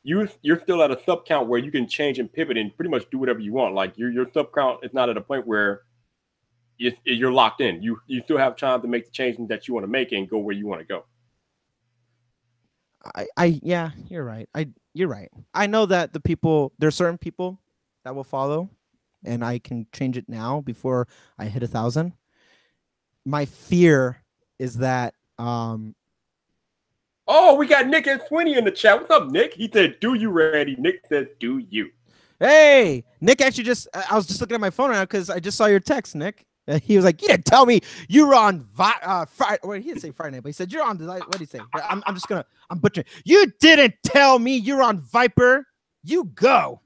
A: you're still at a sub count where you can change and pivot and pretty much do whatever you want. Like your sub count is not at a point where you're locked in. You still have time to make the changes that you want to make and go where you want to go.
B: Yeah, you're right. You're right. I know that there are certain people that will follow, and I can change it now before I hit 1,000. My fear is that
A: oh, we got Nick and Sweeney in the chat. What's up, Nick? He said, "Do you, Randy?" Nick says, "Do you?"
B: Hey, Nick actually I was just looking at my phone right now because I just saw your text, Nick. He was like, "You didn't tell me you were on Friday." Well, he didn't say Friday night, but he said you're on. What did he say? I'm butchering. You didn't tell me you're on Viper. You go.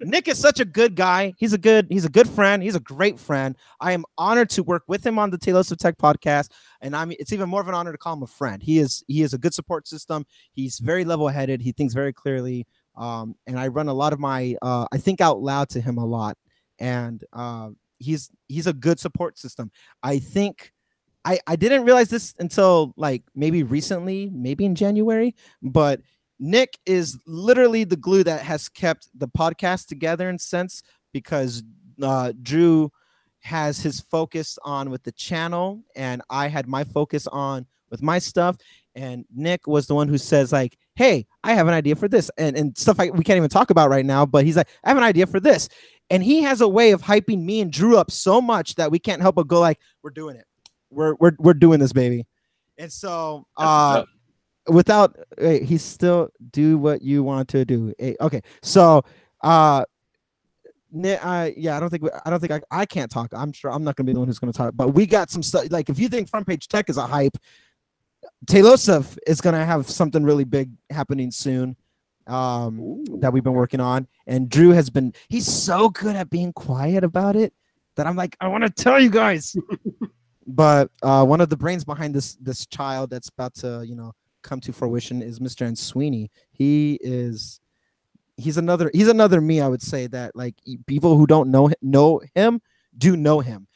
B: Nick is such a good guy. He's a good friend. He's a great friend. I am honored to work with him on the Taylors of Tech podcast, and it's even more of an honor to call him a friend. He is a good support system. He's very level-headed. He thinks very clearly. And I run a lot of my I think out loud to him a lot, and he's a good support system. I think I didn't realize this until like maybe recently, maybe in January, but Nick is literally the glue that has kept the podcast together in sense, because Drew has his focus on with the channel, and I had my focus on with my stuff. And Nick was the one who says like, "Hey, I have an idea for this," and stuff like we can't even talk about right now. But he's like, "I have an idea for this," and he has a way of hyping me and Drew up so much that we can't help but go like, "We're doing it. We're doing this, baby." And so without he's still do what you want to do. Okay, so yeah, I don't think I can't talk. I'm sure I'm not gonna be the one who's gonna talk, but we got some stuff. Like if you think Front Page Tech is a hype, Tayloseph is gonna have something really big happening soon that we've been working on. And Drew he's so good at being quiet about it that I'm like, I want to tell you guys. But one of the brains behind this child that's about to come to fruition is Mr. N. Sweeney. He's another me, I would say, that like people who don't know him do know him.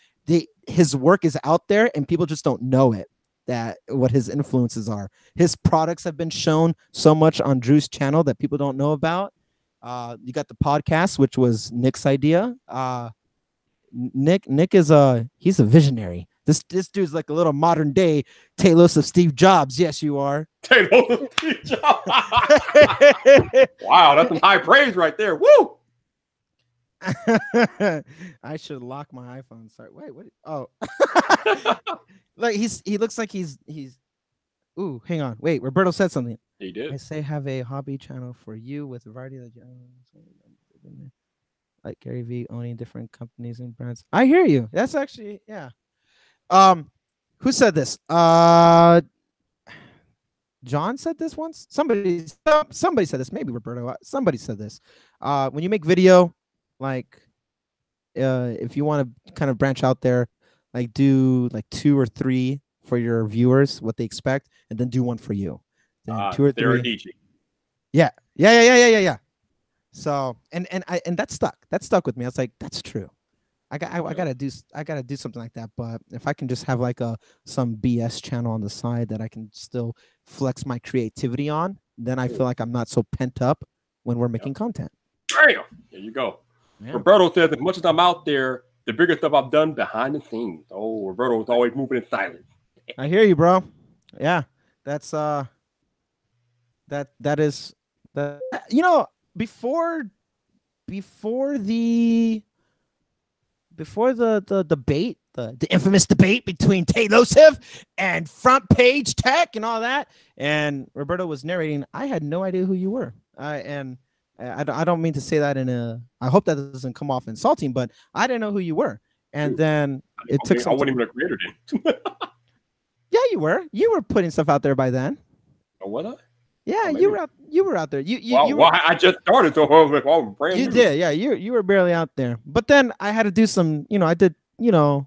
B: His work is out there and people just don't know it, that what his influences are. His products have been shown so much on Drew's channel that people don't know about. You got the podcast, which was Nick's idea. Nick is he's a visionary. This dude's like a little modern day Talos of Steve Jobs. Yes, you are.
A: Talos of Steve Jobs. Wow, that's some high praise right there. Woo!
B: I should lock my iPhone. Sorry. Wait, what? Oh. Like he looks like he's ooh, hang on. Wait, Roberto said something.
A: He did.
B: I say have a hobby channel for you with a variety of like Gary Vee owning different companies and brands. I hear you. That's actually, yeah. Who said this? John said this once. Somebody said this. Maybe Roberto. Somebody said this. When you make video, like, if you want to kind of branch out there, like do like 2 or 3 for your viewers, what they expect, and then do one for you. Then 2 or 3. Yeah. So and that stuck with me. I was like, that's true. I gotta do something like that. But if I can just have like some BS channel on the side that I can still flex my creativity on, then I feel like I'm not so pent up when we're making content.
A: Damn, there you go. Yeah. Roberto says, as much as I'm out there, the bigger stuff I've done behind the scenes. Oh, Roberto's always moving in silence.
B: I hear you, bro. Yeah, that's that is the before the debate, the infamous debate between Tayloseph and Front Page Tech and all that, and Roberto was narrating, I had no idea who you were. And I don't mean to say that I hope that doesn't come off insulting, but I didn't know who you were. And then it took some. I wasn't even a creator then. Yeah, you were putting stuff out there by then.
A: Oh, was I?
B: Yeah, you were out there.
A: I just started, so I was like, brand new.
B: You did, yeah. You were barely out there. But then I had to do some, I did, oh,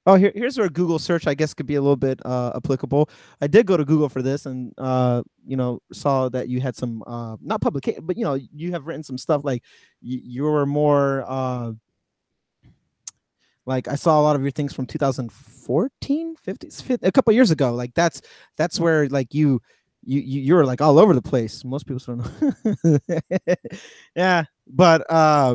B: here's where Google search, I guess, could be a little bit applicable. I did go to Google for this and, saw that you had some, not publication, but, you have written some stuff like you were more, like I saw a lot of your things from 2014, 15, a couple years ago. Like that's where like you were like all over the place. Most people don't know. Yeah, but yeah,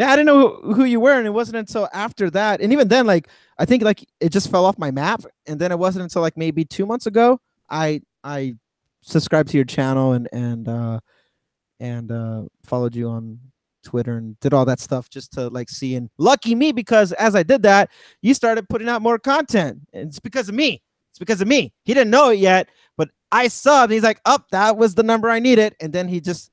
B: I didn't know who you were, and it wasn't until after that, and even then, like I think like it just fell off my map, and then it wasn't until like maybe 2 months ago I subscribed to your channel and followed you on Twitter and did all that stuff just to like see. And lucky me, because as I did that, you started putting out more content, and it's because of me. He didn't know it yet, but I subbed. And he's like, that was the number I needed. And then he just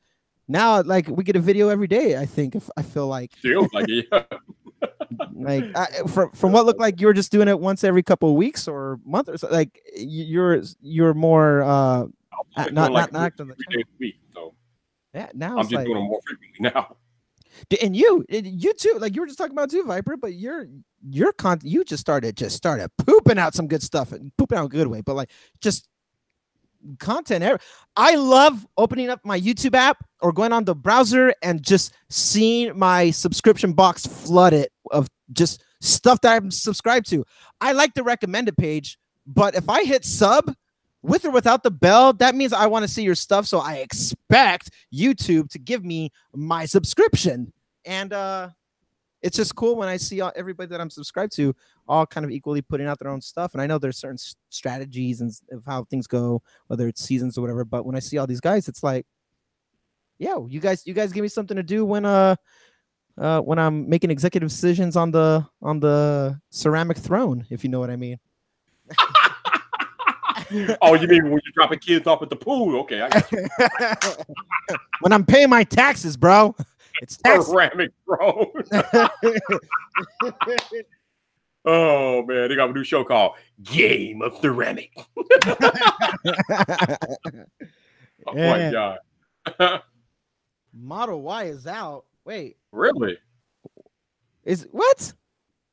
B: now like we get a video every day. I think if I feel like
A: feels like it, yeah.
B: Like from what looked like you were just doing it once every couple of weeks or month or so. Like you're more not acting every day a week. So yeah, now I'm just doing it more frequently now. And you too, like you were just talking about too, Viper, but your content, you just started pooping out some good stuff and pooping out a good way, but like just content. I love opening up my YouTube app or going on the browser and just seeing my subscription box flooded of just stuff that I'm subscribed to. I like the recommended page, but if I hit sub with or without the bell, that means I want to see your stuff. So I expect YouTube to give me my subscription. And it's just cool when I see everybody that I'm subscribed to all kind of equally putting out their own stuff. And I know there's certain strategies and of how things go, whether it's seasons or whatever. But when I see all these guys, it's like, yo, you guys give me something to do when I'm making executive decisions on the ceramic throne, if you know what I mean.
A: Oh, you mean when you're dropping kids off at the pool? Okay, I got you.
B: When I'm paying my taxes, bro. It's
A: ceramic throne. Oh man, they got a new show called Game of Ceramic. Oh my god.
B: Model Y is out. Wait.
A: Really?
B: Is what?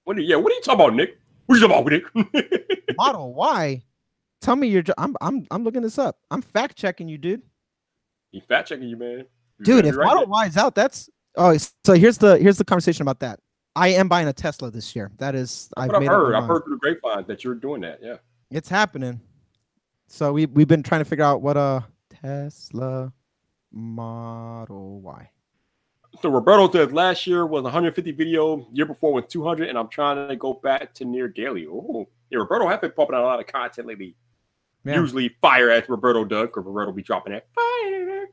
A: What are you talking about, Nick? What are you talking about, Nick?
B: Model Y? Tell me your I'm looking this up. I'm fact checking you, dude.
A: He's fact checking you, man.
B: Dude, if Model Y is out, that's so here's the conversation about that. I am buying a Tesla this year. That is,
A: I've heard. I've heard through the grapevine that you're doing that. Yeah,
B: it's happening. So we've been trying to figure out what a Tesla Model Y.
A: So Roberto said last year was 150 video, year before was 200, and I'm trying to go back to near daily. Oh, yeah, Roberto has been pumping out a lot of content lately. Yeah. Usually fire as Roberto does, because Roberto be dropping that fire.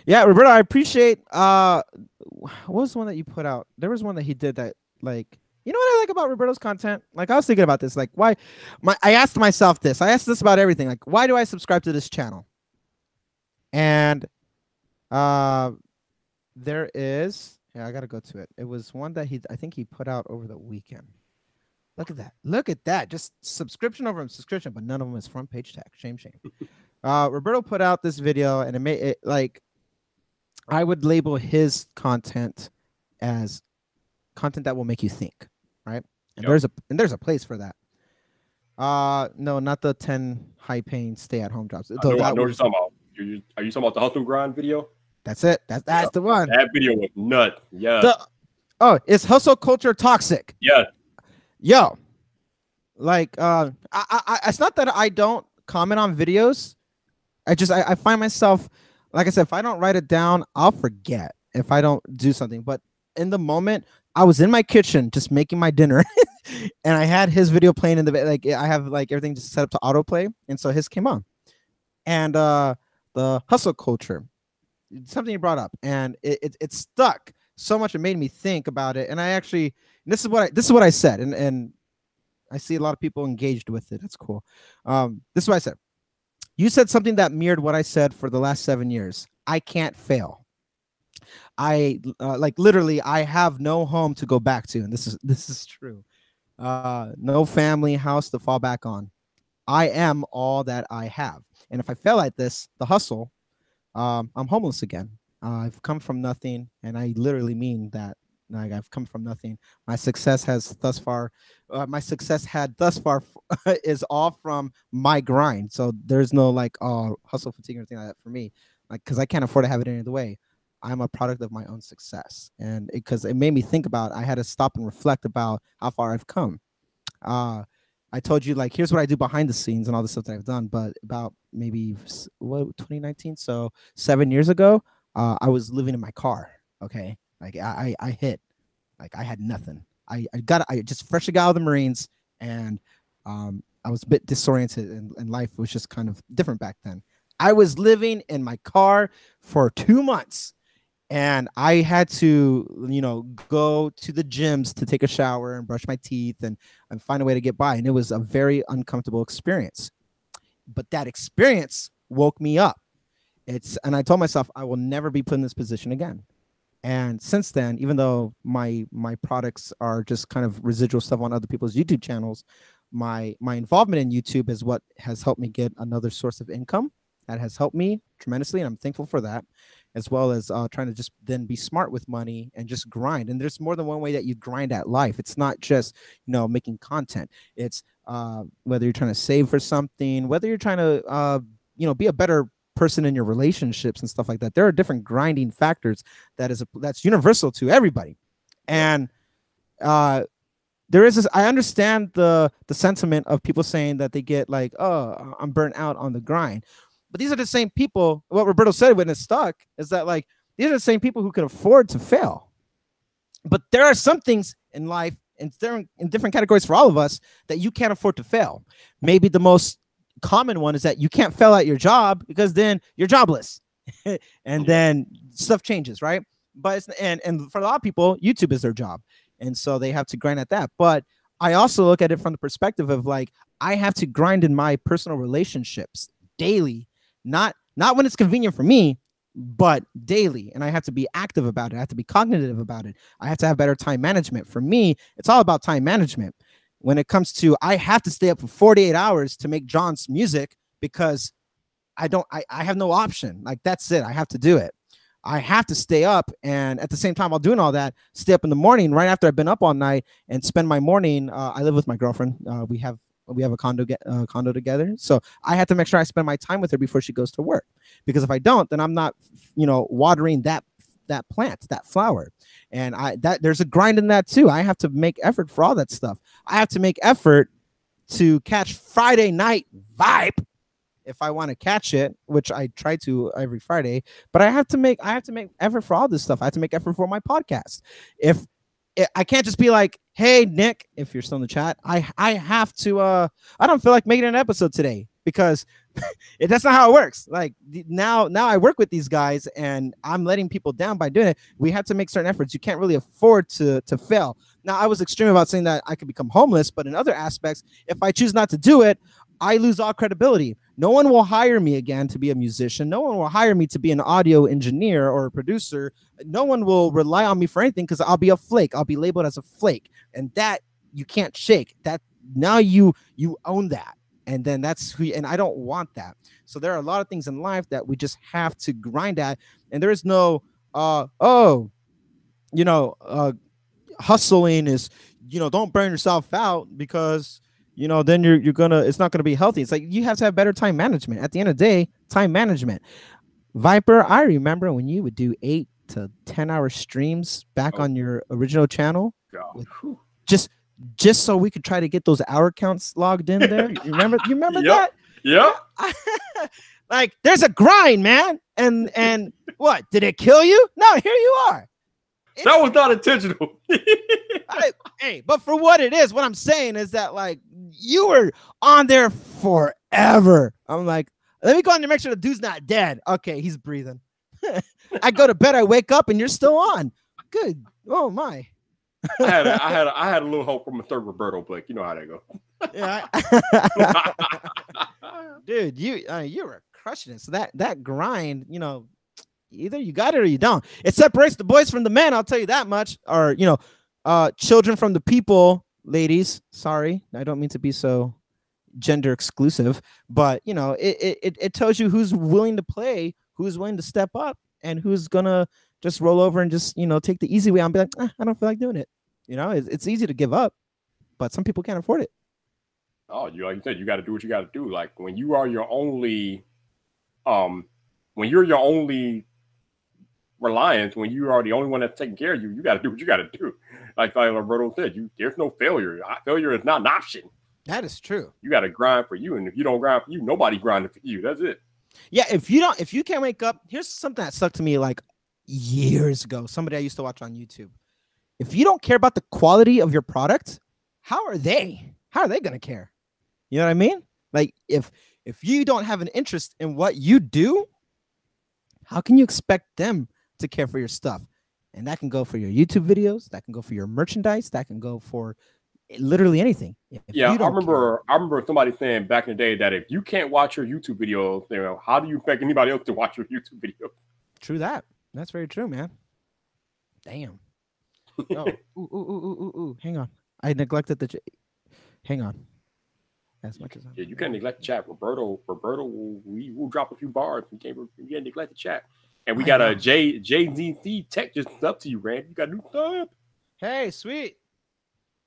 B: Yeah, Roberto, I appreciate. What was the one that you put out? There was one that he did that, like, you know what I like about Roberto's content? Like, I was thinking about this, like, why? I asked myself this. I asked this about everything. Like, why do I subscribe to this channel? And there is. Yeah, I gotta go to it. It was one that I think he put out over the weekend. Look at that. Look at that. Just subscription over subscription, but none of them is front page tag. Shame, shame. Roberto put out this video, and it made it like. I would label his content as content that will make you think, right? And
A: yep.
B: there's a place for that. No, not the 10 high-paying stay-at-home jobs.
A: I know what you're talking about. Are you talking about the hustle grind video?
B: That's it. That's the one.
A: That video was nuts. Yeah.
B: Is hustle culture toxic?
A: Yeah.
B: Yo, like, it's not that I don't comment on videos. I find myself. Like I said, if I don't write it down, I'll forget if I don't do something. But in the moment, I was in my kitchen just making my dinner, and I had his video playing in the like. I have like everything just set up to autoplay, and so his came on. And the hustle culture, something you brought up, and it stuck so much. It made me think about it, and I actually this is what I said, and I see a lot of people engaged with it. That's cool. This is what I said. You said something that mirrored what I said for the last 7 years. I can't fail. I like literally I have no home to go back to, and this is true. No family house to fall back on. I am all that I have, and if I fail at this, the hustle, I'm homeless again. I've come from nothing, and I literally mean that. Like, I've come from nothing. My success has thus far, is all from my grind. So there's no like hustle fatigue or anything like that for me. Like, because I can't afford to have it any other way. I'm a product of my own success, and because it made me think about. I had to stop and reflect about how far I've come. I told you, like, here's what I do behind the scenes and all the stuff that I've done. But about maybe 2019, so 7 years ago, I was living in my car. Okay. Like I hit, like I had nothing. I just freshly got out of the Marines, and I was a bit disoriented, and life was just kind of different back then. I was living in my car for 2 months, and I had to, go to the gyms to take a shower and brush my teeth and find a way to get by. And it was a very uncomfortable experience, but that experience woke me up. And I told myself I will never be put in this position again. And since then, even though my products are just kind of residual stuff on other people's YouTube channels, my involvement in YouTube is what has helped me get another source of income. That has helped me tremendously, and I'm thankful for that, as well as trying to just then be smart with money and just grind. And there's more than one way that you grind at life. It's not just, making content. It's whether you're trying to save for something, whether you're trying to be a better person in your relationships and stuff like that. There are different grinding factors that's universal to everybody. And there is this, I understand the sentiment of people saying that they get like, oh, I'm burnt out on the grind. But these are the same people. What Roberto said when it's stuck is that like these are the same people who can afford to fail. But there are some things in life, and they're in different categories for all of us, that you can't afford to fail. Maybe the most common one is that you can't fail at your job because then you're jobless. And then stuff changes, right? But it's, and for a lot of people, YouTube is their job. And so they have to grind at that. But I also look at it from the perspective of like, I have to grind in my personal relationships daily, not when it's convenient for me, but daily. And I have to be active about it. I have to be cognitive about it. I have to have better time management. For me, it's all about time management. When it comes to, I have to stay up for 48 hours to make John's music because I have no option. Like, that's it. I have to do it. I have to stay up, and at the same time while doing all that, stay up in the morning right after I've been up all night and spend my morning. I live with my girlfriend. We have a condo together, so I have to make sure I spend my time with her before she goes to work, because if I don't, then I'm not, watering that plant, that flower. And there's a grind in that too. I have to make effort for all that stuff. I have to make effort to catch Friday Night Vibe if I want to catch it, which I try to every Friday. But I have to make effort for all this stuff. I have to make effort for my podcast. If I can't just be like, hey Nick, if you're still in the chat, I have to I don't feel like making an episode today, because that's not how it works. Like now I work with these guys and I'm letting people down by doing it. We have to make certain efforts. You can't really afford to fail. Now, I was extreme about saying that I could become homeless, but in other aspects, if I choose not to do it, I lose all credibility. No one will hire me again to be a musician. No one will hire me to be an audio engineer or a producer. No one will rely on me for anything, because I'll be a flake. I'll be labeled as a flake, and that you can't shake. That now you own that, and then that's who. And I don't want that. So there are a lot of things in life that we just have to grind at, and there is no hustling is, don't burn yourself out, because then you're gonna, it's not gonna be healthy. It's like you have to have better time management. At the end of the day, time management. Viper, I remember when you would do 8 to 10 hour streams back on your original channel, just so we could try to get those hour counts logged in there. You remember
A: Yep.
B: that?
A: Yeah.
B: Like, there's a grind, man. And what, did it kill you? No, here you are.
A: That was not intentional.
B: But for what it is, what I'm saying is that, like, you were on there forever. I'm like, let me go on to make sure the dude's not dead. Okay, he's breathing. I go to bed, I wake up, and you're still on. Good. Oh my.
A: I had a little hope from a third Roberto, but you know how that go.
B: Yeah. Dude, you were crushing it. So that grind, either you got it or you don't. It separates the boys from the men, I'll tell you that much. Or, children from the people, ladies. Sorry, I don't mean to be so gender exclusive, but it tells you who's willing to play, who's willing to step up, and who's gonna just roll over and just take the easy way out and be like, I don't feel like doing it. It's easy to give up, but some people can't afford it.
A: Oh, like you said, you got to do what you got to do. Like when you are your only, when you're your only reliance, when you are the only one that's taking care of you, you got to do what you got to do. Like Roberto said, there's no failure. Failure is not an option.
B: That is true.
A: You got to grind for you, and if you don't grind for you, nobody grinding for you. That's it.
B: Yeah, if you can't wake up, here's something that stuck to me like years ago. Somebody I used to watch on YouTube. If you don't care about the quality of your product, how are they gonna care? You know what I mean? Like if you don't have an interest in what you do, how can you expect them to care for your stuff? And that can go for your YouTube videos, that can go for your merchandise, that can go for literally anything.
A: I remember somebody saying back in the day that if you can't watch your YouTube videos, how do you expect anybody else to watch your YouTube video?
B: True that. That's very true, man. Damn. Oh, ooh. Hang on. I neglected hang on. As much as
A: you can't neglect the chat. Roberto, we will drop a few bars. You can't neglect the chat. And we got a JZC Tech just up to you, Rand. You got new stuff.
B: Hey, sweet.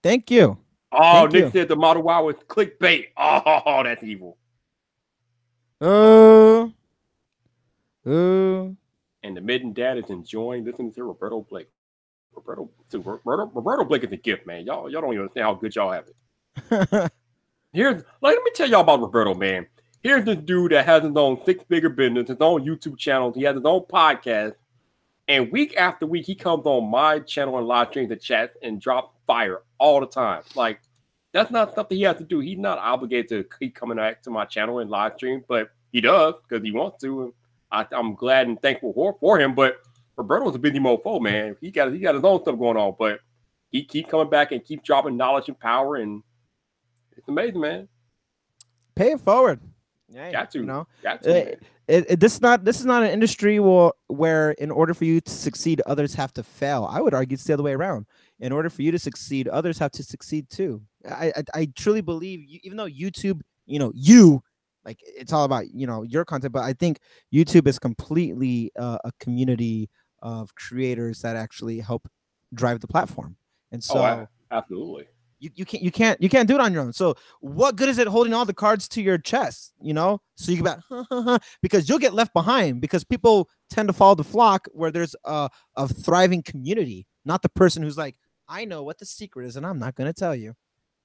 B: Thank you.
A: Oh, Nick said the Model Y was clickbait. Oh, that's evil.
B: Oh, oh.
A: And the midden dad is enjoying listening to Roberto Blake. Roberto Blake is a gift, man. Y'all don't even understand how good y'all have it. Let me tell y'all about Roberto, man. Here's this dude that has his own six-figure business, his own YouTube channel. He has his own podcast. And week after week, he comes on my channel and live streams and chat and drop fire all the time. Like, that's not something he has to do. He's not obligated to keep coming back to my channel and live stream, but he does because he wants to. And I'm glad and thankful for him. But Roberto's a busy mofo, man. He got his own stuff going on, but he keep coming back and keep dropping knowledge and power, and it's amazing, man.
B: Pay it forward.
A: Yeah, got to.
B: You know,
A: got to.
B: This is not an industry where in order for you to succeed, others have to fail. I would argue it's the other way around. In order for you to succeed, others have to succeed too. I truly believe, even though YouTube, like it's all about your content, but I think YouTube is completely a community of creators that actually help drive the platform. And so,
A: absolutely.
B: You can't do it on your own. So what good is it holding all the cards to your chest, so you can be because you'll get left behind, because people tend to follow the flock where there's a thriving community, not the person who's like, I know what the secret is and I'm not going to tell you.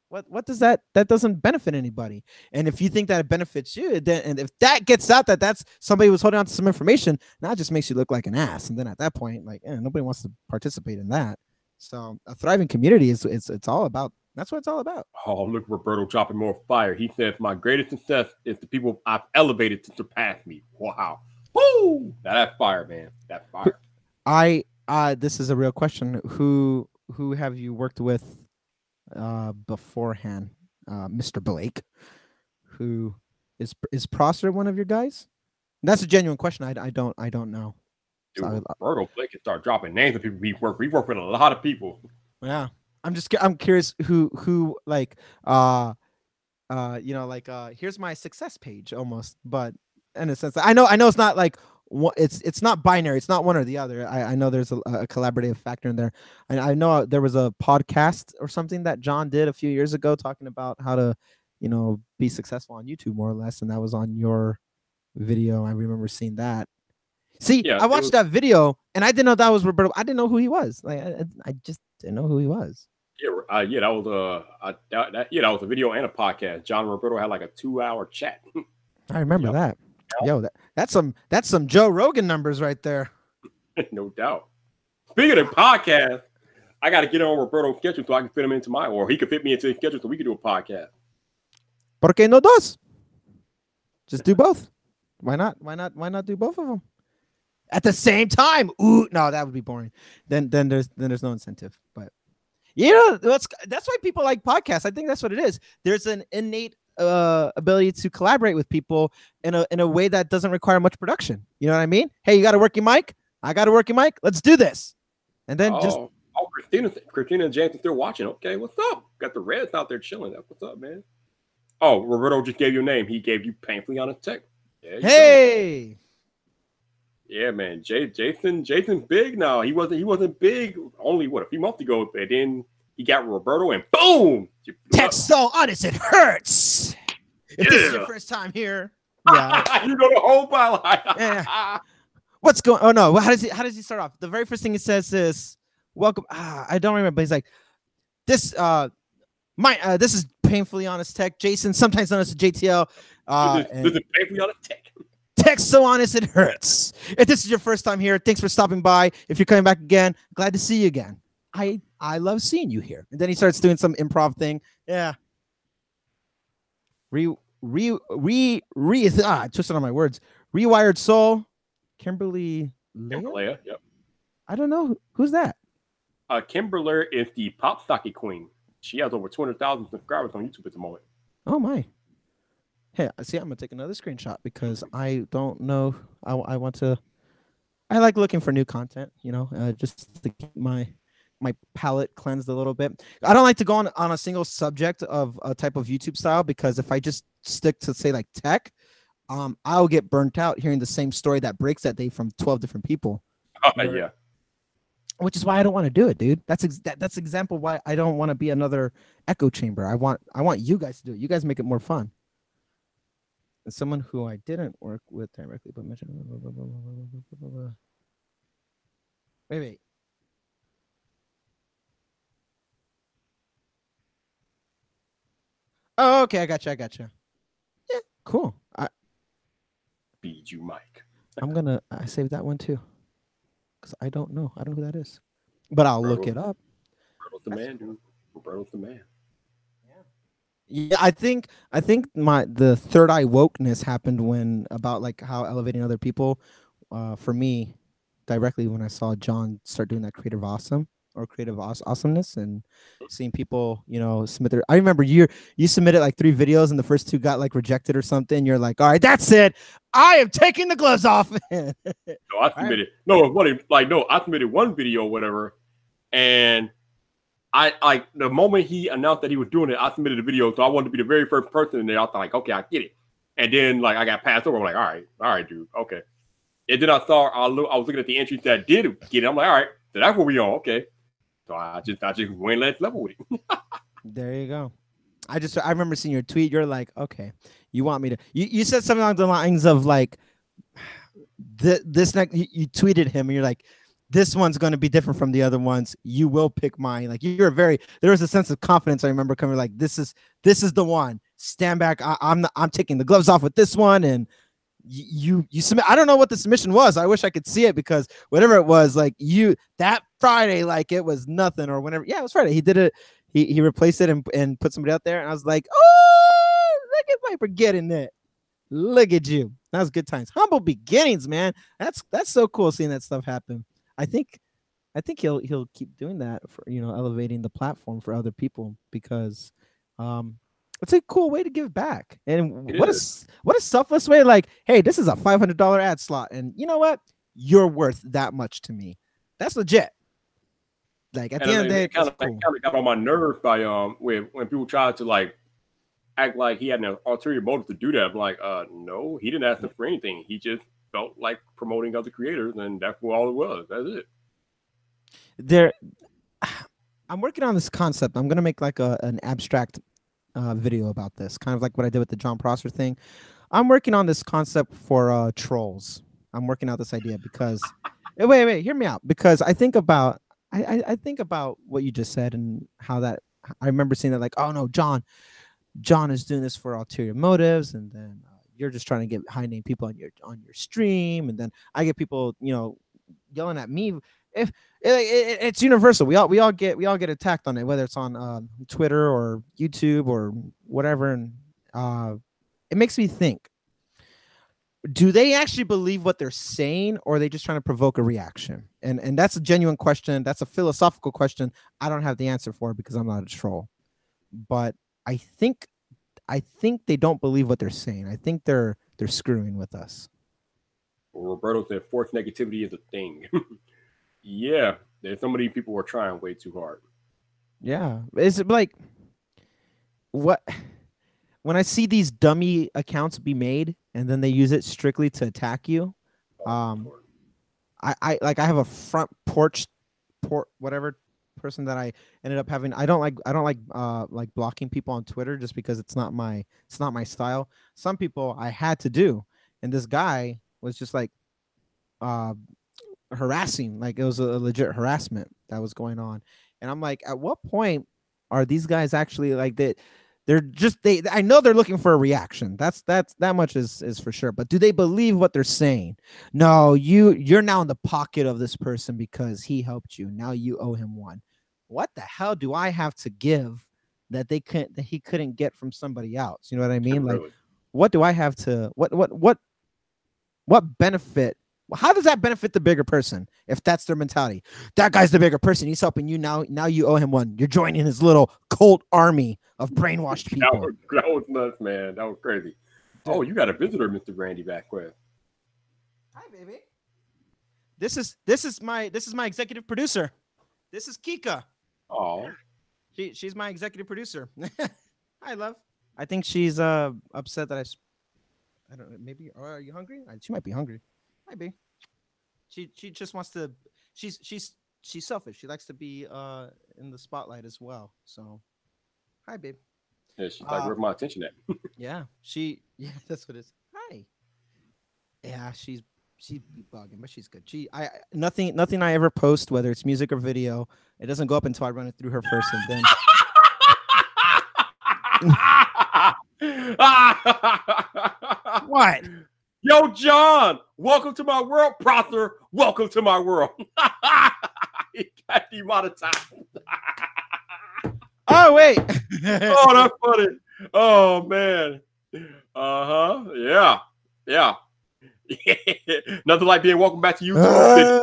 B: What does that doesn't benefit anybody. And if you think that it benefits you, then, and if that gets out that that's somebody was holding on to some information, now it just makes you look like an ass. And then at that point, like, nobody wants to participate in that. So a thriving community is it's all about. That's what it's all about.
A: Oh, look, Roberto dropping more fire. He says, my greatest success is the people I've elevated to surpass me. Wow. Woo! That's fire, man. That's fire.
B: This is a real question. Who have you worked with beforehand? Mr. Blake. Who is Prosser one of your guys? And that's a genuine question. I don't know.
A: Dude, so Roberto Blake can start dropping names of people we work with a lot of people.
B: Yeah. I'm curious who like here's my success page almost, but in a sense I know it's not like it's not binary, it's not one or the other. I know there's a collaborative factor in there. And I know there was a podcast or something that John did a few years ago talking about how to be successful on YouTube more or less, and that was on your video. I remember seeing that. See, yeah, I watched that video and I didn't know that was Roberto. I didn't know who he was. Like I just didn't know who he was.
A: Yeah, that was a video and a podcast. John and Roberto had like a 2-hour chat.
B: I remember that. Yo, that's some Joe Rogan numbers right there.
A: No doubt. Speaking of podcast, I got to get on Roberto's schedule so I can fit him into or he could fit me into his schedule so we can do a podcast.
B: ¿Por qué no dos? Just do both. Why not? Why not do both of them at the same time? Ooh, no, that would be boring. Then there's no incentive. But that's why people like podcasts. I think that's what it is. There's an innate ability to collaborate with people in a way that doesn't require much production. You know what I mean? Hey, you got a working mic? I got a working mic. Let's do this. And then
A: Christina and James are still watching. Okay, what's up? Got the Reds out there chilling. What's up, man? Oh, Roberto just gave you a name. He gave you Painfully Honest Tech.
B: Hey.
A: Go. Yeah, man. Jason's big now. He wasn't big only a few months ago, but then he got Roberto and boom!
B: Tech's so honest it hurts. If this is your first time here,
A: yeah, you know the whole byline.
B: Yeah. What's going? Oh no! How does he start off? The very first thing he says is, "Welcome." I don't remember, but he's like, "This this is Painfully Honest Tech. Jason, sometimes known as JTL.
A: This is Painfully Honest Tech.
B: Tech's so honest it hurts. If this is your first time here, thanks for stopping by. If you're coming back again, glad to see you again. I love seeing you here." And then he starts doing some improv thing. Yeah. I twisted on my words. Rewired Soul. Kimberly Leah?
A: Yep.
B: I don't know. Who's that?
A: Kimberly is the pop stocky queen. She has over 200,000 subscribers on YouTube at the moment.
B: Oh my. Hey, see, I'm gonna take another screenshot because I don't know. I like looking for new content, just to keep my palette cleansed a little bit. I don't like to go on a single subject of a type of YouTube style, because if I just stick to say like tech, I'll get burnt out hearing the same story that breaks that day from 12 different people.
A: Yeah.
B: Which is why I don't want to do it, dude. That's example why I don't want to be another echo chamber. I want you guys to do it. You guys make it more fun. someone who I didn't work with directly, but mentioned. Wait. Oh, okay, I gotcha. Yeah, cool.
A: Feed you, Mike.
B: I saved that one too, because I don't know who that is, but I'll look it up.
A: Roberto's the man, dude. Roberto's the man.
B: Yeah, I think the third eye wokeness happened when about like how elevating other people. For me, directly when I saw John start doing that creative awesome or creative awesomeness and seeing people, submit their. I remember you submitted like 3 videos and the first 2 got like rejected or something. You're like, all right, that's it. I am taking the gloves off.
A: No, I submitted. I submitted 1 video, or whatever, and I like the moment he announced that he was doing it, I submitted a video, so I wanted to be the very first person in there. I was like, okay, I get it. And then like I got passed over. I'm like, all right, dude, okay. And then I was looking at the entries that did get it. I'm like, all right, so that's what we on, okay. So I just went last level with it.
B: There you go. I remember seeing your tweet. You're like, okay, you want me to? You said something along the lines of like, this next. You tweeted him, and you're like, this one's going to be different from the other ones. You will pick mine. Like there was a sense of confidence. I remember coming like, this is the one. Stand back. I'm taking the gloves off with this one. And you submit. I don't know what the submission was. I wish I could see it because whatever it was, like that Friday, like it was nothing or whenever. Yeah, it was Friday. He did it. He replaced it and put somebody out there. And I was like, oh, look at Viper getting it. Look at you. That was good times. Humble beginnings, man. That's so cool seeing that stuff happen. I think he'll keep doing that for elevating the platform for other people because it's a cool way to give back. And what a selfless way, like, hey, this is a $500 ad slot, and you know what? You're worth that much to me. That's legit. Like at the end of the day,
A: it kind of got on my nerves by when people tried to like act like he had an ulterior motive to do that. I'm like, no, he didn't ask them for anything. He just felt like promoting other creators, and that's all it was. That's it.
B: I'm working on this concept. I'm gonna make like an abstract video about this, kind of like what I did with the John Prosser thing. I'm working on this concept for trolls. I'm working out this idea because wait, hear me out. Because I think about what you just said and how that I remember seeing that like, oh no, John is doing this for ulterior motives, and then you're just trying to get high name people on your stream, and then I get people yelling at me. If it's universal, we all get attacked on it, whether it's on Twitter or YouTube or whatever, and it makes me think: do they actually believe what they're saying, or are they just trying to provoke a reaction? And that's a genuine question. That's a philosophical question. I don't have the answer for it because I'm not a troll, but I think they don't believe what they're saying. I think they're screwing with us.
A: Well, Roberto said forced negativity is a thing. Yeah, there's so many people who are trying way too hard.
B: Yeah, is it like what? When I see these dummy accounts be made and then they use it strictly to attack you, I have a front porch whatever person that I ended up having. I don't like blocking people on Twitter just because it's not my style. Some people I had to do, and this guy was just like harassing, like it was a legit harassment that was going on. And I'm like, at what point are these guys actually like that? I know they're looking for a reaction. That much is for sure. But do they believe what they're saying? No, you're now in the pocket of this person because he helped you. Now you owe him one. What the hell do I have to give that he couldn't get from somebody else? You know what I mean? Like, what do I have to what benefit? How does that benefit the bigger person if that's their mentality? That guy's the bigger person. He's helping you now. Now you owe him one. You're joining his little cult army of brainwashed people.
A: That was nuts, man. That was crazy. Dude. Oh, you got a visitor, Mr. Randy Backwest.
B: Hi, baby. This is my executive producer. This is Kika.
A: Oh,
B: she's my executive producer. Hi, love. I think she's upset that I don't know. Maybe are you hungry? She might be hungry. Hi, babe. She just wants to. She's selfish. She likes to be in the spotlight as well. So, hi, babe.
A: Yeah, she's like, where's my attention at?
B: Yeah, that's what it is. Hey. Yeah, she's bugging, but she's good. Nothing I ever post, whether it's music or video, it doesn't go up until I run it through her first, and then what?
A: Yo, John, welcome to my world. Prosser, welcome to my world. He got demonetized.
B: Oh wait.
A: Oh, that's funny. Oh man. Yeah. Yeah. Nothing like being welcome back to YouTube.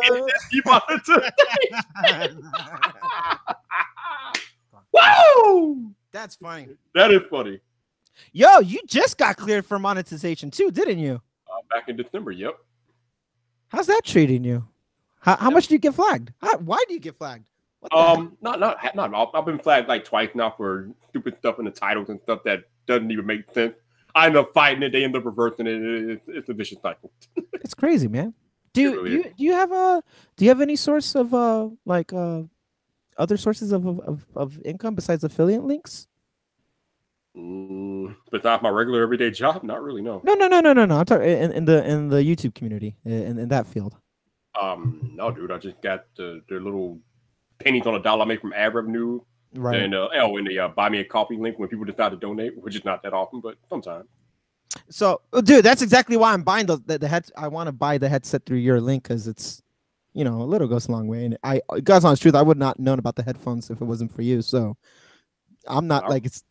A: Woo!
B: That's funny.
A: That is funny.
B: Yo, you just got cleared for monetization too, didn't you?
A: Back in December. Yep.
B: How's that treating you? How much do you get flagged? Why do you get flagged?
A: Not. I've been flagged like twice now for stupid stuff in the titles and stuff that doesn't even make sense. I end up fighting it. They end up reversing it. It's a vicious cycle.
B: It's crazy, man. Do you have any source of other sources of income besides affiliate links?
A: Besides my regular everyday job, not really. No.
B: No. I'm talking in the YouTube community in that field.
A: No, dude. I just got the little pennies on a dollar I make from ad revenue.
B: Right.
A: And in the buy me a coffee link when people decide to donate, which is not that often, but sometimes.
B: So, dude, that's exactly why I'm buying the head. I want to buy the headset through your link because it's, a little goes a long way. And God's honest truth, I would not known about the headphones if it wasn't for you. So, I'm not it's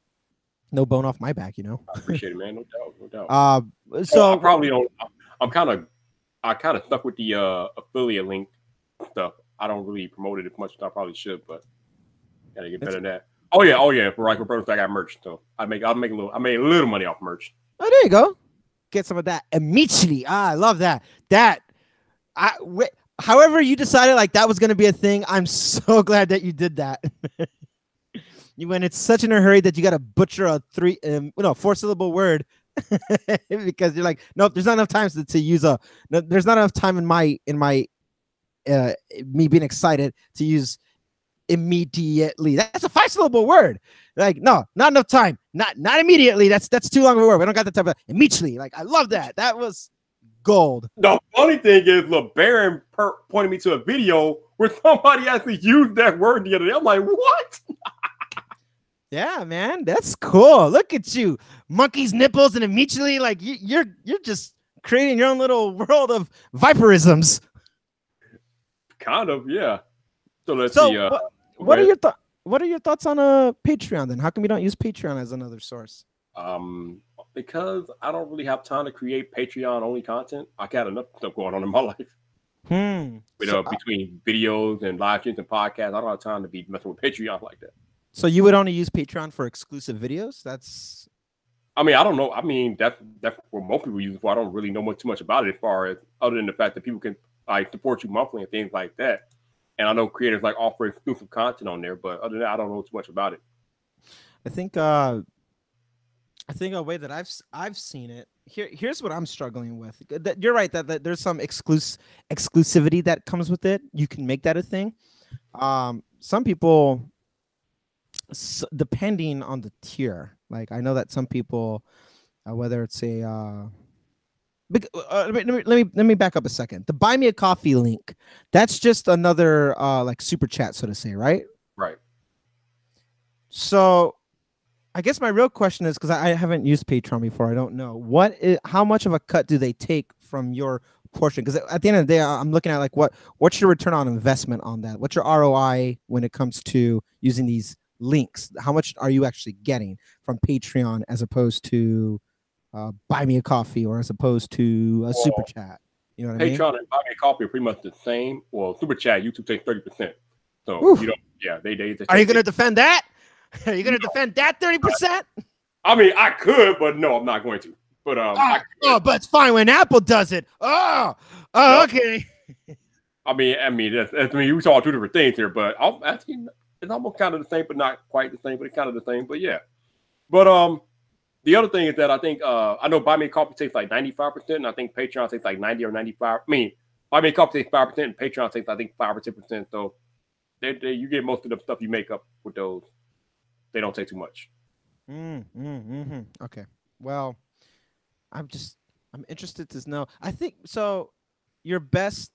B: no bone off my back,
A: I appreciate it, man. No doubt.
B: So
A: I probably don't. I kind of stuck with the affiliate link stuff. I don't really promote it as much as I probably should, but gotta get better at that. Oh yeah. For Rifle Brothers, I got merch, so I made a little money off merch.
B: Oh, there you go. Get some of that immediately. I love that. However you decided like that was gonna be a thing, I'm so glad that you did that. When it's such in a hurry that you gotta butcher a 4-syllable word because you're like, nope, there's not enough time to use there's not enough time in my me being excited to use immediately. That's a 5-syllable word. Like, no, not enough time. Not immediately. That's too long of a word. We don't got the time. Immediately. Like, I love that. That was gold.
A: The funny thing is, LeBaron pointed me to a video where somebody actually used that word the other day. I'm like, what?
B: Yeah, man, that's cool. Look at you, monkey's nipples, and immediately, like you're just creating your own little world of viperisms.
A: Kind of, yeah. So let's see.
B: What are your thoughts on Patreon then? How come you don't use Patreon as another source?
A: Because I don't really have time to create Patreon only content. I got enough stuff going on in my life. Between videos and live streams and podcasts, I don't have time to be messing with Patreon like that.
B: So you would only use Patreon for exclusive videos?
A: I don't know. That's what most people use it for. I don't really know too much about it as far as other than the fact that people can support you monthly and things like that. And I know creators offer exclusive content on there, but other than that, I don't know too much about it.
B: I think a way that I've seen it. Here's what I'm struggling with. You're right that there's some exclusivity that comes with it. You can make that a thing. Some people, depending on the tier, like I know that some people, whether it's let me back up a second. The buy me a coffee link, that's just another like super chat, so to say, right?
A: Right.
B: So I guess my real question is, because I haven't used Patreon before, I don't know how much of a cut do they take from your portion? Because at the end of the day, I'm looking at like what's your return on investment on that? What's your ROI when it comes to using these links? How much are you actually getting from Patreon as opposed to buy me a coffee or as opposed to a super chat? You know what I mean?
A: Patreon and buy me a coffee are pretty much the same. Well, super chat, YouTube takes 30%. So you don't. Yeah, they
B: are you going to defend that? Are you going to defend that 30%?
A: I could, but no, I'm not going to. But
B: but it's fine when Apple does it. Okay.
A: We saw two different things here, but it's almost kind of the same, but not quite the same. But it's kind of the same. But yeah. But the other thing is that I think I know Buy Me a Coffee takes like 95%, and I think Patreon takes like 90 or 95. Buy Me a Coffee takes 5%, and Patreon takes I think 5 or 10%. So you get most of the stuff you make up with those. They don't take too much.
B: Okay. Well, I'm just I'm interested to know. I think so. Your best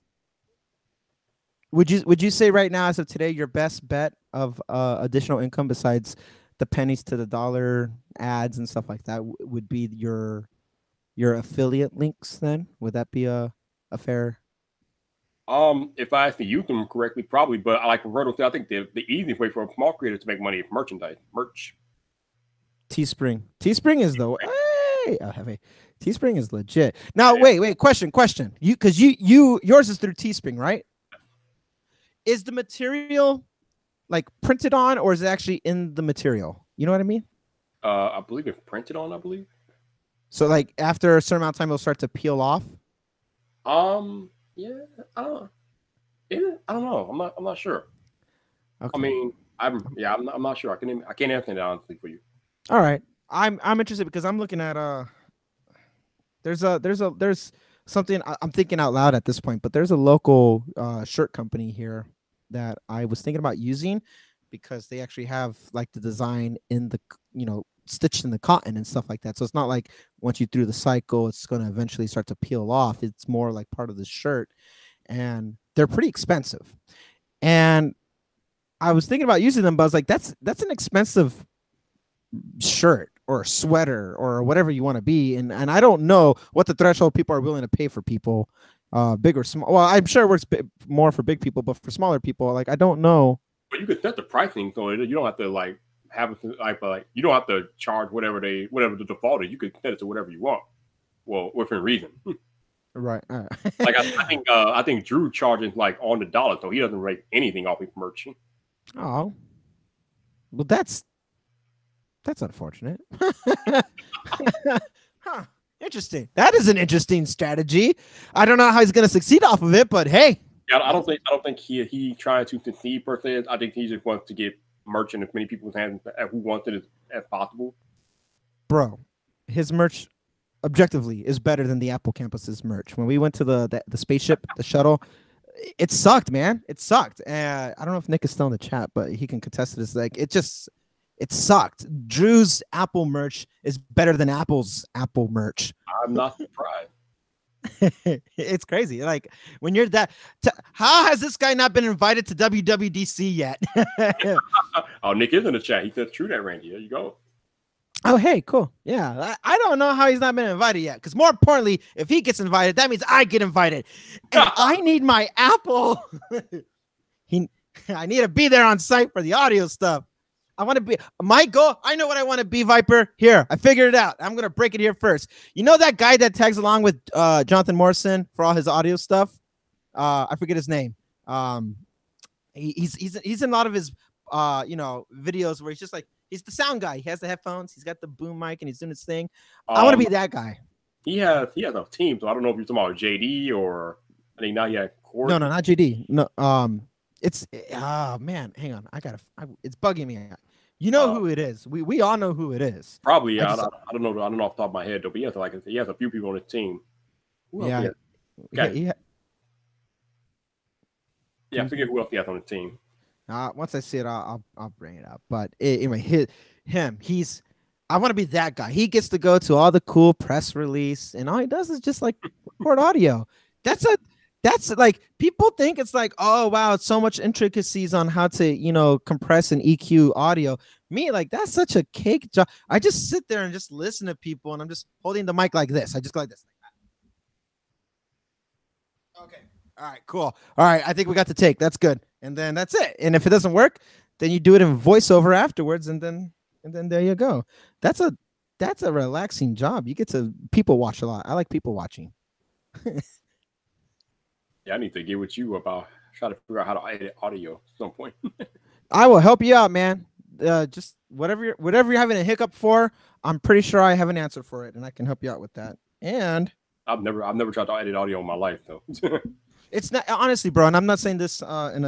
B: would you say right now as of today your best bet of additional income besides the pennies to the dollar ads and stuff like that would be your affiliate links then? Would that be a fair
A: If I actually use them correctly, probably. But I like Roberto said, I think the easiest way for a small creator to make money is merch.
B: Teespring? Teespring is the hey, oh, heavy. Teespring is legit. Now, wait, question. You because yours is through Teespring, right? Is the material like printed on, or is it actually in the material? You know what I mean?
A: I believe it's printed on. I believe.
B: So, like after a certain amount of time, it'll start to peel off.
A: Yeah, I don't. I don't know. I'm not sure.
B: Okay.
A: I mean, I'm not sure. I can't answer that honestly for you.
B: All right. I'm interested because I'm looking at there's something I'm thinking out loud at this point, but there's a local shirt company here that I was thinking about using because they actually have like the design in the stitched in the cotton and stuff like that. So it's not like once you through the cycle, it's going to eventually start to peel off. It's more like part of the shirt, and they're pretty expensive. And I was thinking about using them, but I was like, that's an expensive shirt or sweater or whatever you want to be, and I don't know what the threshold people are willing to pay for people, big or small. Well, I'm sure it works more for big people, but for smaller people, like I don't know.
A: But you can set the pricing so you don't have to like have it like you don't have to charge whatever the default is. You can set it to whatever you want. Well, within reason.
B: Right.
A: Like I think Drew charges like on the dollar, so he doesn't make anything off his merch.
B: Oh, well, that's unfortunate. Huh. Interesting. That is an interesting strategy. I don't know how he's going to succeed off of it, but hey.
A: Yeah, I don't think he trying to succeed per se. I think he just wants to get merch in as many people's hands who wants it as possible.
B: Bro, his merch objectively is better than the Apple campus's merch. When we went to the spaceship, the shuttle, it sucked, man. It sucked. I don't know if Nick is still in the chat, but he can contest this. Like it sucked. Drew's Apple merch is better than Apple's Apple merch.
A: I'm not surprised.
B: It's crazy. Like when you're how has this guy not been invited to WWDC yet?
A: Oh, Nick is in the chat. He says true that, Randy. There you go.
B: Oh, hey, cool. Yeah, I don't know how he's not been invited yet. Because more importantly, if he gets invited, that means I get invited, and I need my Apple. I need to be there on site for the audio stuff. I want to be my goal. I know what I want to be, Viper. Here, I figured it out. I'm gonna break it here first. You know that guy that tags along with Jonathan Morrison for all his audio stuff? I forget his name. He's in a lot of his videos where he's just like he's the sound guy. He has the headphones. He's got the boom mic and he's doing his thing. I want to be that guy.
A: He has a team, so I don't know if you're talking about JD or I think now he had Corey.
B: No, not JD. No, it's man, hang on. It's bugging me. You know who it is. We all know who it is.
A: Probably, yeah. I don't know. I don't know off the top of my head though. But he has a few people on his team.
B: Yeah.
A: I forget who else he has on the team.
B: Once I see it, I'll bring it up. But anyway, he's. I want to be that guy. He gets to go to all the cool press release, and all he does is just like record audio. That's like people think it's like, oh wow, it's so much intricacies on how to compress and EQ audio. Me, like that's such a cake job. I just sit there and just listen to people, and I'm just holding the mic like this. I just go like this. Okay. All right. Cool. All right. I think we got the take. That's good. And then that's it. And if it doesn't work, then you do it in voiceover afterwards, and then there you go. That's a relaxing job. You get to people watch a lot. I like people watching.
A: Yeah, I need to get with you about trying to figure out how to edit audio at some point.
B: I will help you out, man. Just whatever you're having a hiccup for, I'm pretty sure I have an answer for it, and I can help you out with that. And
A: I've never tried to edit audio in my life though.
B: It's not honestly, bro, and I'm not saying this in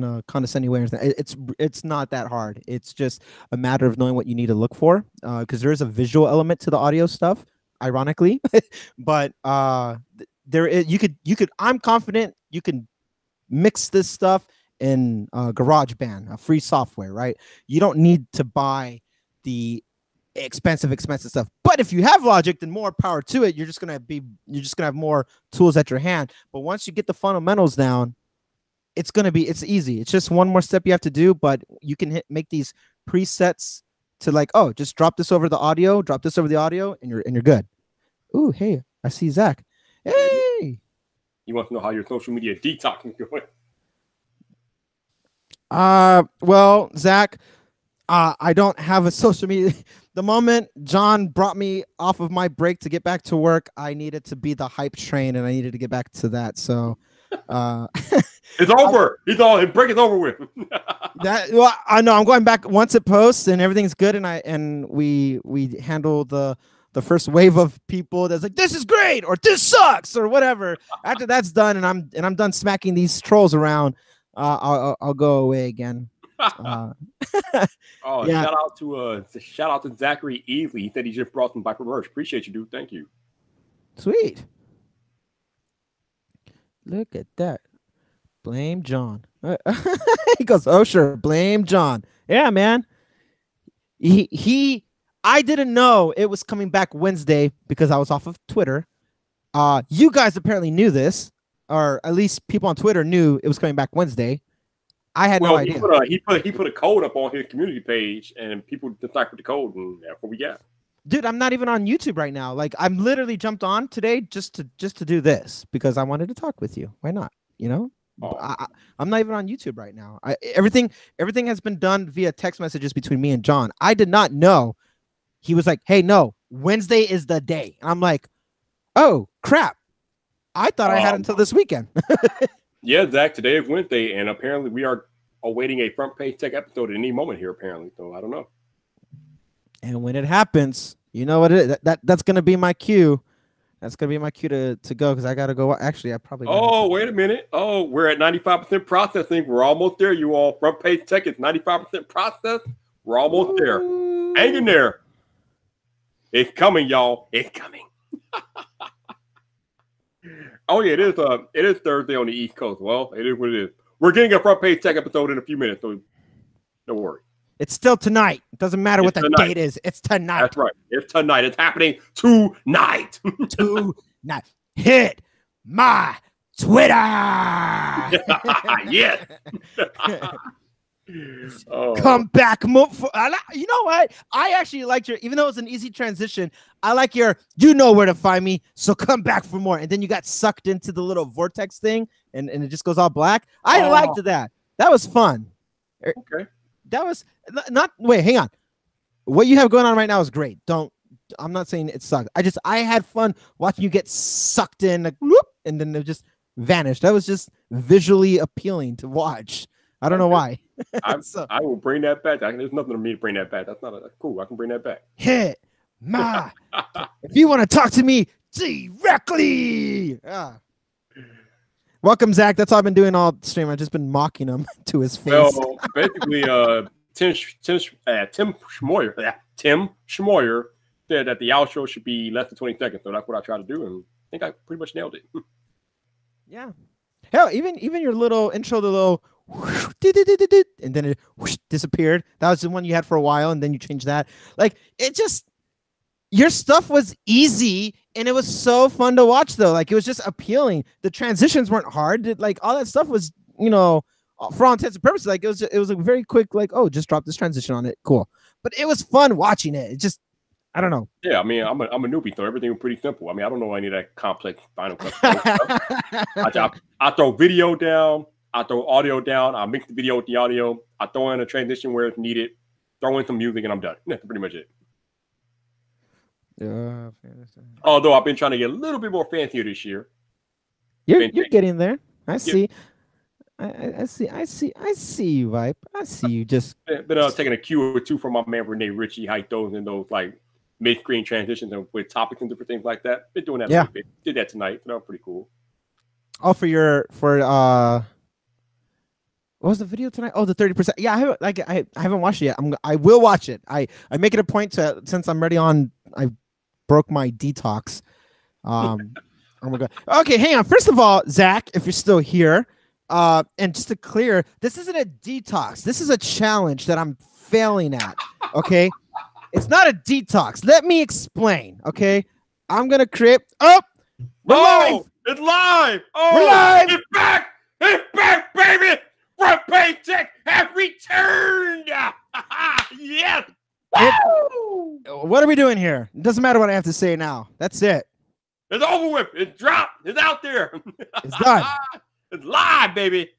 B: a condescending way or anything. It's not that hard. It's just a matter of knowing what you need to look for, because there is a visual element to the audio stuff, ironically, but I'm confident you can mix this stuff in GarageBand, a free software, right? You don't need to buy the expensive stuff. But if you have Logic, then more power to it. You're just gonna have more tools at your hand. But once you get the fundamentals down, it's easy. It's just one more step you have to do, but you can make these presets to like, oh, just drop this over the audio, and you're good. Ooh, hey, I see Zach. Hey,
A: you want to know how your social media detox is going?
B: Well, Zach, I don't have a social media. The moment John brought me off of my break to get back to work, I needed to be the hype train, and I needed to get back to that. So,
A: it's over. Break is over with.
B: I know. I'm going back once it posts and everything's good, and we handle the first wave of people that's like, this is great or this sucks or whatever. After that's done, and I'm done smacking these trolls around, I'll go away again.
A: Yeah. Shout out to Zachary Easley. He said he just brought some Viper merch. Appreciate you, dude. Thank you.
B: Sweet. Look at that. Blame John. He goes, oh sure, blame John. Yeah, man. I didn't know it was coming back Wednesday because I was off of Twitter. You guys apparently knew this, or at least people on Twitter knew it was coming back Wednesday. I had no idea.
A: He put a code up on his community page, and people deciphered the code, and that's what we got.
B: Dude, I'm not even on YouTube right now. Like, I'm literally jumped on today just to do this because I wanted to talk with you. Why not? You know, I'm not even on YouTube right now. Everything has been done via text messages between me and John. I did not know. He was like, "Hey, no, Wednesday is the day." And I'm like, "Oh crap! I thought I had until this weekend."
A: Yeah, Zach, today is Wednesday, and apparently we are awaiting a front page tech episode at any moment here, apparently. So I don't know.
B: And when it happens, you know what it is? That's going to be my cue. That's going to be my cue to go because I got to go. Actually, I probably.
A: Oh, wait a minute. Oh, we're at 95% processing. We're almost there, you all. Front page tech is 95% process. We're almost there. Hang in there. It's coming, y'all. It's coming. Oh yeah, it is Thursday on the East Coast. Well, it is what it is. We're getting a front page tech episode in a few minutes, so don't worry.
B: It's still tonight. It doesn't matter what the date is. It's tonight.
A: That's right. It's tonight. It's happening tonight.
B: Tonight. Hit my Twitter.
A: Yes.
B: Come back. You know what? I actually liked your, even though it's an easy transition, I like your, you know where to find me, so come back for more. And then you got sucked into the little vortex thing and it just goes all black. I liked that. That was fun.
A: Okay.
B: That was not, wait, hang on. What you have going on right now is great. I'm not saying it sucked. I had fun watching you get sucked in, like, whoop, and then it just vanished. That was just visually appealing to watch. I don't know why.
A: I will bring that back. There's nothing to me to bring that back. That's cool. I can bring that back.
B: Hit my. If you want to talk to me directly. Welcome, Zach. That's all I've been doing all stream. I've just been mocking him to his face.
A: Well, basically, Tim Schmoyer said that the outro should be less than 20 seconds. So that's what I try to do, and I think I pretty much nailed it.
B: Yeah. Hell, even your little intro, the little and then it disappeared. That was the one you had for a while, and then you changed that. Like, it just, your stuff was easy, and it was so fun to watch, though. Like, it was just appealing. The transitions weren't hard. Like, all that stuff was, you know, for all intents and purposes, like, it was a very quick, like, oh, just drop this transition on it. Cool. But it was fun watching it. It just, I don't know.
A: Yeah, I mean, I'm a newbie, so everything was pretty simple. I mean, I don't know any of that complex Final Cut stuff. I throw video down. I throw audio down. I mix the video with the audio. I throw in a transition where it's needed. Throw in some music, and I'm done. That's pretty much it.
B: Yeah.
A: Although I've been trying to get a little bit more fancier this year.
B: You're getting there. I see. Yeah. I see you, Vipe. I see you. Just
A: been taking a cue or two from my man Renee Ritchie, how he throws in those like mid-screen transitions and with topics and different things like that. Been doing that a little bit. Did that tonight. So that was pretty cool.
B: Oh, what was the video tonight? Oh, the 30%. Yeah, I haven't watched it yet. I will watch it. I make it a point to, since I'm ready on, I broke my detox. Oh my God. Okay, hang on. First of all, Zach, if you're still here, and just to clear, this isn't a detox. This is a challenge that I'm failing at. Okay. It's not a detox. Let me explain. Okay, I'm gonna create. Oh, we're live.
A: It's live. Oh,
B: We're live.
A: It's back. It's back, baby. Front page check has returned. Yes. Woo!
B: What are we doing here? It doesn't matter what I have to say now. That's it.
A: It's over with. It's dropped. It's out there.
B: It's done.
A: It's live, baby.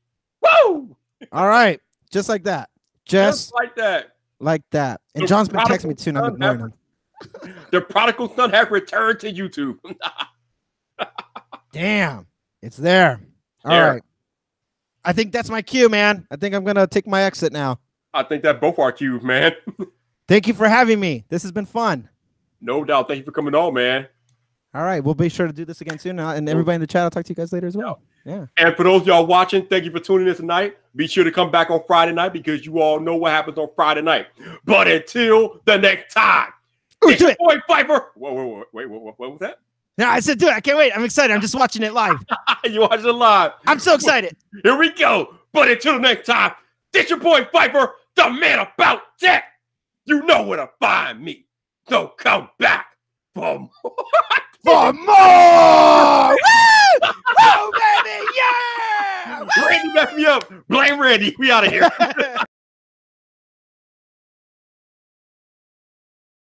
A: Woo!
B: All right, just like that. Just
A: like that.
B: like that. And
A: The
B: John's been texting
A: prodigal
B: me too, and I'm
A: son
B: ignoring
A: has-
B: him.
A: The prodigal son has returned to YouTube.
B: Damn, it's there. All
A: There.
B: right. I think that's my cue, man. I think I'm gonna take my exit now.
A: I think that both are cues, man.
B: Thank you for having me. This has been fun.
A: No doubt. Thank you for coming on, man.
B: All right, we'll be sure to do this again soon. And everybody in the chat, I'll talk to you guys later as well. Yeah.
A: And for those of y'all watching, thank you for tuning in tonight. Be sure to come back on Friday night because you all know what happens on Friday night. But until the next time,
B: Ooh,
A: it's
B: do
A: your
B: it.
A: boy Viper. Whoa, wait, what was that?
B: No, I said do it. I can't wait. I'm excited. I'm just watching it live.
A: You watching it live.
B: I'm so excited.
A: Here we go. But until the next time, it's your boy Viper, the man about tech. You know where to find me. So come back for more.
B: For more! Woo! Woo, baby! Yeah!
A: Randy, mess me up. Blame Randy. We out of here.